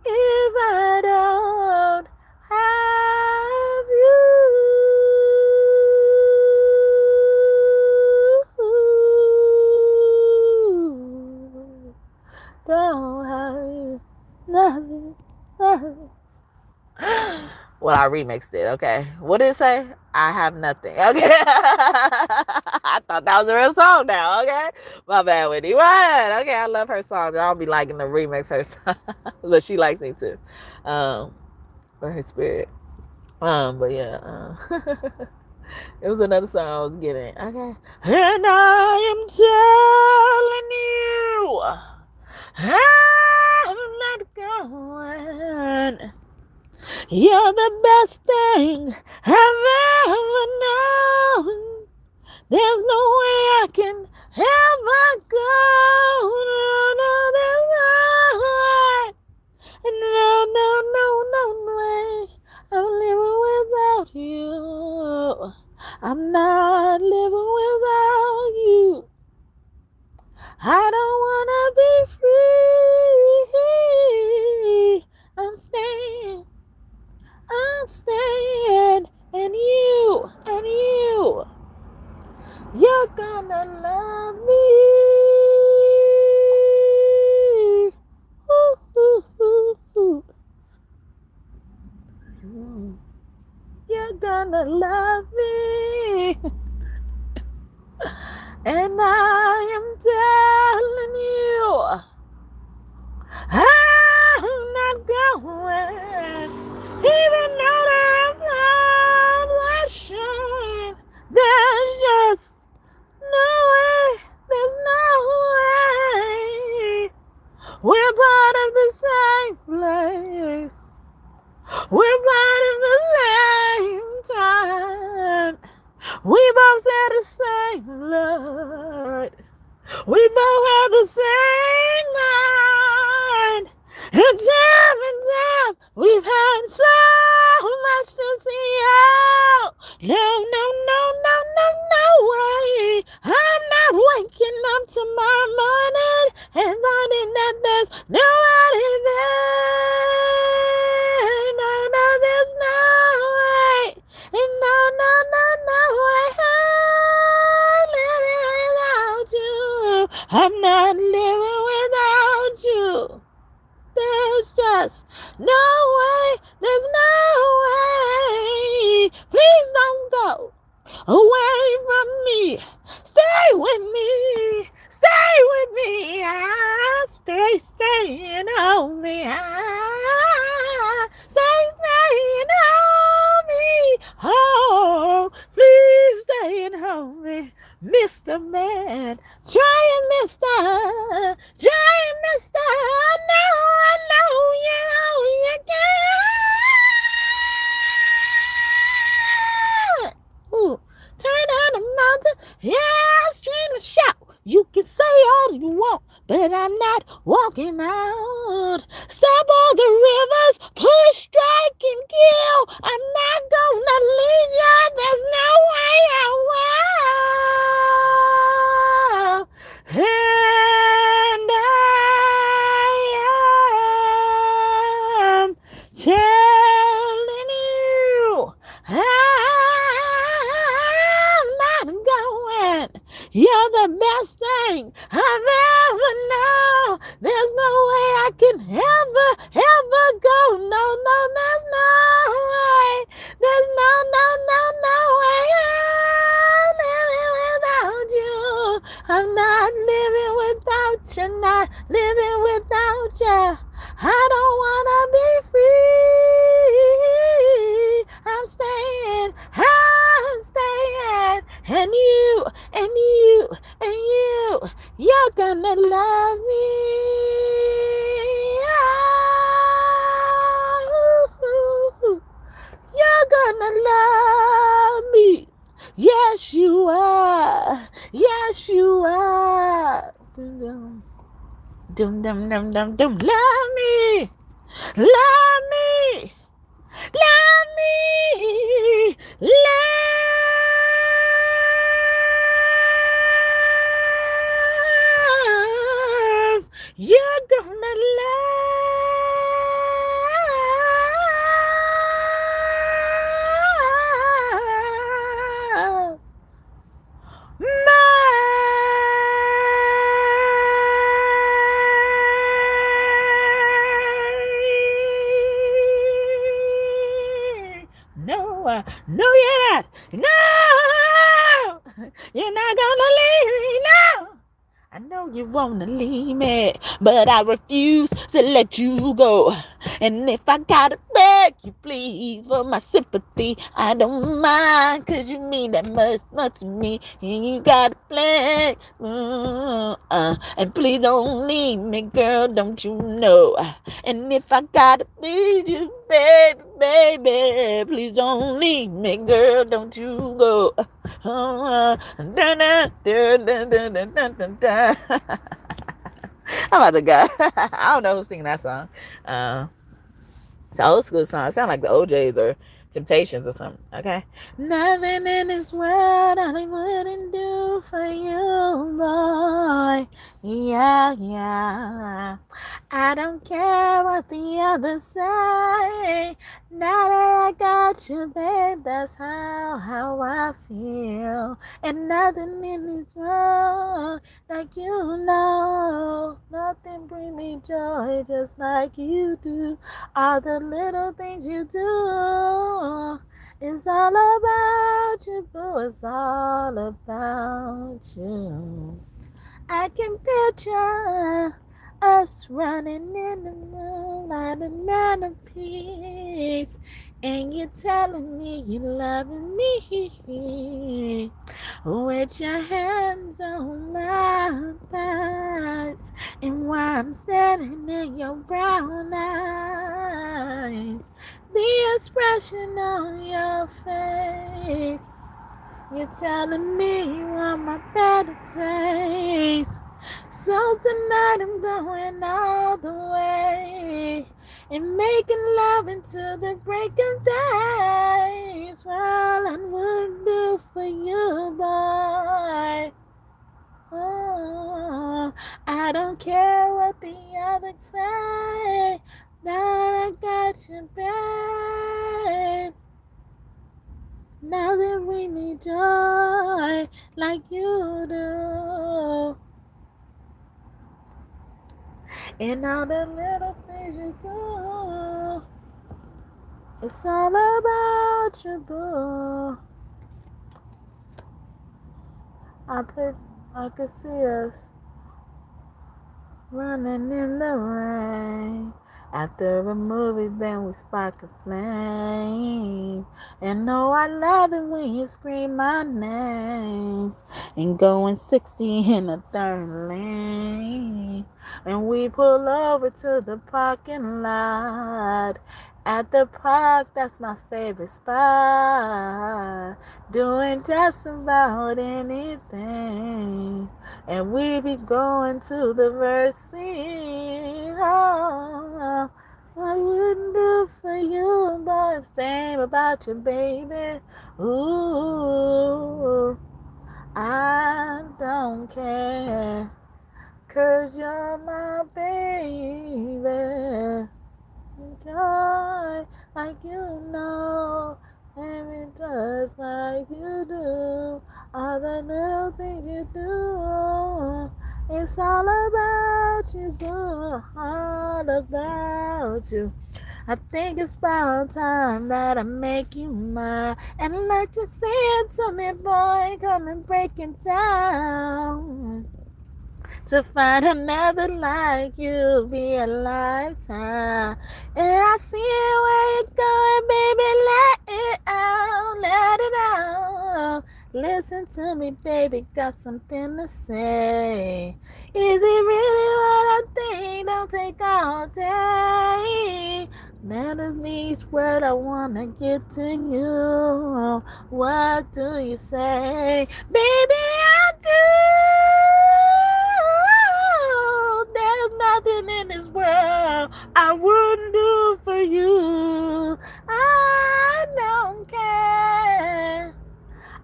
if I don't have you. Don't have you, nothing, nothing. Well, I remixed it, okay? What did it say? I have nothing, okay? I thought that was a real song now, okay? My bad, Whitney. What? Okay, I love her songs. I'll be liking to remix her songs. But she likes me too. For her spirit. But yeah. It was another song I was getting. Okay. And I am telling you, I'm not going. You're the best thing I've ever known. There's no way I can ever go. No, there's no way. I'm living without you. I'm not living without you. I don't wanna be free. I'm staying, and you're gonna love me. Ooh, ooh, ooh, ooh. You're gonna love me. And I am telling you, I'm not going. Even though there are times I shine, there's just no way, there's no way. We're part of the same place. We're part of the same time. We both said the same Lord. We both have the same mind. And time, we've had so much to see out. No way. I up tomorrow morning and finding that there's nobody there. No, no, there's no way. And no, no, no, no way. I'm living without you. I'm not living without you. There's just no way. There's no way. Please don't go away from me. Stay with me. Stay with me. Staying on me. Staying on me. Oh, please staying on me. Mr. Man, trying, Mr. Trying, Mr. I know you can. Ooh, turn on the mountain, yeah, stream and shout. You can say all you want, but I'm not walking out. Stop all the rivers, push, strike, and kill. I'm not gonna leave you. There's no way I will. And I am telling you, I'm not going. You're the best thing I've ever known. There's no way I can ever go. No, there's no way. There's no way. I'm living without you. I'm not living without you. Not living without you. I don't wanna be free. I'm staying. And you're gonna love me. Oh, you're gonna love me. Yes, you are. Yes, you are. Dum dum dum dum dum. Love me. Love me. Love me. Love. You're gonna love no, you're not. No, you're not gonna leave me. No, I know you wanna leave me, but I refuse to let you go. And if I gotta beg you, please, for my sympathy, I don't mind, 'cause you mean that much to me. And you gotta play, and please don't leave me, girl, don't you know? And if I gotta please you, baby, please don't leave me, girl, don't you go. I'm about to go. I don't know who's singing that song. It's an old school song. It sounds like the OJs or Temptations or something. Okay. Nothing in this world I wouldn't do for you, boy. Yeah. I don't care what the others say. Now that I got you, babe, that's how I feel. And nothing in this world like you know. Nothing bring me joy just like you do. All the little things you do. It's all about you, boo. It's all about you. I can picture us running in the moonlight, a man of peace. And you're telling me you're loving me with your hands on my thighs, and while I'm standing in your brown eyes, the expression on your face, you're telling me you want my better taste. So tonight I'm going all the way and making love until the break of day. It's all I would do for you, boy. Oh, I don't care what the others say. Now I got you, babe. Nothing brings me joy like you do. And all the little things you do, it's all about you, boo. I could see us running in the rain. After a movie, then we spark a flame. And no, I love it when you scream my name. And going 60 in the third lane. And we pull over to the parking lot. At the park, that's my favorite spot. Doing just about anything. And we be going to the verse scene. Oh, I wouldn't do for you, but same about you, baby. Ooh, I don't care, 'cause you're my baby. Enjoy like you know, and just like you do. All the little things you do, it's all about you, boo. All about you. I think it's about time that I make you mine and let you say it to me, boy. Come and break it down. To find another like you be a lifetime. And I see where you're going, baby. Let it out, let it out. Listen to me, baby, got something to say. Is it really what I think? Don't take all day. None of these words I wanna get to you. What do you say? Baby, I do. There's nothing in this world I wouldn't do for you. I don't care.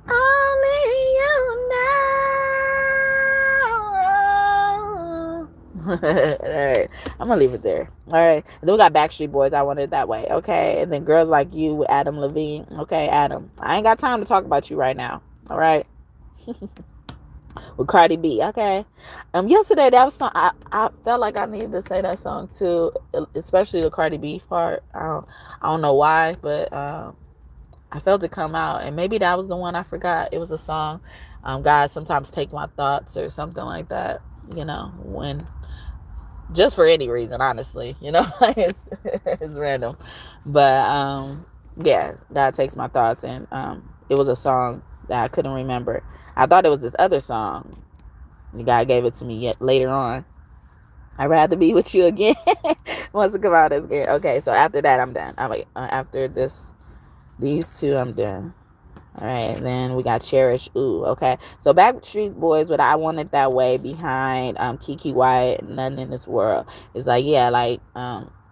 Only you know. All right, I'm gonna leave it there. All right, and then we got Backstreet Boys. I Want It That Way. Okay, and then Girls Like You with Adam Levine. Okay, Adam, I ain't got time to talk about you right now. All right. With Cardi B. Okay. Yesterday that was song I felt like I needed to say that song too, especially the Cardi B part. I don't know why, but I felt it come out, and maybe that was the one I forgot. It was a song, God Sometimes Take My Thoughts or something like that. When just for any reason, honestly, it's random, but yeah, God Takes My Thoughts, and it was a song that I couldn't remember. I thought it was this other song. The guy gave it to me yet later on. I'd rather be with you again. Wants to come out as again. Okay, so after that, I'm done. After these two, I'm done. All right, then we got Cherish. Ooh, okay. So Backstreet Boys, what I Want It That Way behind Kiki Wyatt, Nothing in This World. It's like, yeah, like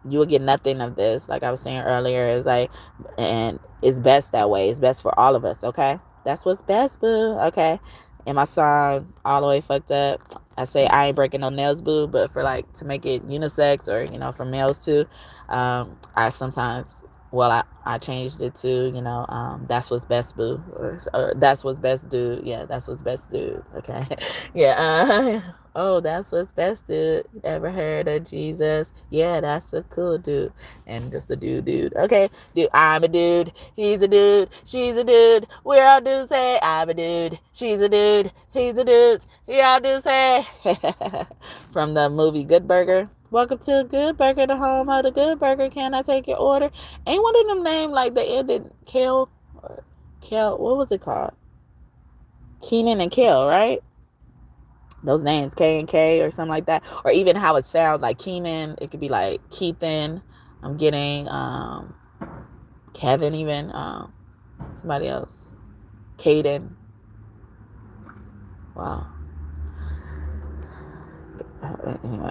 you will get nothing of this. Like I was saying earlier, it's like, and it's best that way. It's best for all of us, okay? That's what's best, boo. Okay. In my song, All the Way Fucked Up, I say I ain't breaking no nails, boo, but for like to make it unisex or for males too, I sometimes, well, I changed it to, that's what's best, boo. Or that's what's best, dude. Yeah, that's what's best, dude. Okay. Yeah. Oh, that's what's best, dude. Ever heard of Jesus? Yeah, that's a cool dude. And just a dude. Okay. Dude, I'm a dude. He's a dude. She's a dude. We're all dudes. Say, I'm a dude. She's a dude. He's a dude. We all dudes. Say. From the movie Good Burger. Welcome to Good Burger, the home of the Good Burger. Can I take your order? Ain't one of them named like they ended Kel or Kel. What was it called? Keenan and Kel, right? Those names, K and K or something like that. Or even how it sounds, like Keenan, it could be like Keithan. I'm getting Kevin, even somebody else. Caden. Wow. Anyway,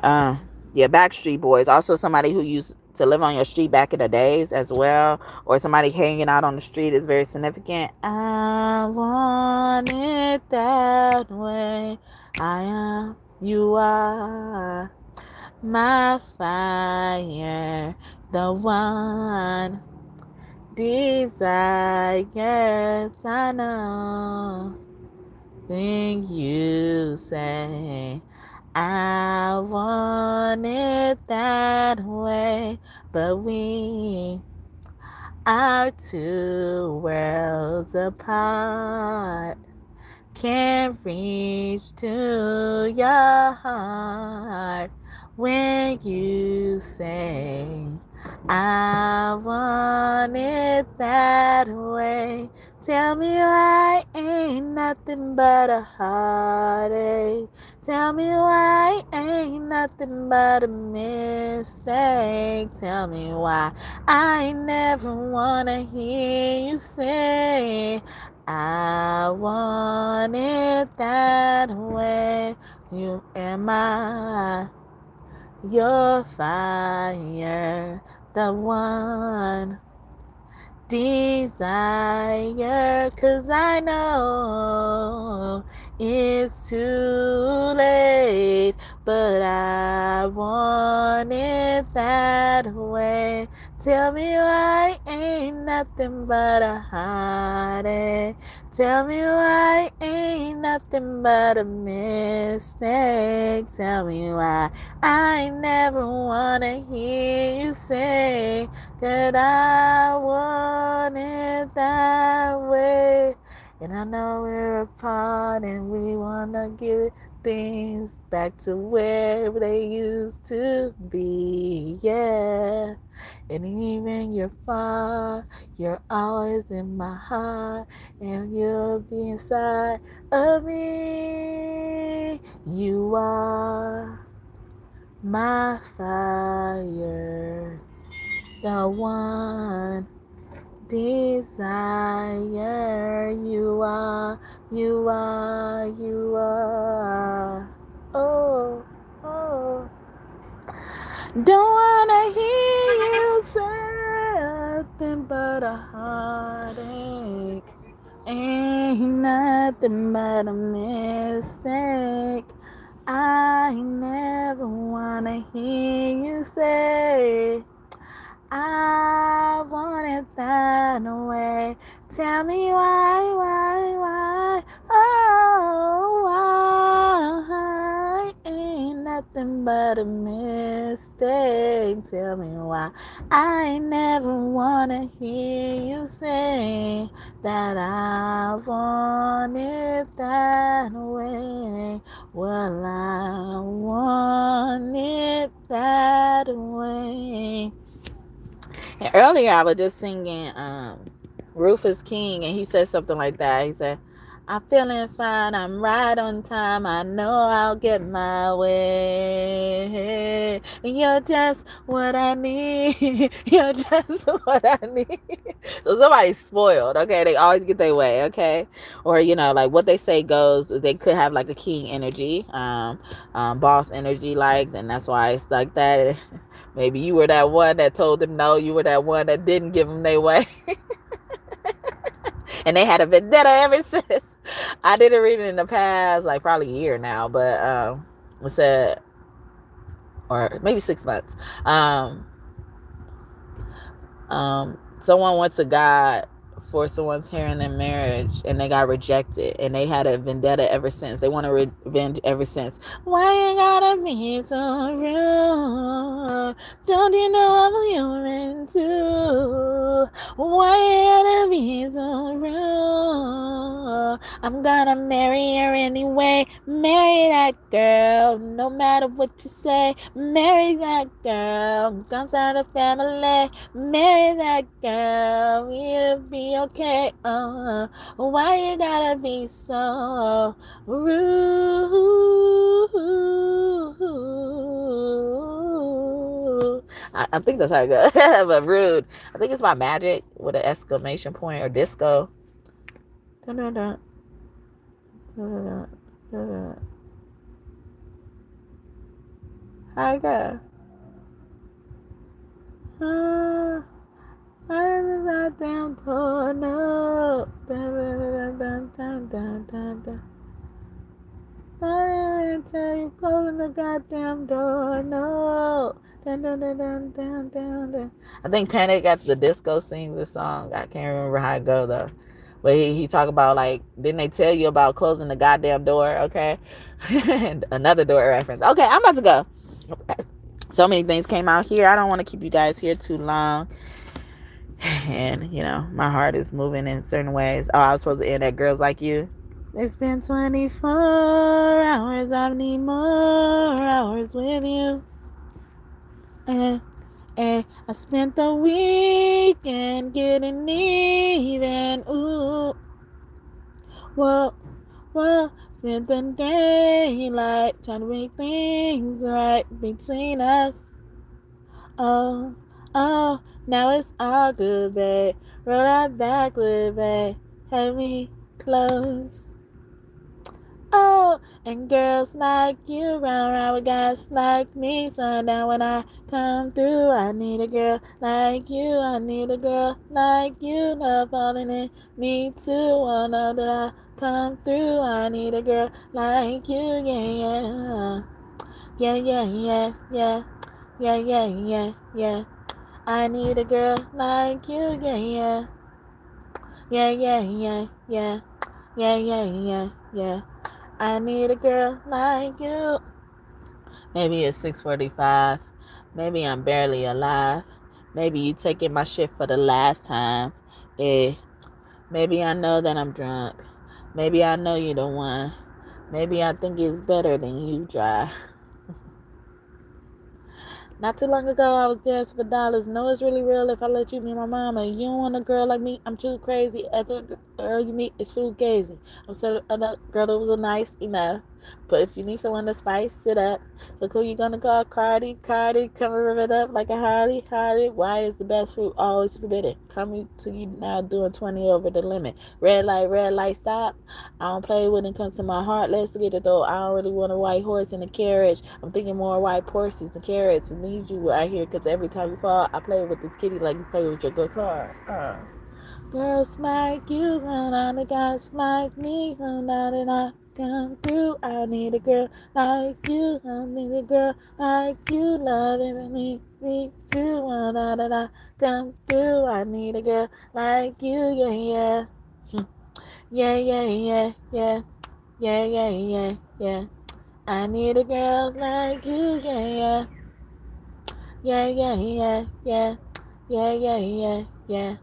yeah, Backstreet Boys. Also somebody who used to live on your street back in the days as well, or somebody hanging out on the street is very significant. I want it that way. I am, you are my fire, the one desires I know. When you say I want it that way, but we are two worlds apart. Can't reach to your heart when you say I want it that way. Tell me why ain't nothing but a heartache. Tell me why ain't nothing but a mistake. Tell me why I never wanna hear you say I want it that way. You am your fire, the one desire, 'cause I know it's too late, but I want it that way. Tell me why ain't nothing but a heartache. Tell me why ain't nothing but a mistake. Tell me why I never wanna hear you say that I want it that way. And I know we're apart and we wanna get things back to where they used to be, yeah. And even you're far, you're always in my heart, and you'll be inside of me. You are my fire, the one desire. You are, you are, you are. Oh, oh. Don't wanna hear you say nothing but a heartache. Ain't nothing but a mistake. I never wanna hear you say I want it that way. Tell me why, oh, why ain't nothing but a mistake. Tell me why I never wanna hear you say that I want it that way. Well, I want it that way. And earlier I was just singing Rufus King, and he said something like that. He said, I'm feeling fine, I'm right on time, I know I'll get my way. You're just what I need. You're just what I need. So somebody's spoiled, okay? They always get their way, okay? Or, you know, like what they say goes, they could have like a king energy, boss energy, like, and that's why it's like that. Maybe you were that one that told them no. You were that one that didn't give them their way. And they had a vendetta ever since. I didn't read it in the past, like probably a year now, but it said, or maybe 6 months. Someone went to God for someone's hand in marriage, and they got rejected, and they had a vendetta ever since. They want to revenge ever since. Why you gotta be so rude? Don't you know I'm human too? Why you gotta be so rude? I'm gonna marry her anyway. Marry that girl, no matter what you say. Marry that girl, gonna start a family. Marry that girl, it'll be okay. Why you gotta be so rude? I think that's how it goes. But rude. I think it's by Magic with an exclamation point, or disco. Dun, dun, dun. Dun, dun, dun. Dun, dun. How it go? Oh, why does the goddamn door no? Dun, dun, dun, dun, dun, dun, dun. I didn't tell you closing the goddamn door. No. Dun, dun, dun, dun, dun, dun, dun. I think Panic at the Disco sings this song. I can't remember how it go though. But he talk about like, didn't they tell you about closing the goddamn door? Okay. Another door reference. Okay, I'm about to go. So many things came out here. I don't want to keep you guys here too long. And, my heart is moving in certain ways. Oh, I was supposed to end at Girls Like You. It's been 24 hours. I need more hours with you. And I spent the weekend getting even. Ooh. Whoa. Spent the daylight trying to make things right between us. Oh, now it's all good, babe. Roll that backward, babe. Have me close. Oh, and girls like you round with guys like me. So now when I come through, I need a girl like you. I need a girl like you. Love falling in me too. Oh, know that I come through. I need a girl like you. Yeah. Yeah. I need a girl like you. Yeah. Yeah. I need a girl like you. Maybe it's 6:45. Maybe I'm barely alive. Maybe you taking my shit for the last time. Maybe I know that I'm drunk. Maybe I know you the one. Maybe I think it's better than you drive. Not too long ago, I was dancing for dollars. No, it's really real if I let you be my mama. You don't want a girl like me, I'm too crazy. Every girl you meet is food gazing. I'm so a girl that was nice enough. But you need someone to spice it up. So who you gonna call? Cardi, come rev it up like a Harley. Why is the best fruit always forbidden? Coming to you now doing 20 over the limit. Red light, stop. I don't play when it comes to my heart. Let's get it though. I don't really want a white horse in a carriage. I'm thinking more white horses and carrots and need you right here because every time you fall, I play with this kitty like you play with your guitar. Girls like you, and other guys like me, and now that I come through, I need a girl like you. I need a girl like you, loving me too. And now that I come through, I need a girl like you. Yeah. Yeah. I need a girl like you. Yeah. Yeah.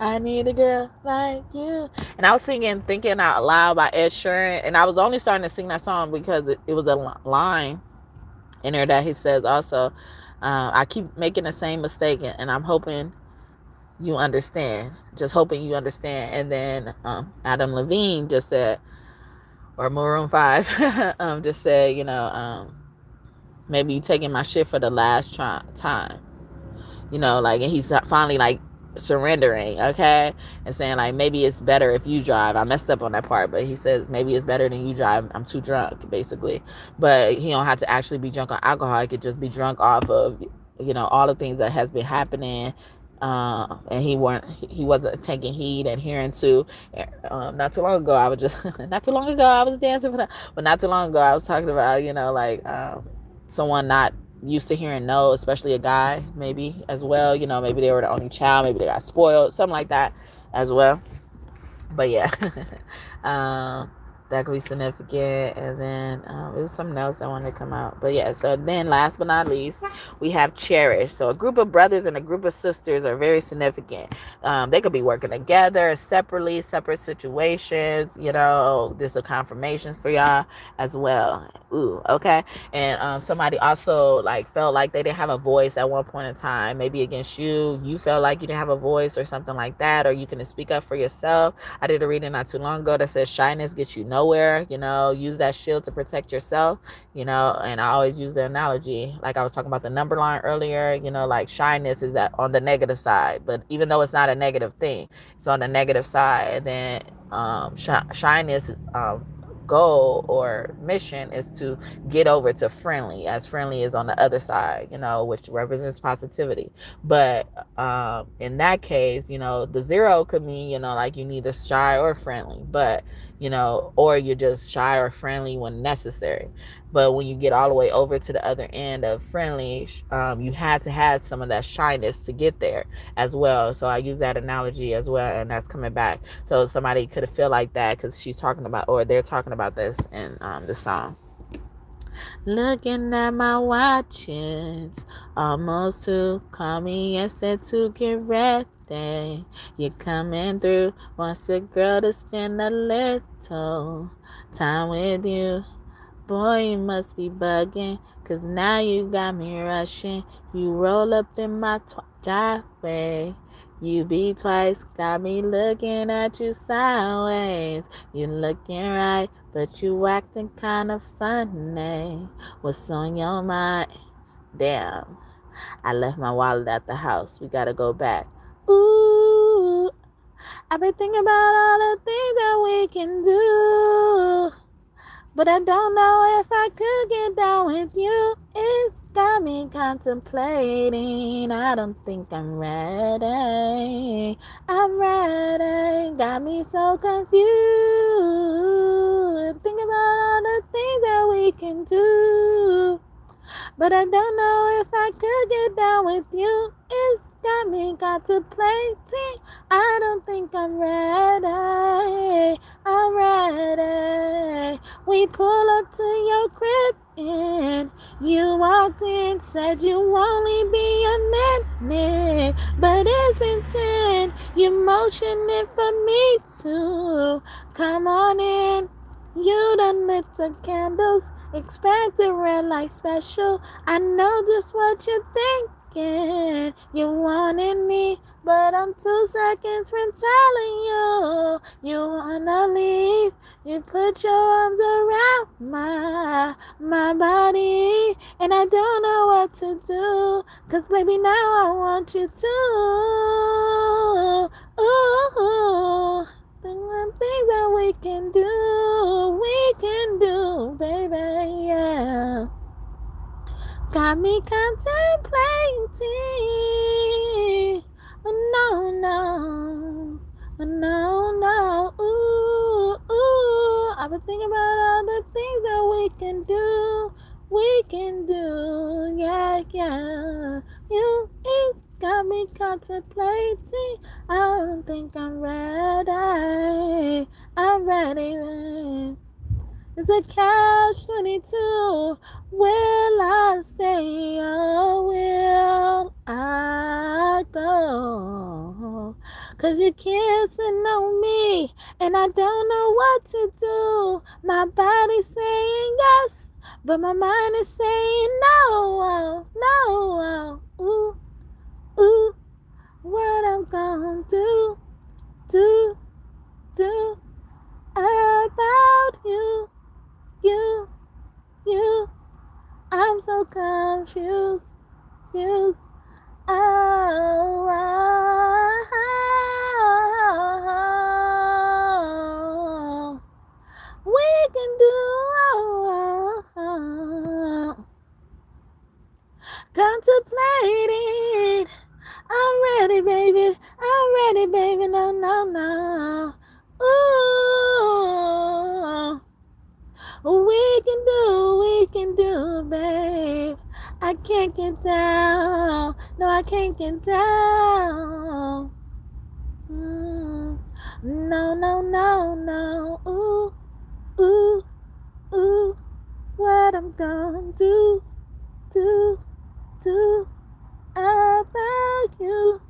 I need a girl like you. And I was singing Thinking Out Loud by Ed Sheeran. And I was only starting to sing that song because it was a line in there that he says also, I keep making the same mistake and I'm hoping you understand. Just hoping you understand. And then Adam Levine just said, or Maroon 5 just said, maybe you taking my shit for the last time. And he's finally like surrendering, okay, and saying like maybe it's better if you drive. I messed up on that part, but he says maybe it's better than you drive. I'm too drunk, basically. But he don't have to actually be drunk on alcohol. He could just be drunk off of all the things that has been happening. And he wasn't taking heed, adhering to. Not too long ago, I was dancing for that. But not too long ago, I was talking about someone not used to hearing no, especially a guy, maybe as well. Maybe they were the only child, maybe they got spoiled, something like that as well. But yeah, that could be significant. And then it was something else I wanted to come out. But yeah, so then last but not least, we have cherish. So a group of brothers and a group of sisters are very significant. They could be working together, separately, separate situations. This is confirmations for y'all as well. Ooh, okay. And somebody also felt like they didn't have a voice at one point in time, maybe against you. You felt like you didn't have a voice or something like that, or you couldn't speak up for yourself. I did a reading not too long ago that says shyness gets you nowhere. Use that shield to protect yourself. And I always use the analogy, like I was talking about the number line earlier. Shyness is on the negative side, but even though it's not a negative thing, it's on the negative side. And then shyness goal or mission is to get over to friendly, as friendly is on the other side, which represents positivity. But in that case, the 0 could mean, like you neither shy or friendly, but or you're just shy or friendly when necessary. But when you get all the way over to the other end of friendly, you had to have some of that shyness to get there as well. So I use that analogy as well, and that's coming back. So somebody could have feel like that because she's talking about, or they're talking about this in the song. Looking at my watch, it's almost to call me and said to get ready. You're coming through, wants a girl to spend a little time with you. Boy, you must be bugging, 'cause now you got me rushing. You roll up in my driveway. You beat twice, got me looking at you sideways. You looking right, but you acting kind of funny. What's on your mind? Damn, I left my wallet at the house. We gotta go back. Ooh, I've been thinking about all the things that we can do, but I don't know if I could get down with you. It's got me contemplating. I don't think I'm ready. I'm ready. Got me so confused. Think about all the things that we can do, but I don't know if I could get down with you. It's got me contemplating. I don't think I'm ready. I'm ready. We pull up to your crib and you walked in, said you only be a minute, but it's been 10. You motioning for me to come on in. You done lit the candles, expect a red light special. I know just what you're thinking. You wanted me, but I'm 2 seconds from telling you you wanna leave. You put your arms around my body, and I don't know what to do, 'cause baby now I want you to. Ooh, the one thing that we can do, baby, yeah. Got me contemplating. No, ooh. I've been thinking about all the things that we can do, yeah. You it's got me contemplating. I don't think I'm ready. I'm ready, man. It's a catch-22. Will I stay or will I go? 'Cause you're kissing on me and I don't know what to do. My body's saying yes, but my mind is saying no. Ooh, what I'm gonna do about you. I'm so confused. We can do contemplating. I'm ready, baby. No. Ooh, we can do, babe. I can't get down. No, I can't get down. No. Ooh. What I'm gonna do about you.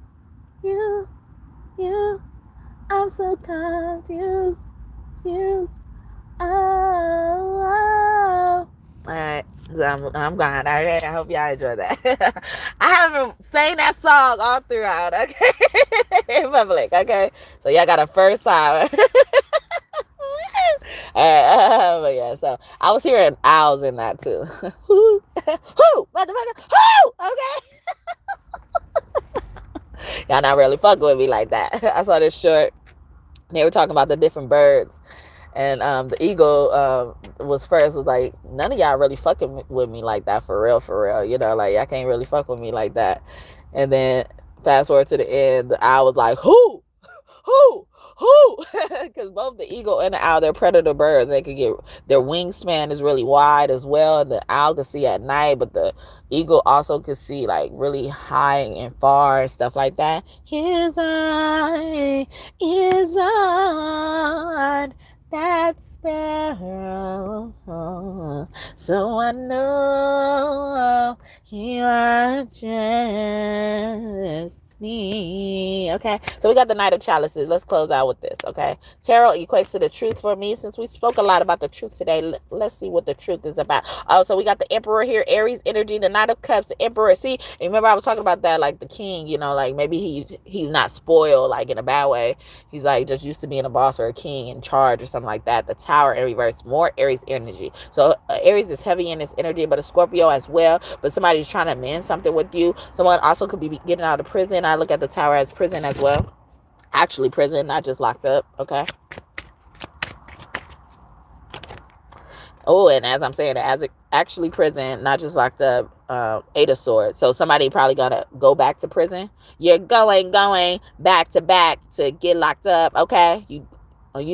I'm so confused. Oh. Alright, so I'm gone. Alright, I hope y'all enjoy that. I haven't sang that song all throughout, okay? In public, okay? So y'all got a first time. Alright, but yeah, so I was hearing owls in that too. Whoo, motherfucker, whoo, okay? Y'all not really fucking with me like that. I saw this short. They were talking about the different birds And the eagle was first, was like, none of y'all really fucking with me like that, for real, you know, like, y'all can't really fuck with me like that. And then fast forward to the end, the owl was like, who, because both the eagle and the owl, they're predator birds. They could get, their wingspan is really wide as well. The owl can see at night, but the eagle also could see like really high and far and stuff like that. His eye is on that sparrow, so I know he watches me. Okay, so we got the Knight of Chalices. Let's close out with this. Okay, tarot equates to the truth for me. Since we spoke a lot about the truth today, let's see what the truth is about. Oh, so we got the Emperor here, Aries energy, the Knight of Cups, the Emperor. See, remember I was talking about that, like the king, you know, like maybe he's not spoiled like in a bad way. He's like just used to being a boss or a king in charge or something like that. The Tower in reverse, more Aries energy. So Aries is heavy in its energy, but a Scorpio as well. But somebody's trying to mend something with you. Someone also could be getting out of prison. I look at the Tower as prison as well. Actually prison, not just locked up. Okay. Oh, and as I'm saying, as actually prison, not just locked up. 8 of Swords. So somebody probably gonna go back to prison. You're going back to get locked up. Okay, you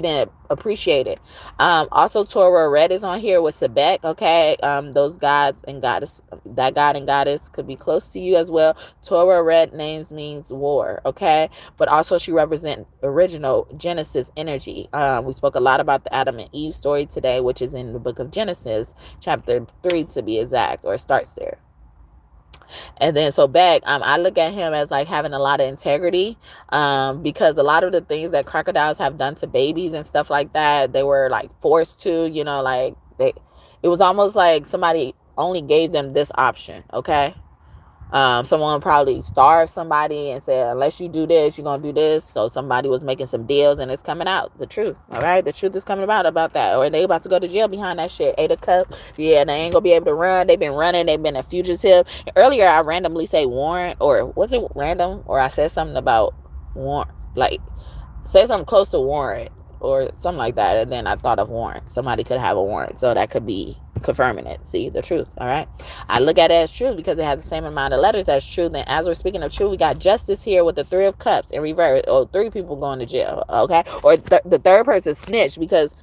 didn't appreciate it. Also Torah red is on here with Sebek. Okay, those gods and goddess, that god and goddess could be close to you as well. Torah red names means war. Okay, but also she represents original Genesis energy. We spoke a lot about the Adam and Eve story today, which is in the book of Genesis chapter 3 to be exact, or it starts there. And then so back, I look at him as like having a lot of integrity, because a lot of the things that crocodiles have done to babies and stuff like that, they were like forced to, you know, like it was almost like somebody only gave them this option. Okay. Someone probably starved somebody and said, unless you do this, you're going to do this. So somebody was making some deals and it's coming out. The truth. All right. The truth is coming about that. Or they about to go to jail behind that shit. 8 of Cups. Yeah. They ain't going to be able to run. They've been running. They've been a fugitive. Earlier, I randomly say warrant, or was it random? Or I said something about warrant, like say something close to warrant or something like that. And then I thought of warrant. Somebody could have a warrant. So that could be confirming it. See, the truth. All right. I look at it as truth because it has the same amount of letters as truth. And as we're speaking of truth, we got justice here with the 3 of Cups in reverse, or 3 people going to jail. Okay. Or the third person snitched, because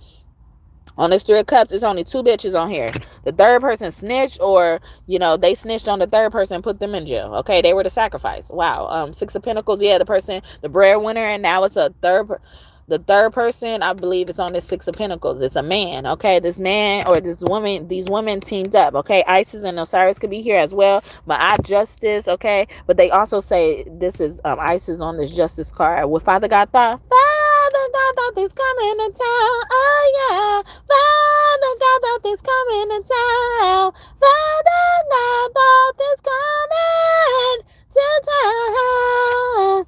on this 3 of Cups, it's only 2 bitches on here. The third person snitched, or, you know, they snitched on the third person and put them in jail. Okay, they were the sacrifice. Wow. 6 of Pentacles, yeah, the person, the breadwinner, and now it's the third person, I believe it's on this 6 of Pentacles. It's a man, okay? This man or this woman, these women teamed up, okay? Isis and Osiris could be here as well. Ma'at justice, okay? But they also say this is Isis on this justice card. With Father God thought, Father God thought this coming to town. Oh, yeah. Father God thought this coming to town. Father God thought this coming to town.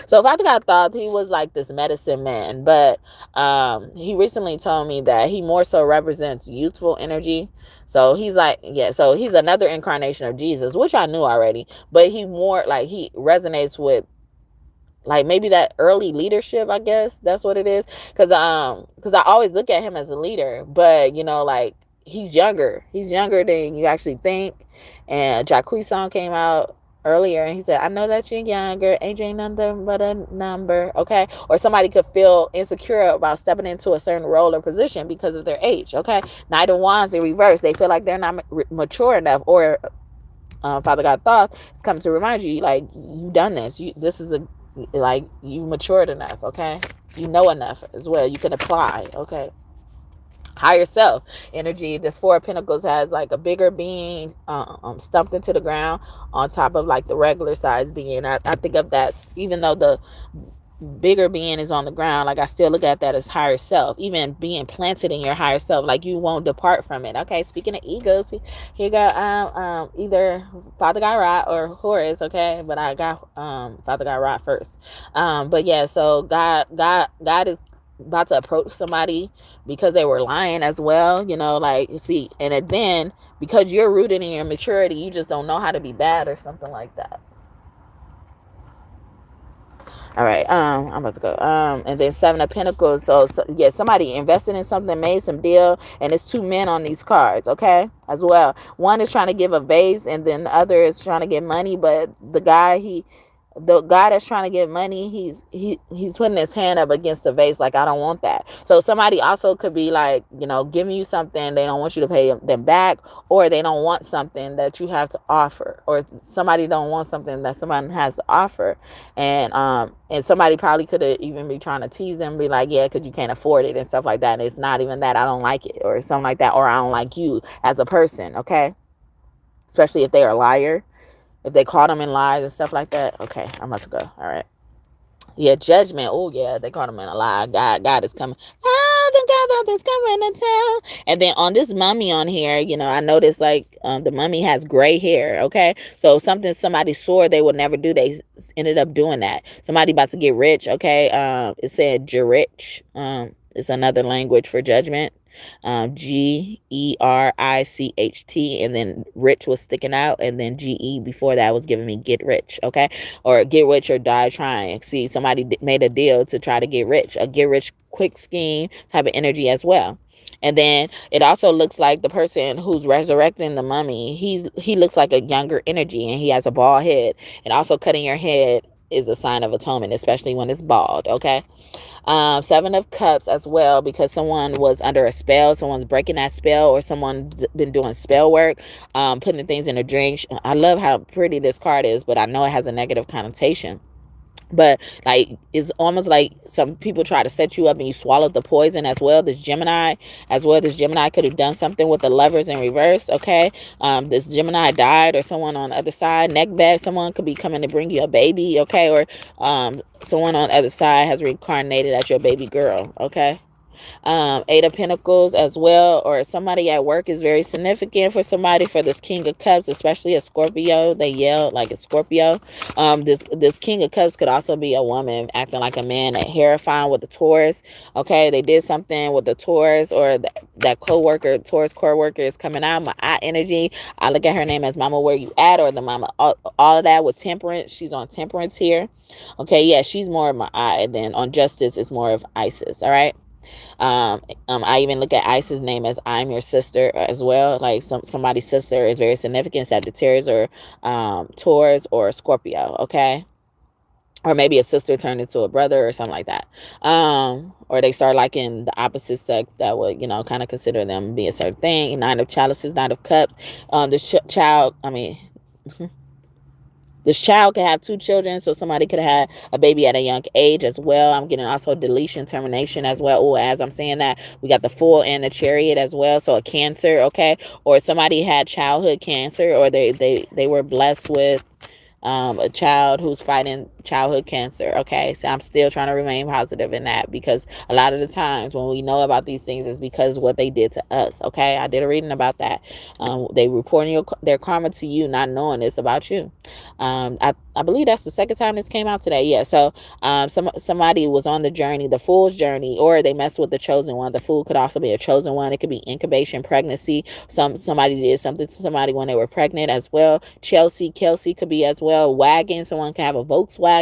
So Father God thought he was like this medicine man, but he recently told me that he more so represents youthful energy. So he's like, yeah, so he's another incarnation of Jesus, which I knew already, but he more like, he resonates with like maybe that early leadership, I guess that's what it is. Cause I always look at him as a leader, but you know, like he's younger than you actually think. And Jacquees song came out earlier and he said, I know that you're younger, age ain't nothing but a number. Okay. Or somebody could feel insecure about stepping into a certain role or position because of their age. Okay. Knight of Wands in reverse, they feel like they're not mature enough, or Father God thought it's coming to remind you, like, you've done this, this is like you matured enough. Okay, you know enough as well, you can apply. Okay, higher self energy. This 4 of Pentacles has like a bigger being stumped into the ground on top of like the regular size being. I think of that, even though the bigger being is on the ground, like I still look at that as higher self, even being planted in your higher self, like you won't depart from it. Okay, speaking of egos, here got either Father God Ra or Horus. Okay, but I got Father God Ra first. But yeah, so God is about to approach somebody because they were lying as well, you know, like, see, and then because you're rooted in your maturity, you just don't know how to be bad or something like that. All right, I'm about to go. And then Seven of Pentacles. So yeah, somebody invested in something, made some deal, and it's two men on these cards, okay, as well. One is trying to give a vase, and then the other is trying to get money. But the guy that's trying to get money, he's putting his hand up against the vase, like, I don't want that. So somebody also could be like, giving you something, they don't want you to pay them back, or they don't want something that you have to offer, or somebody don't want something that somebody has to offer. And somebody probably could have even be trying to tease them, be like, yeah, because you can't afford it and stuff like that. And it's not even that, I don't like it, or something like that, or I don't like you as a person, okay? Especially if they're a liar, if they caught them in lies and stuff like that. Okay, I'm about to go. All right. Yeah, Judgment. Oh yeah, they caught him in a lie. God is coming. Ah, the God that is coming to town. And then on this mummy on here, I noticed, like, the mummy has gray hair. Okay, so something somebody swore they would never do, they ended up doing that. Somebody about to get rich. Okay, it said Gerich. It's another language for judgment. Gericht, and then rich was sticking out, and then GE before that was giving me get rich, okay, or get rich or die trying. See, somebody made a deal to try to get rich, a get rich quick scheme type of energy as well. And then it also looks like the person who's resurrecting the mummy, he looks like a younger energy, and he has a bald head. And also, cutting your head is a sign of atonement, especially when it's bald, okay? Seven of Cups as well, because someone was under a spell, someone's breaking that spell, or someone's been doing spell work, putting things in a drink. I love how pretty this card is, but I know it has a negative connotation. But like, it's almost like some people try to set you up and you swallowed the poison as well. This Gemini could have done something with the Lovers in reverse, okay? This Gemini died, or someone on the other side, neck back, someone could be coming to bring you a baby, okay? Or someone on the other side has reincarnated as your baby girl, okay? Eight of Pentacles as well, or somebody at work is very significant for somebody. For this King of Cups, especially a Scorpio, they yell like a Scorpio. This King of Cups could also be a woman acting like a man, at terrifying with the Taurus. Okay, they did something with the Taurus, or that co-worker, Taurus co-worker is coming out. My eye energy, I look at her name as Mama Where You At, or the Mama, all of that with Temperance. She's on Temperance here. Okay, yeah, she's more of my eye. And then on Justice, it's more of Isis. All right. I even look at Isis' name as I'm your sister as well. Like, somebody's sister is very significant, Sagittarius, or Taurus, or Scorpio, okay? Or maybe a sister turned into a brother or something like that. Or they start liking the opposite sex, that would, kind of consider them be a certain thing. Nine of Chalices, Nine of Cups. This child could have two children, so somebody could have had a baby at a young age as well. I'm getting also deletion, termination as well. Oh, as I'm saying that, we got the Fool and the Chariot as well. So a Cancer, okay? Or somebody had childhood cancer, or they were blessed with a child who's fighting childhood cancer. Okay, so I'm still trying to remain positive in that, because a lot of the times when we know about these things, is because what they did to us. Okay, I did a reading about that. They reporting their karma to you, not knowing it's about you. I believe that's the second time this came out today. Yeah. So somebody was on the journey, the Fool's journey, or they messed with the chosen one. The Fool could also be a chosen one. It could be incubation, pregnancy. Somebody did something to somebody when they were pregnant as well. Kelsey could be as well. Wagon, someone can have a Volkswagen,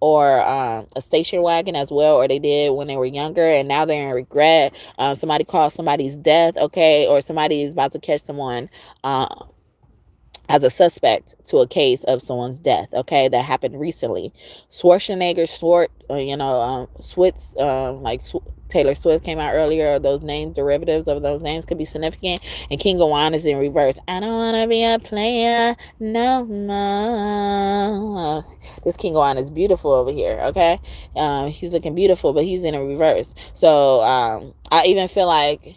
or a station wagon as well, or they did when they were younger and now they're in regret. Somebody caused somebody's death, okay, or somebody is about to catch someone as a suspect to a case of someone's death, okay, that happened recently. Schwarzenegger, Switz, Taylor Swift came out earlier. Those names, derivatives of those names could be significant. And King of Wine is in reverse. I don't want to be a player no more. This King of Wine is beautiful over here, okay? He's looking beautiful, but he's in a reverse. So I even feel like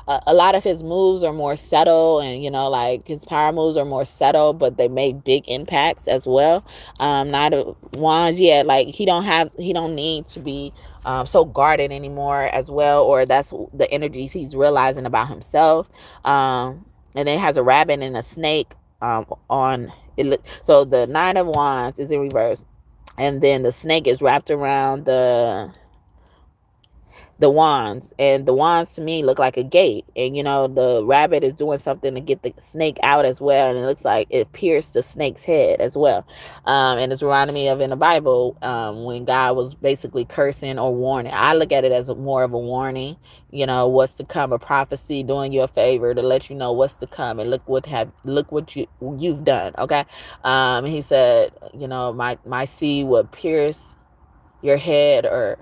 a lot of his moves are more subtle, and like, his power moves are more subtle, but they make big impacts as well. Knight of Wands, yeah, like, he don't need to be so guarded anymore as well, or that's the energies he's realizing about himself. And then it has a rabbit and a snake on it. So the Nine of Wands is in reverse, and then the snake is wrapped around the wands, and the wands to me look like a gate, and the rabbit is doing something to get the snake out as well, and it looks like it pierced the snake's head as well. And it's reminding me of in the Bible, when God was basically cursing or warning. I look at it as more of a warning, what's to come, a prophecy doing you a favor to let you know what's to come, and look what you've done. Okay. He said, my seed would pierce your head, or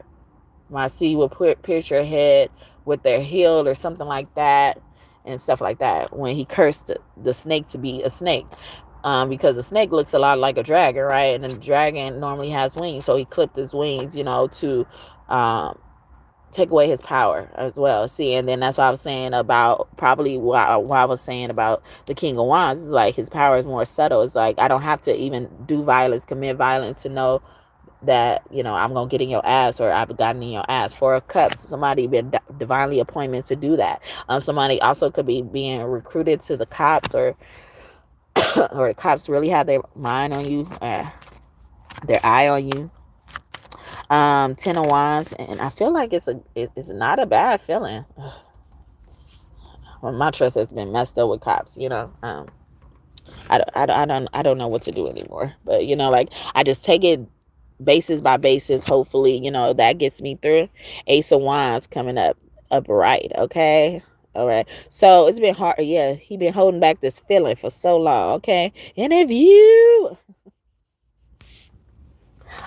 my seed will pierce your head with their heel, or something like that, and stuff like that, when he cursed the snake to be a snake. Because the snake looks a lot like a dragon, right? And the dragon normally has wings, so he clipped his wings, to take away his power as well. See, and then that's what I was saying about, probably why I was saying about the King of Wands. Is like his power is more subtle. It's like I don't have to even do violence, commit violence, to know that I'm gonna get in your ass, or I've gotten in your ass. Four of Cups, somebody been divinely appointed to do that. Somebody also could be being recruited to the cops, or or the cops really have their mind on you, their eye on you. Ten of Wands, and I feel like it's not a bad feeling. Well, my trust has been messed up with cops. I don't know what to do anymore. But like, I just take it basis by basis. Hopefully, that gets me through. Ace of Wands coming up upright. Okay. All right. So it's been hard. Yeah, he been holding back this feeling for so long. Okay. And if you,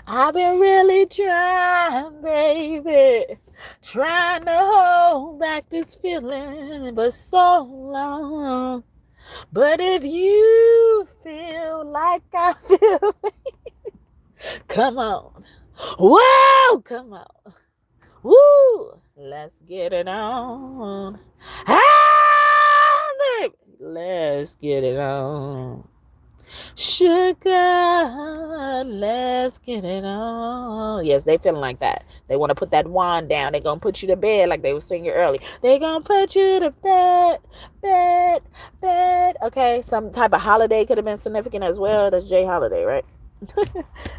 I've been really trying, baby, trying to hold back this feeling for so long. But if you feel like I feel, come on. Whoa, come on. Woo, let's get it on. Ah, baby, let's get it on. Sugar, let's get it on. Yes, they feeling like that. They want to put that wand down. They gonna put you to bed, like they were singing early. They gonna put you to bed, bed, bed. Okay, some type of holiday could have been significant as well. That's Jay Holiday, right?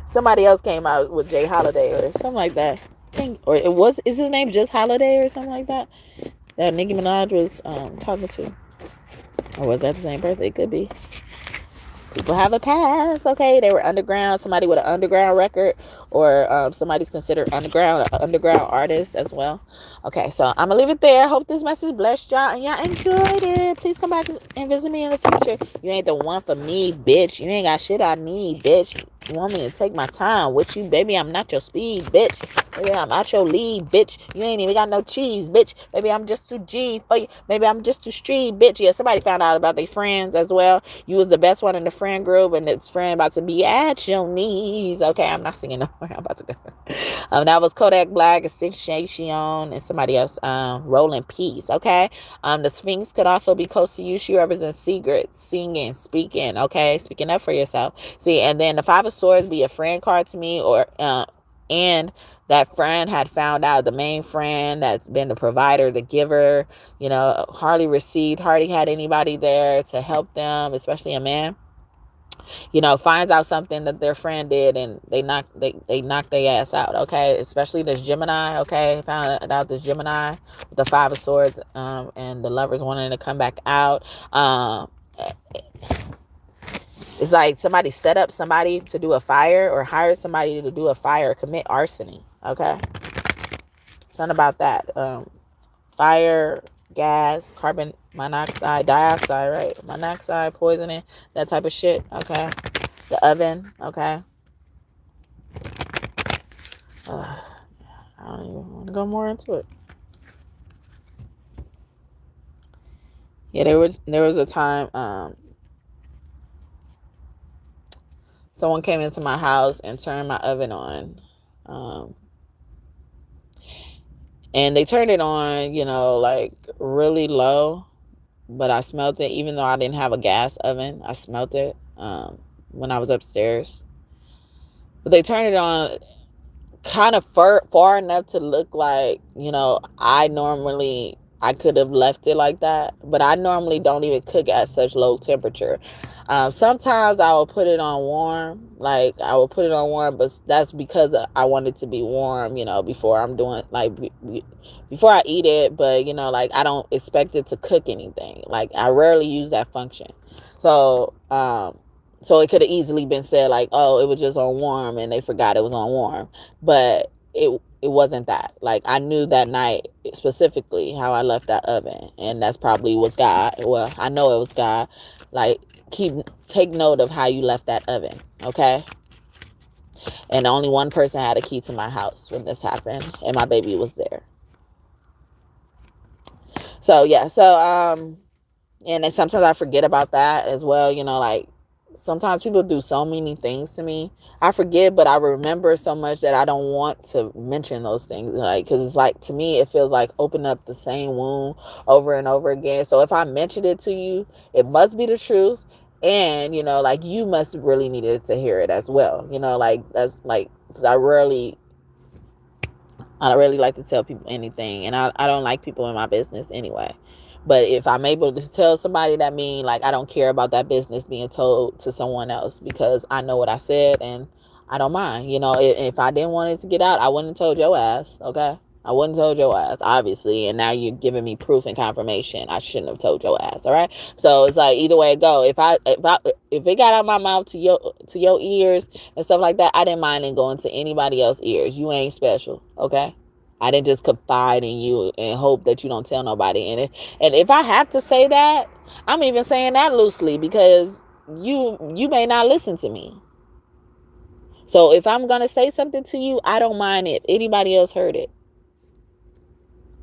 Somebody else came out with Jay Holiday or something like that. Or is his name just Holiday or something like that? That Nicki Minaj was talking to. Or was that the same birthday? It could be. People have a past, okay? They were underground, somebody with an underground record, or somebody's considered an underground artist as well. Okay, so I'm gonna leave it there. Hope this message blessed y'all and y'all enjoyed it. Please come back and visit me in the future. You ain't the one for me, bitch. You ain't got shit I need, bitch. You want me to take my time with you, baby? I'm not your speed, bitch. Maybe I'm out your lead, bitch. You ain't even got no cheese, bitch. Maybe I'm just too G for you. Maybe I'm just too street, bitch. Yeah, somebody found out about their friends as well. You was the best one in the friend group, and its friend about to be at your knees. Okay, I'm not singing no more. I'm about to go. That was Kodak Black, Sensation, and somebody else. Rolling Peace. Okay. The Sphinx could also be close to you. She represents secrets, singing, speaking. Okay, speaking up for yourself. See, and then the Five of Swords be a friend card to me, or and that friend had found out, the main friend that's been the provider, the giver, hardly had anybody there to help them, especially a man, finds out something that their friend did, and they knock their ass out. Okay, especially this Gemini. Okay, found out this Gemini with the Five of Swords, and the lovers wanting to come back out. It's like somebody set up somebody to do a fire, or hired somebody to do a fire, commit arson. Okay. Something about that. Fire, gas, carbon monoxide, dioxide, right? Monoxide, poisoning, that type of shit. Okay. The oven. Okay. I don't even want to go more into it. Yeah, there was a time, someone came into my house and turned my oven on. And they turned it on, like really low. But I smelled it, even though I didn't have a gas oven. I smelled it when I was upstairs. But they turned it on kind of far enough to look like, I normally I could have left it like that, but I normally don't even cook at such low temperature. Sometimes I will put it on warm, but that's because I want it to be warm, before I'm doing, before I eat it. But, I don't expect it to cook anything. Like, I rarely use that function. So it could have easily been said like, oh, it was just on warm and they forgot it was on warm. But it wasn't that. Like, I knew that night specifically how I left that oven, and that's probably was God. Well, I know it was God. Like, take note of how you left that oven, okay? And only one person had a key to my house when this happened, and my baby was there. So yeah, and then sometimes I forget about that as well. Sometimes people do so many things to me. I forget, but I remember so much that I don't want to mention those things. Like, because it's like, to me, it feels like opening up the same wound over and over again. So if I mention it to you, it must be the truth. And, you must really needed to hear it as well. That's like, because I really like to tell people anything. And I don't like people in my business anyway. But if I'm able to tell somebody, that means, like, I don't care about that business being told to someone else, because I know what I said and I don't mind. If I didn't want it to get out, I wouldn't have told your ass, okay? I wouldn't have told your ass, obviously. And now you're giving me proof and confirmation I shouldn't have told your ass, all right? So it's like, either way it go. If it got out of my mouth to your ears and stuff like that, I didn't mind it going to anybody else's ears. You ain't special, okay? I didn't just confide in you and hope that you don't tell nobody. And if I have to say that, I'm even saying that loosely, because you may not listen to me. So if I'm going to say something to you, I don't mind if anybody else heard it.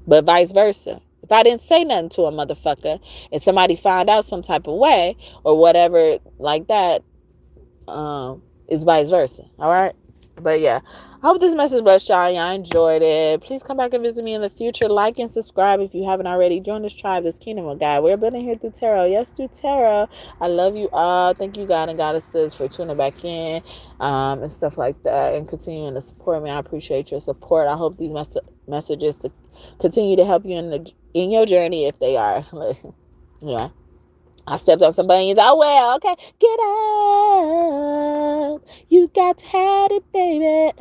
But vice versa. If I didn't say nothing to a motherfucker and somebody found out some type of way or whatever like that, it's vice versa. All right? But yeah, I hope this message blessed y'all. Y'all enjoyed it. Please come back and visit me in the future. Like and subscribe if you haven't already. Join this tribe, this kingdom of God. We're building here through tarot. Yes, through tarot. I love you all. Thank you, God and Goddesses, for tuning back in and stuff like that, and continuing to support me. I appreciate your support. I hope these messages to continue to help you in your journey, if they are. Yeah. I stepped on some bunions. Oh, well, okay. Get up. You got to have it, baby.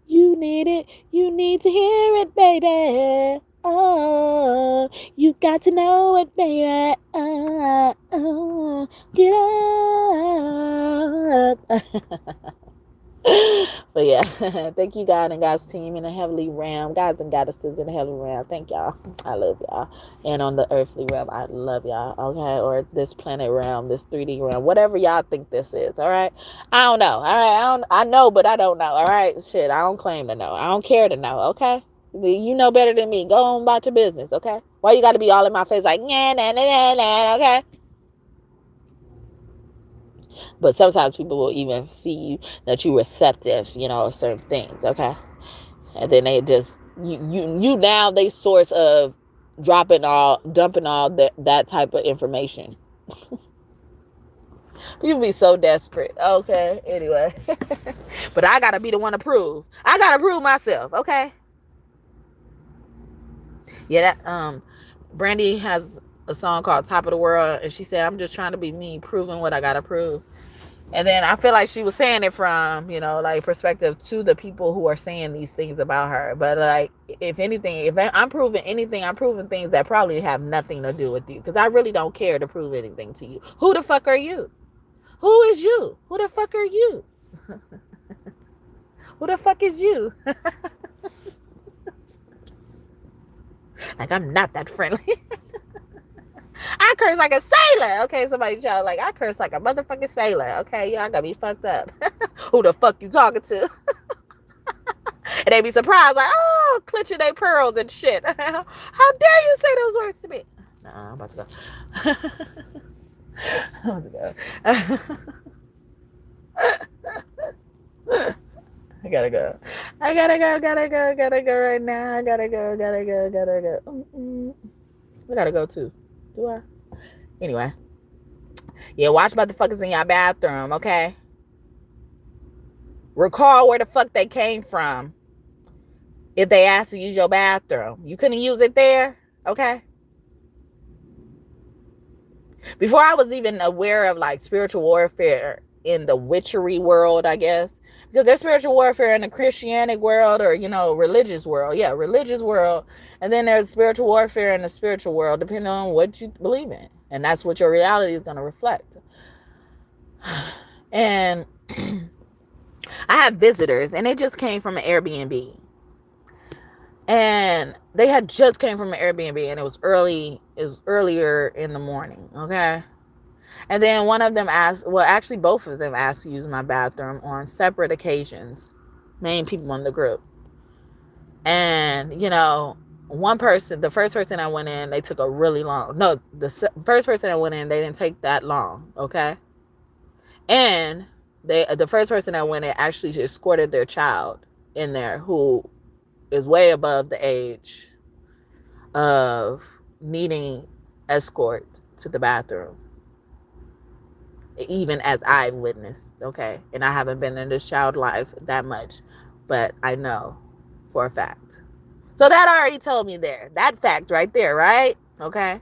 You need it. You need to hear it, baby. Oh, you got to know it, baby. Get up. But yeah, thank you, God and God's team in the heavenly realm, gods and goddesses in the heavenly realm. Thank y'all. I love y'all. And on the earthly realm, I love y'all. Okay, or this planet realm, this 3D realm, whatever y'all think this is. All right, I don't know. All right, I know, but I don't know. All right, shit, I don't claim to know. I don't care to know. Okay, you know better than me. Go on about your business. Okay, why you got to be all in my face like nah nah nah nah nah? Okay. But sometimes people will even see you that you're receptive, of certain things, okay? And then they just you now they source of dumping all that type of information. People be so desperate. Okay, anyway. But I gotta be the one to prove. I gotta prove myself, okay? Yeah, that Brandy has a song called Top of the World, and she said, I'm just trying to be me, proving what I gotta prove. And then I feel like she was saying it from, perspective to the people who are saying these things about her. But like, if anything, if I'm proving anything, I'm proving things that probably have nothing to do with you. Because I really don't care to prove anything to you. Who the fuck are you? Who is you? Who the fuck are you? Who the fuck is you? Like, I'm not that friendly. I curse like a sailor. Okay, somebody shout like, I curse like a motherfucking sailor. Okay, y'all got me fucked up. Who the fuck you talking to? And they be surprised, like, oh, clenching their pearls and shit. How dare you say those words to me? Nah, I'm about to go. I'm about to go. I gotta go. I gotta go right now. I gotta go. I gotta go too. Do I? Anyway. Yeah, watch motherfuckers in your bathroom, okay? Recall where the fuck they came from. If they asked to use your bathroom. You couldn't use it there? Okay? Before I was even aware of like spiritual warfare in the witchery world, I guess, because there's spiritual warfare in the Christianic world, or religious world. Yeah, religious world. And then there's spiritual warfare in the spiritual world, depending on what you believe in. And that's what your reality is going to reflect. And I have visitors, and they just came from an Airbnb. And they had just came from an Airbnb, and it was earlier in the morning, okay? And then one of them asked, well, actually both of them asked to use my bathroom on separate occasions, main people in the group. And, the first person I went in, they took a really long, no, the first person I went in, they didn't take that long, okay? And the first person I went in actually escorted their child in there, who is way above the age of needing escort to the bathroom, even as I've witnessed, okay? And I haven't been in this child life that much, but I know for a fact. So that already told me there. That fact right there, right? Okay.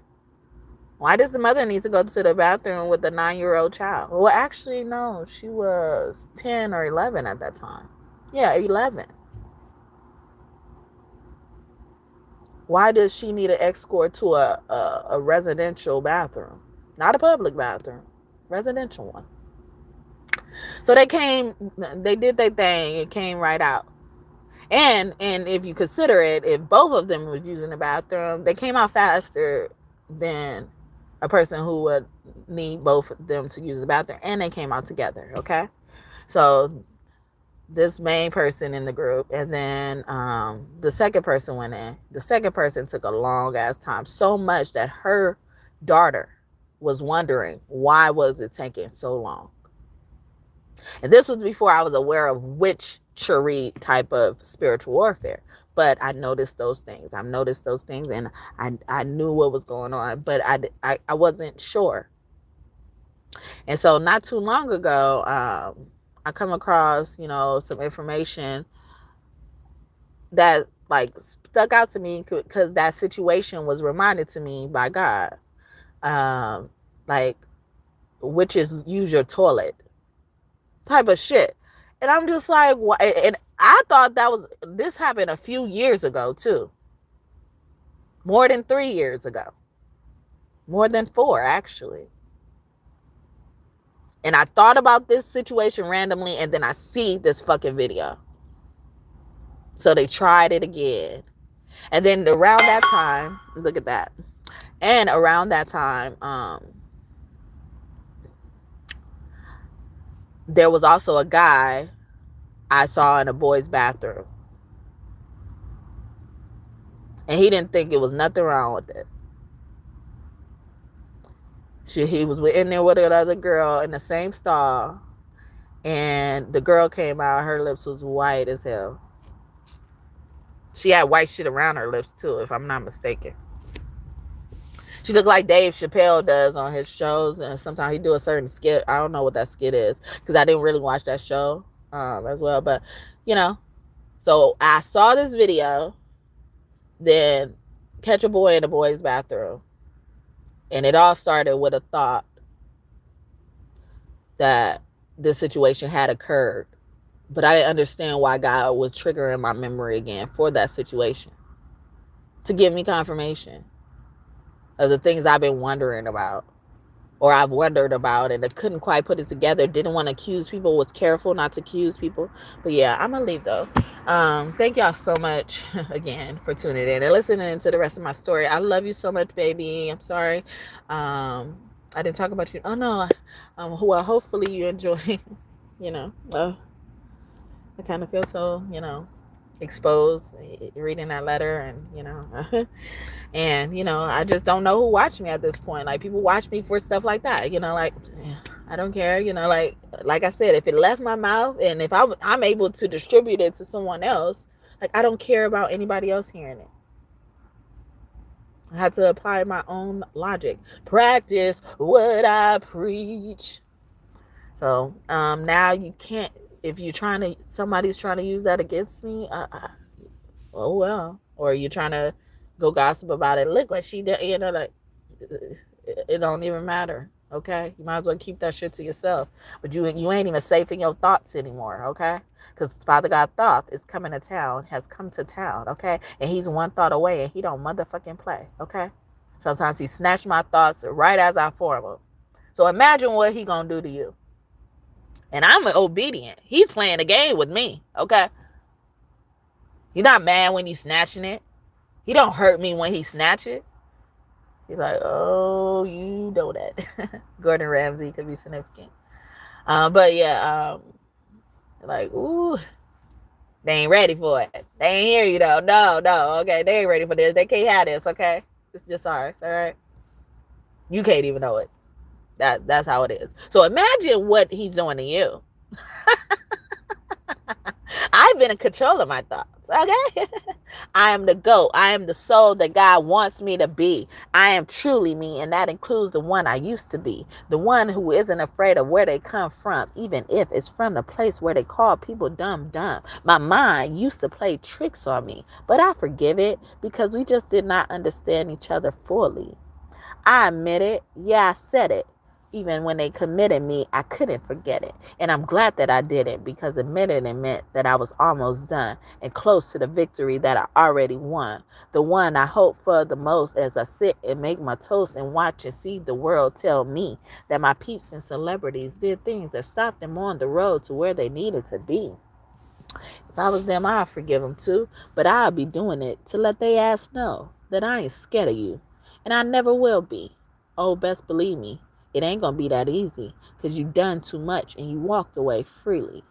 Why does the mother need to go to the bathroom with a 9-year-old child? Well, actually, no. She was 10 or 11 at that time. Yeah, 11. Why does she need an escort to a residential bathroom? Not a public bathroom. Residential one. So they did their thing. It came right out. And if you consider it, if both of them was using the bathroom, they came out faster than a person who would need both of them to use the bathroom, and they came out together, okay? So this main person in the group, and then the second person went in. The second person took a long ass time, so much that her daughter was wondering, why was it taking so long? And this was before I was aware of witchery type of spiritual warfare. But I noticed those things. I've noticed those things, and I knew what was going on, but I wasn't sure. And so not too long ago, I come across, some information that like stuck out to me, because that situation was reminded to me by God. Like, witches use your toilet type of shit. And I'm just like, what? And I thought this happened a few years ago too. More than 3 years ago. More than 4, actually. And I thought about this situation randomly, and then I see this fucking video. So they tried it again. And then around that time, look at that. And around that time, there was also a guy I saw in a boy's bathroom. And he didn't think it was nothing wrong with it. He was in there with another girl in the same stall. And the girl came out, her lips was white as hell. She had white shit around her lips too, if I'm not mistaken. She looked like Dave Chappelle does on his shows, and sometimes he do a certain skit. I don't know what that skit is, because I didn't really watch that show as well. But, so I saw this video, then catch a boy in a boy's bathroom. And it all started with a thought that this situation had occurred. But I didn't understand why God was triggering my memory again for that situation, to give me confirmation of the things I've been wondering about, or I've wondered about, and I couldn't quite put it together. Didn't want to accuse people, was careful not to accuse people. But yeah, I'm gonna leave though. Thank y'all so much again for tuning in and listening to the rest of my story. I love you so much, baby. I'm sorry I didn't talk about you. Oh no. Well, hopefully you enjoy. I kind of feel so exposed reading that letter, and and I just don't know who watched me at this point. Like, people watch me for stuff like that, like, I don't care, like I said, if it left my mouth, and if I'm able to distribute it to someone else, like, I don't care about anybody else hearing it. I had to apply my own logic. Practice what I preach. So now you can't, if somebody's trying to use that against me, oh well. Or you're trying to go gossip about it. Look what she did. Like, it don't even matter. Okay, you might as well keep that shit to yourself. But you ain't even safe in your thoughts anymore. Okay, because Father God Thoth is coming to town, has come to town. Okay, and he's one thought away, and he don't motherfucking play. Okay, sometimes he snatched my thoughts right as I form them. So imagine what he gonna do to you. And I'm obedient. He's playing the game with me. Okay, he's not mad when he's snatching it. He don't hurt me when he snatch it. He's like, oh, you know that. Gordon Ramsay could be significant. But yeah, like, ooh, they ain't ready for it. They ain't hear you though. No, okay, they ain't ready for this. They can't have this, okay? It's just ours, all right? You can't even know it. That's how it is. So imagine what he's doing to you. I've been in control of my thoughts, okay? I am the GOAT. I am the soul that God wants me to be. I am truly me, and that includes the one I used to be. The one who isn't afraid of where they come from, even if it's from the place where they call people dumb. My mind used to play tricks on me, but I forgive it because we just did not understand each other fully. I admit it. Yeah, I said it. Even when they committed me, I couldn't forget it. And I'm glad that I did it because admitting it meant that I was almost done and close to the victory that I already won. The one I hope for the most as I sit and make my toast and watch and see the world tell me that my peeps and celebrities did things that stopped them on the road to where they needed to be. If I was them, I'd forgive them too, but I'd be doing it to let they ass know that I ain't scared of you. And I never will be. Oh, best believe me, it ain't gonna be that easy because you done too much and you walked away freely.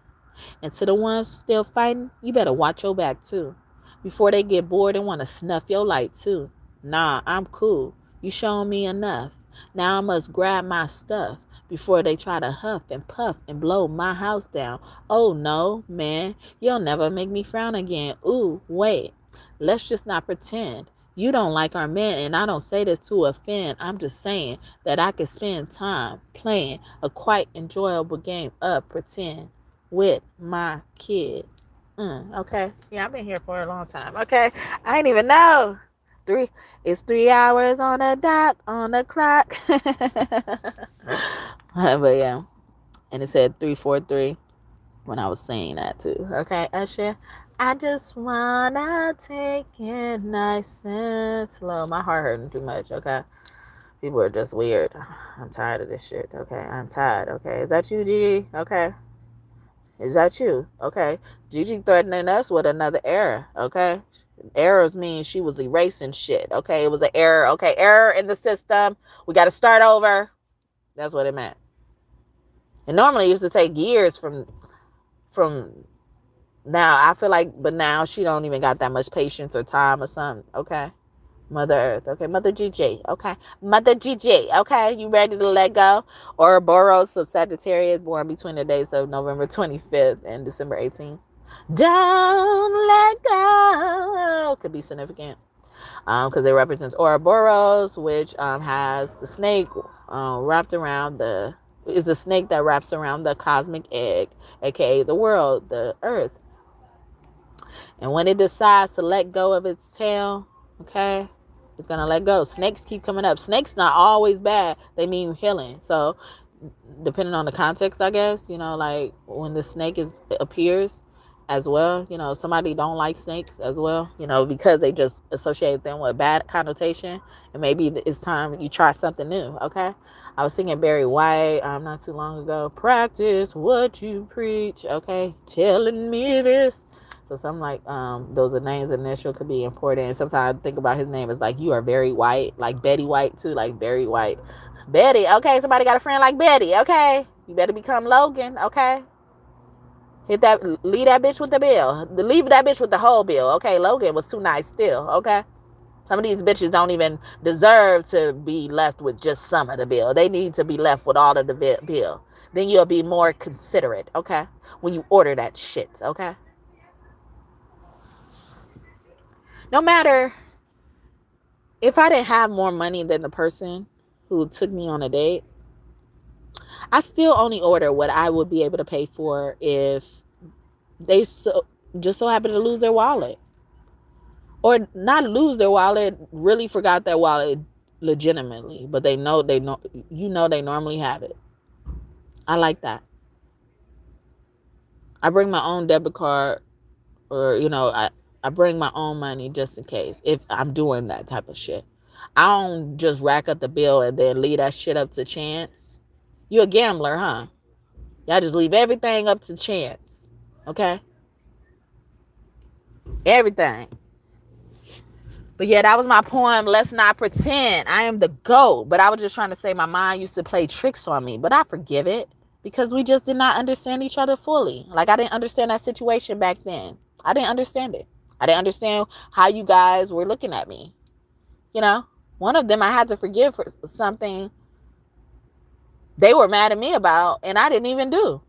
And to the ones still fighting, you better watch your back too. Before they get bored and want to snuff your light too. Nah, I'm cool. You shown me enough. Now I must grab my stuff before they try to huff and puff and blow my house down. Oh no, man, you'll never make me frown again. Ooh, wait, let's just not pretend. You don't like our men, and I don't say this to offend. I'm just saying that I could spend time playing a quite enjoyable game of pretend with my kid. Okay. Yeah, I've been here for a long time. Okay. I ain't even know. It's 3 hours on the dot on the clock. But yeah. And it said 3:43 when I was saying that too. Okay, Usher. I just wanna take it nice and slow. My heart hurting too much, okay? People are just weird. I'm tired of this shit, okay? I'm tired, okay? Is that you, Gigi? Okay. Is that you? Okay. Gigi threatening us with another error, okay? Errors mean she was erasing shit, okay? It was an error, okay? Error in the system. We got to start over. That's what it meant. And normally it used to take years from now. I feel like, but now she don't even got that much patience or time or something, okay? Mother Earth, okay? Mother GG, okay? Mother GG, okay? You ready to let go? Ouroboros of Sagittarius, born between the days of November 25th and December 18th. Don't let go. Could be significant because it represents Ouroboros, which has the snake wrapped around is the snake that wraps around the cosmic egg, aka the world, the earth. And when it decides to let go of its tail, okay, it's going to let go. Snakes keep coming up. Snakes not always bad. They mean healing. So depending on the context, I guess, like when the snake appears as well, somebody don't like snakes as well, because they just associate them with bad connotation. And maybe it's time you try something new, okay? I was singing Barry White not too long ago. Practice what you preach, okay? Telling me this. So something like those are names initial could be important. And sometimes I think about his name as like, you are very white, like Betty White too, like Barry White. Betty, okay, somebody got a friend like Betty, okay? You better become Logan, okay? Leave that bitch with the bill. Leave that bitch with the whole bill, okay? Logan was too nice still, okay? Some of these bitches don't even deserve to be left with just some of the bill. They need to be left with all of the bill. Then you'll be more considerate, okay? When you order that shit, okay? No matter if I didn't have more money than the person who took me on a date, I still only order what I would be able to pay for if they just so happen to lose their wallet. or not lose their wallet, really forgot their wallet legitimately, but they know they normally have it. I like that. I bring my own debit card, or I bring my own money just in case if I'm doing that type of shit. I don't just rack up the bill and then leave that shit up to chance. You a gambler, huh? Y'all just leave everything up to chance. Okay? Everything. But yeah, that was my poem. Let's not pretend I am the GOAT. But I was just trying to say my mind used to play tricks on me. But I forgive it because we just did not understand each other fully. Like, I didn't understand that situation back then. I didn't understand it. I didn't understand how you guys were looking at me. One of them I had to forgive for something they were mad at me about and I didn't even do.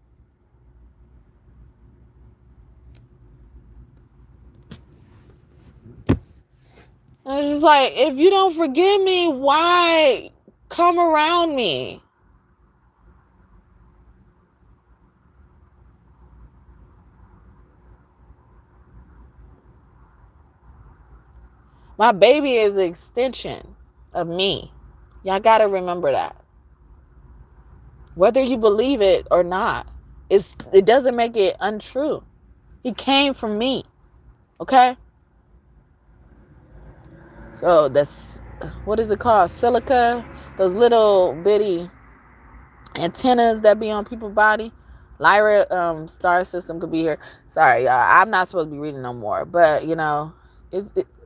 And it's just like, if you don't forgive me, why come around me? My baby is an extension of me. Y'all gotta remember that. Whether you believe it or not, it doesn't make it untrue. He came from me. Okay? So that's, what is it called? Silica? Those little bitty antennas that be on people's body. Lyra star system could be here. Sorry, y'all. I'm not supposed to be reading no more. But,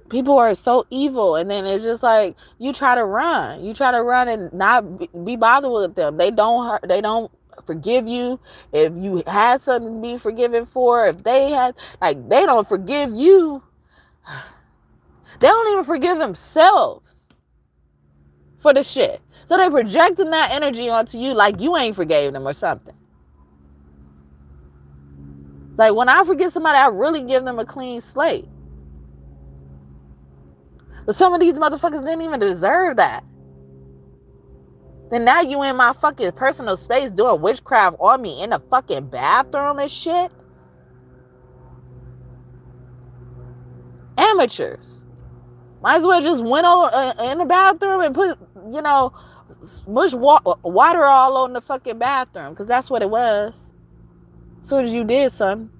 people are so evil, and then it's just like you try to run and not be bothered with them. They don't forgive you if you had something to be forgiven for. If they had, like, they don't forgive you. They don't even forgive themselves for the shit. So they projecting that energy onto you like you ain't forgave them or something. Like, when I forgive somebody, I really give them a clean slate. But some of these motherfuckers didn't even deserve that. Then now you in my fucking personal space doing witchcraft on me in the fucking bathroom and shit. Amateurs. Might as well just went over in the bathroom and put, mush water all on the fucking bathroom. Because that's what it was. As soon as you did something.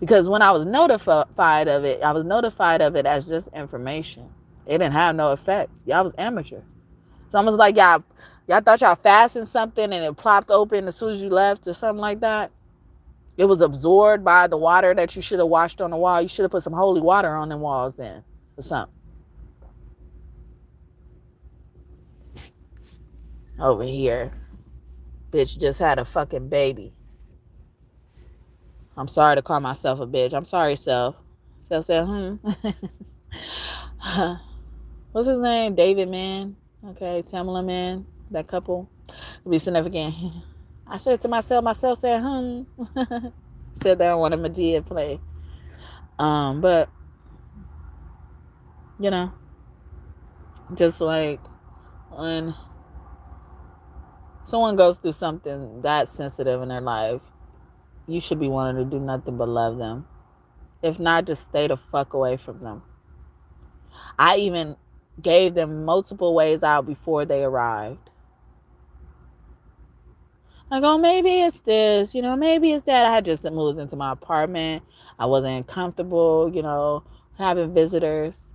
Because when I was notified of it as just information. It didn't have no effect. Y'all was amateur. It's almost like y'all thought y'all fastened something and it plopped open as soon as you left or something like that. It was absorbed by the water that you should have washed on the wall. You should have put some holy water on them walls then or something. Over here. Bitch just had a fucking baby. I'm sorry to call myself a bitch. I'm sorry, Self. Self said, What's his name? David Man. Okay, Tamala Man. That couple. It'll be significant. I said to myself said, said that on one of Medea play. But, just like when someone goes through something that sensitive in their life, you should be wanting to do nothing but love them. If not, just stay the fuck away from them. I even gave them multiple ways out before they arrived. Like, oh, maybe it's this, maybe it's that. I had just moved into my apartment. I wasn't comfortable, having visitors.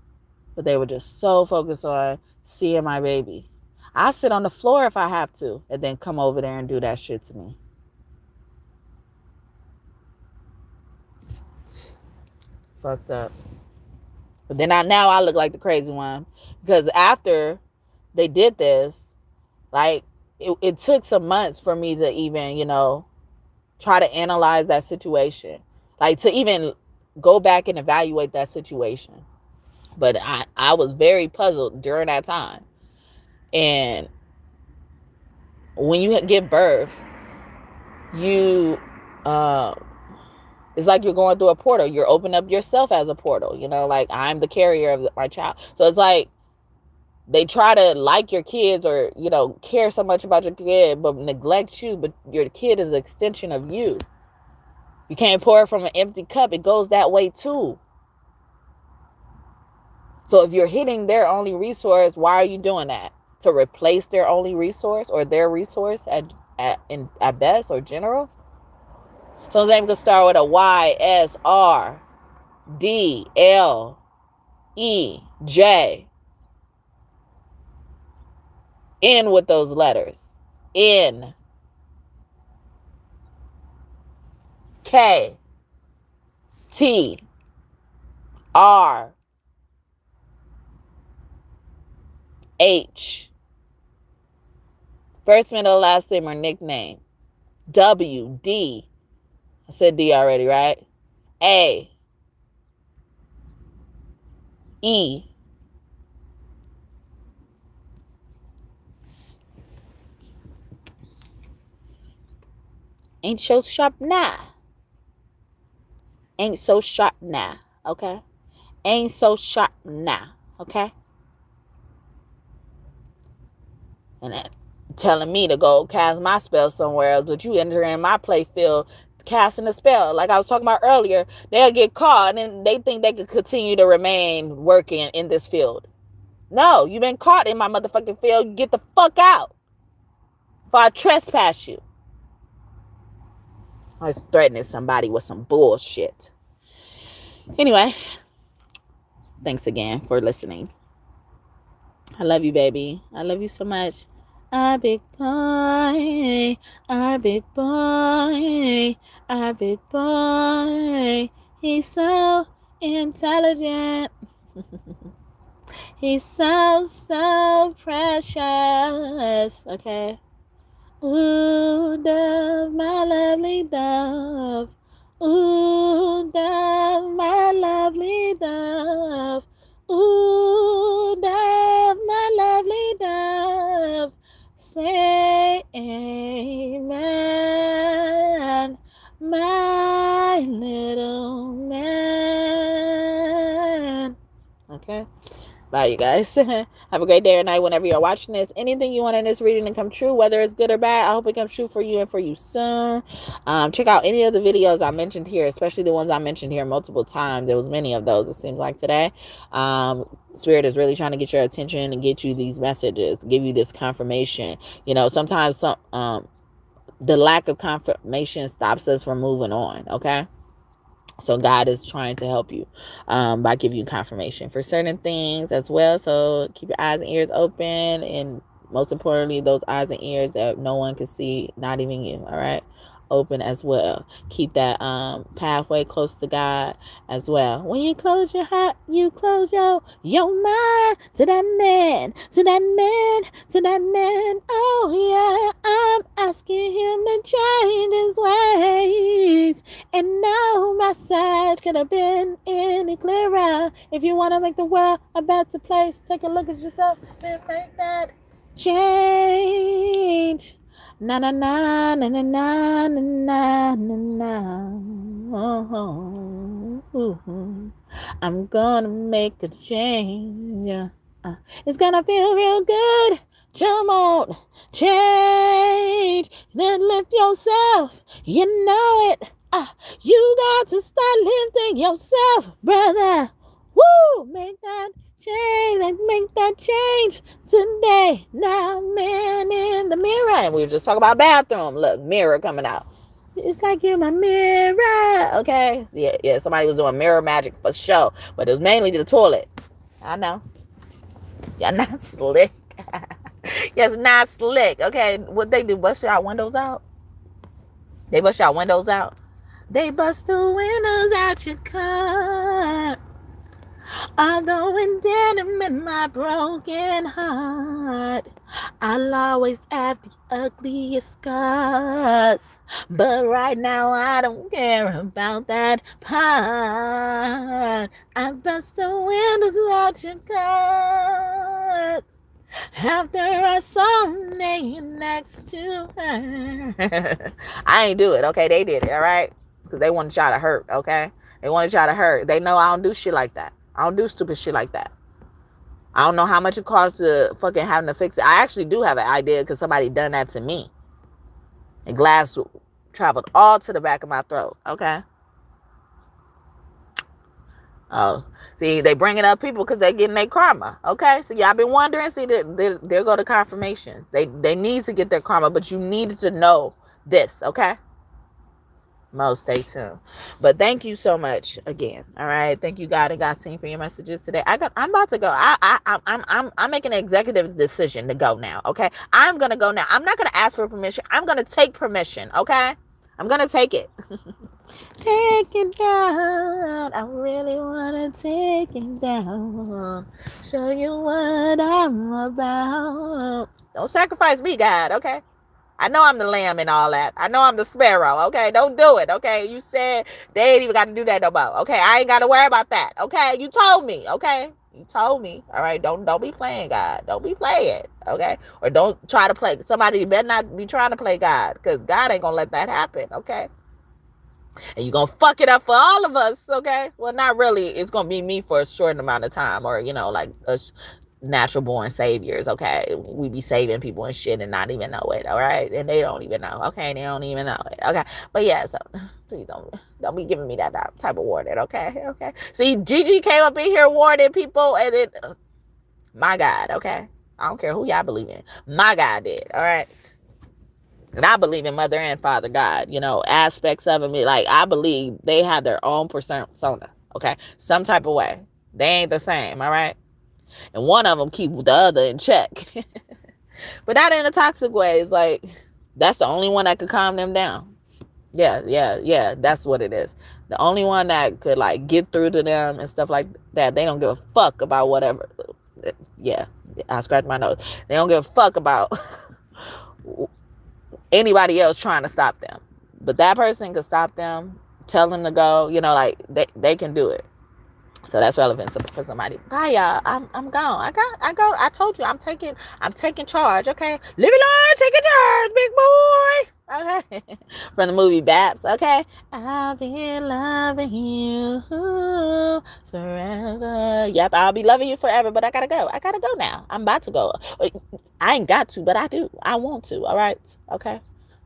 But they were just so focused on seeing my baby. I sit on the floor if I have to, and then come over there and do that shit to me. Fucked up. But then now I look like the crazy one. Because after they did this, like, it took some months for me to even, try to analyze that situation. Like, to even go back and evaluate that situation. But I was very puzzled during that time. And when you give birth, you, it's like you're going through a portal. You're opening up yourself as a portal, like I'm the carrier of my child. So it's like they try to like your kids or, care so much about your kid, but neglect you. But your kid is an extension of you. You can't pour from an empty cup. It goes that way too. So if you're hitting their only resource, why are you doing that? To replace their only resource or their resource at best or general? So his name could start with a Y, S, R, D, L, E, J. End with those letters. N, K, T, R, H. First, middle, last name, or nickname. W, D. I said D already, right? A, E, ain't so sharp now. Ain't so sharp now, okay? Ain't so sharp now, okay? And that telling me to go cast my spell somewhere else, but you entering my play field casting a spell. Like I was talking about earlier, they'll get caught and they think they could continue to remain working in this field. No, you've been caught in my motherfucking field. Get the fuck out. Before I trespass you. I was threatening somebody with some bullshit. Anyway, thanks again for listening. I love you, baby. I love you so much. Our big boy, our big boy, our big boy. He's so intelligent. He's so precious. Okay. Ooh, dove, my lovely dove. Ooh, dove, my lovely dove. Ooh, dove, my lovely dove. Say amen, my little man. Okay. Bye, you guys. Have a great day or night whenever you're watching this. Anything you want in this reading to come true, whether it's good or bad, I hope it comes true for you and for you soon. Check out any of the videos I mentioned here, especially the ones I mentioned here multiple times. There was many of those, it seems like, today. Spirit is really trying to get your attention and get you these messages, give you this confirmation. You know, sometimes the lack of confirmation stops us from moving on, okay? So God is trying to help you by giving you confirmation for certain things as well. So keep your eyes and ears open, and most importantly, those eyes and ears that no one can see, not even you. All right, open as well. Keep that pathway close to God as well. When you close your heart, you close your mind to that man, to that man, to that man. Oh yeah, I'm asking him to change his ways. And no message could have been any clearer. If you want to make the world a better place, take a look at yourself and make that change. Na na na na na na na na na. Oh, I'm gonna make a change. It's gonna feel real good. Come on, change. Then lift yourself. You know it. You got to start lifting yourself, brother. Woo! Make that change. Like, make that change today. Now, man in the mirror. And we were just talking about bathroom. Look, mirror coming out. It's like you're my mirror. Okay? Yeah. Somebody was doing mirror magic for sure. But it was mainly the toilet. I know. Y'all not slick. Yes, not slick. Okay? What they do? Bust y'all windows out? They bust y'all windows out? They bust the windows out your car. Although in denim in my broken heart, I'll always have the ugliest scars. But right now I don't care about that part. I bust the windows out your car. After I saw him laying next to her. I ain't do it, okay? They did it, all right? Because they want to try to hurt, okay? They want to try to hurt. They know I don't do shit like that. I don't do stupid shit like that. I don't know how much it costs to fucking having to fix it. I actually do have an idea because somebody done that to me. A glass traveled all to the back of my throat. Okay. Oh, see, they bringing up people because they getting their karma. Okay, so y'all been wondering. See, there go the confirmation. They need to get their karma, but you needed to know this. Okay. Mo, stay tuned. But thank you so much again. All right, thank you, God and God seen for your messages today. I'm about to go. I'm making an executive decision to go now. Okay, I'm gonna go now. I'm not gonna ask for permission. I'm gonna take permission. Okay, I'm gonna take it. Take it down. I really wanna take it down. Show you what I'm about. Don't sacrifice me, God. Okay. I know I'm the lamb and all that. I know I'm the sparrow. Okay, don't do it. Okay, you said they ain't even got to do that no more. Okay, I ain't got to worry about that. Okay, you told me. Okay, you told me. All right, don't be playing God. Don't be playing. Okay, or don't try to play. Somebody better not be trying to play God, because God ain't gonna let that happen. Okay, and you're gonna fuck it up for all of us. Okay, well, not really. It's gonna be me for a short amount of time, or like us natural born saviors. Okay, we be saving people and shit and not even know it. All right, and they don't even know. Okay, they don't even know it. Okay, but yeah, so please don't be giving me that type of warning. Okay. See, Gigi came up in here warning people, and then my God. Okay, I don't care who y'all believe in. My God did. All right. And I believe in Mother and Father God, aspects of it. Like, I believe they have their own persona, okay? Some type of way. They ain't the same, all right? And one of them keep the other in check. But not in a toxic way. It's like, that's the only one that could calm them down. Yeah. That's what it is. The only one that could, like, get through to them and stuff like that. They don't give a fuck about whatever. Yeah, I scratched my nose. They don't give a fuck about anybody else trying to stop them, but that person could stop them, tell them to go, like they can do it. So that's relevant for somebody. Bye, y'all. I'm gone. I told you I'm taking charge. Okay, live it on, taking charge, big boy. Okay, from the movie Baps. Okay, I'll be loving you forever. Yep, I'll be loving you forever. But I gotta go now. I'm about to go. I ain't got to, but I do. I want to. All right. Okay.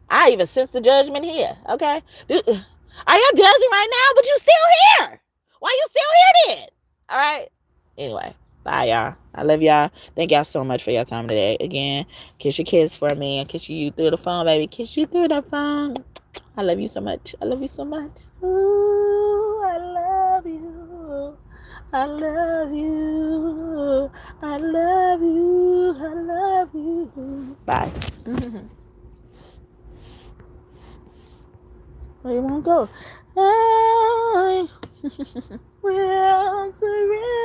I even sense the judgment here. Okay. Are you judging right now? But you still here. Why you still here then? All right. Anyway, bye, y'all. I love y'all. Thank y'all so much for your time today. Again, kiss your kids for me and kiss you through the phone, baby. Kiss you through the phone. I love you so much. I love you so much. Ooh, I love you. I love you. I love you. I love you. Bye. Where you want to go? I will surrender.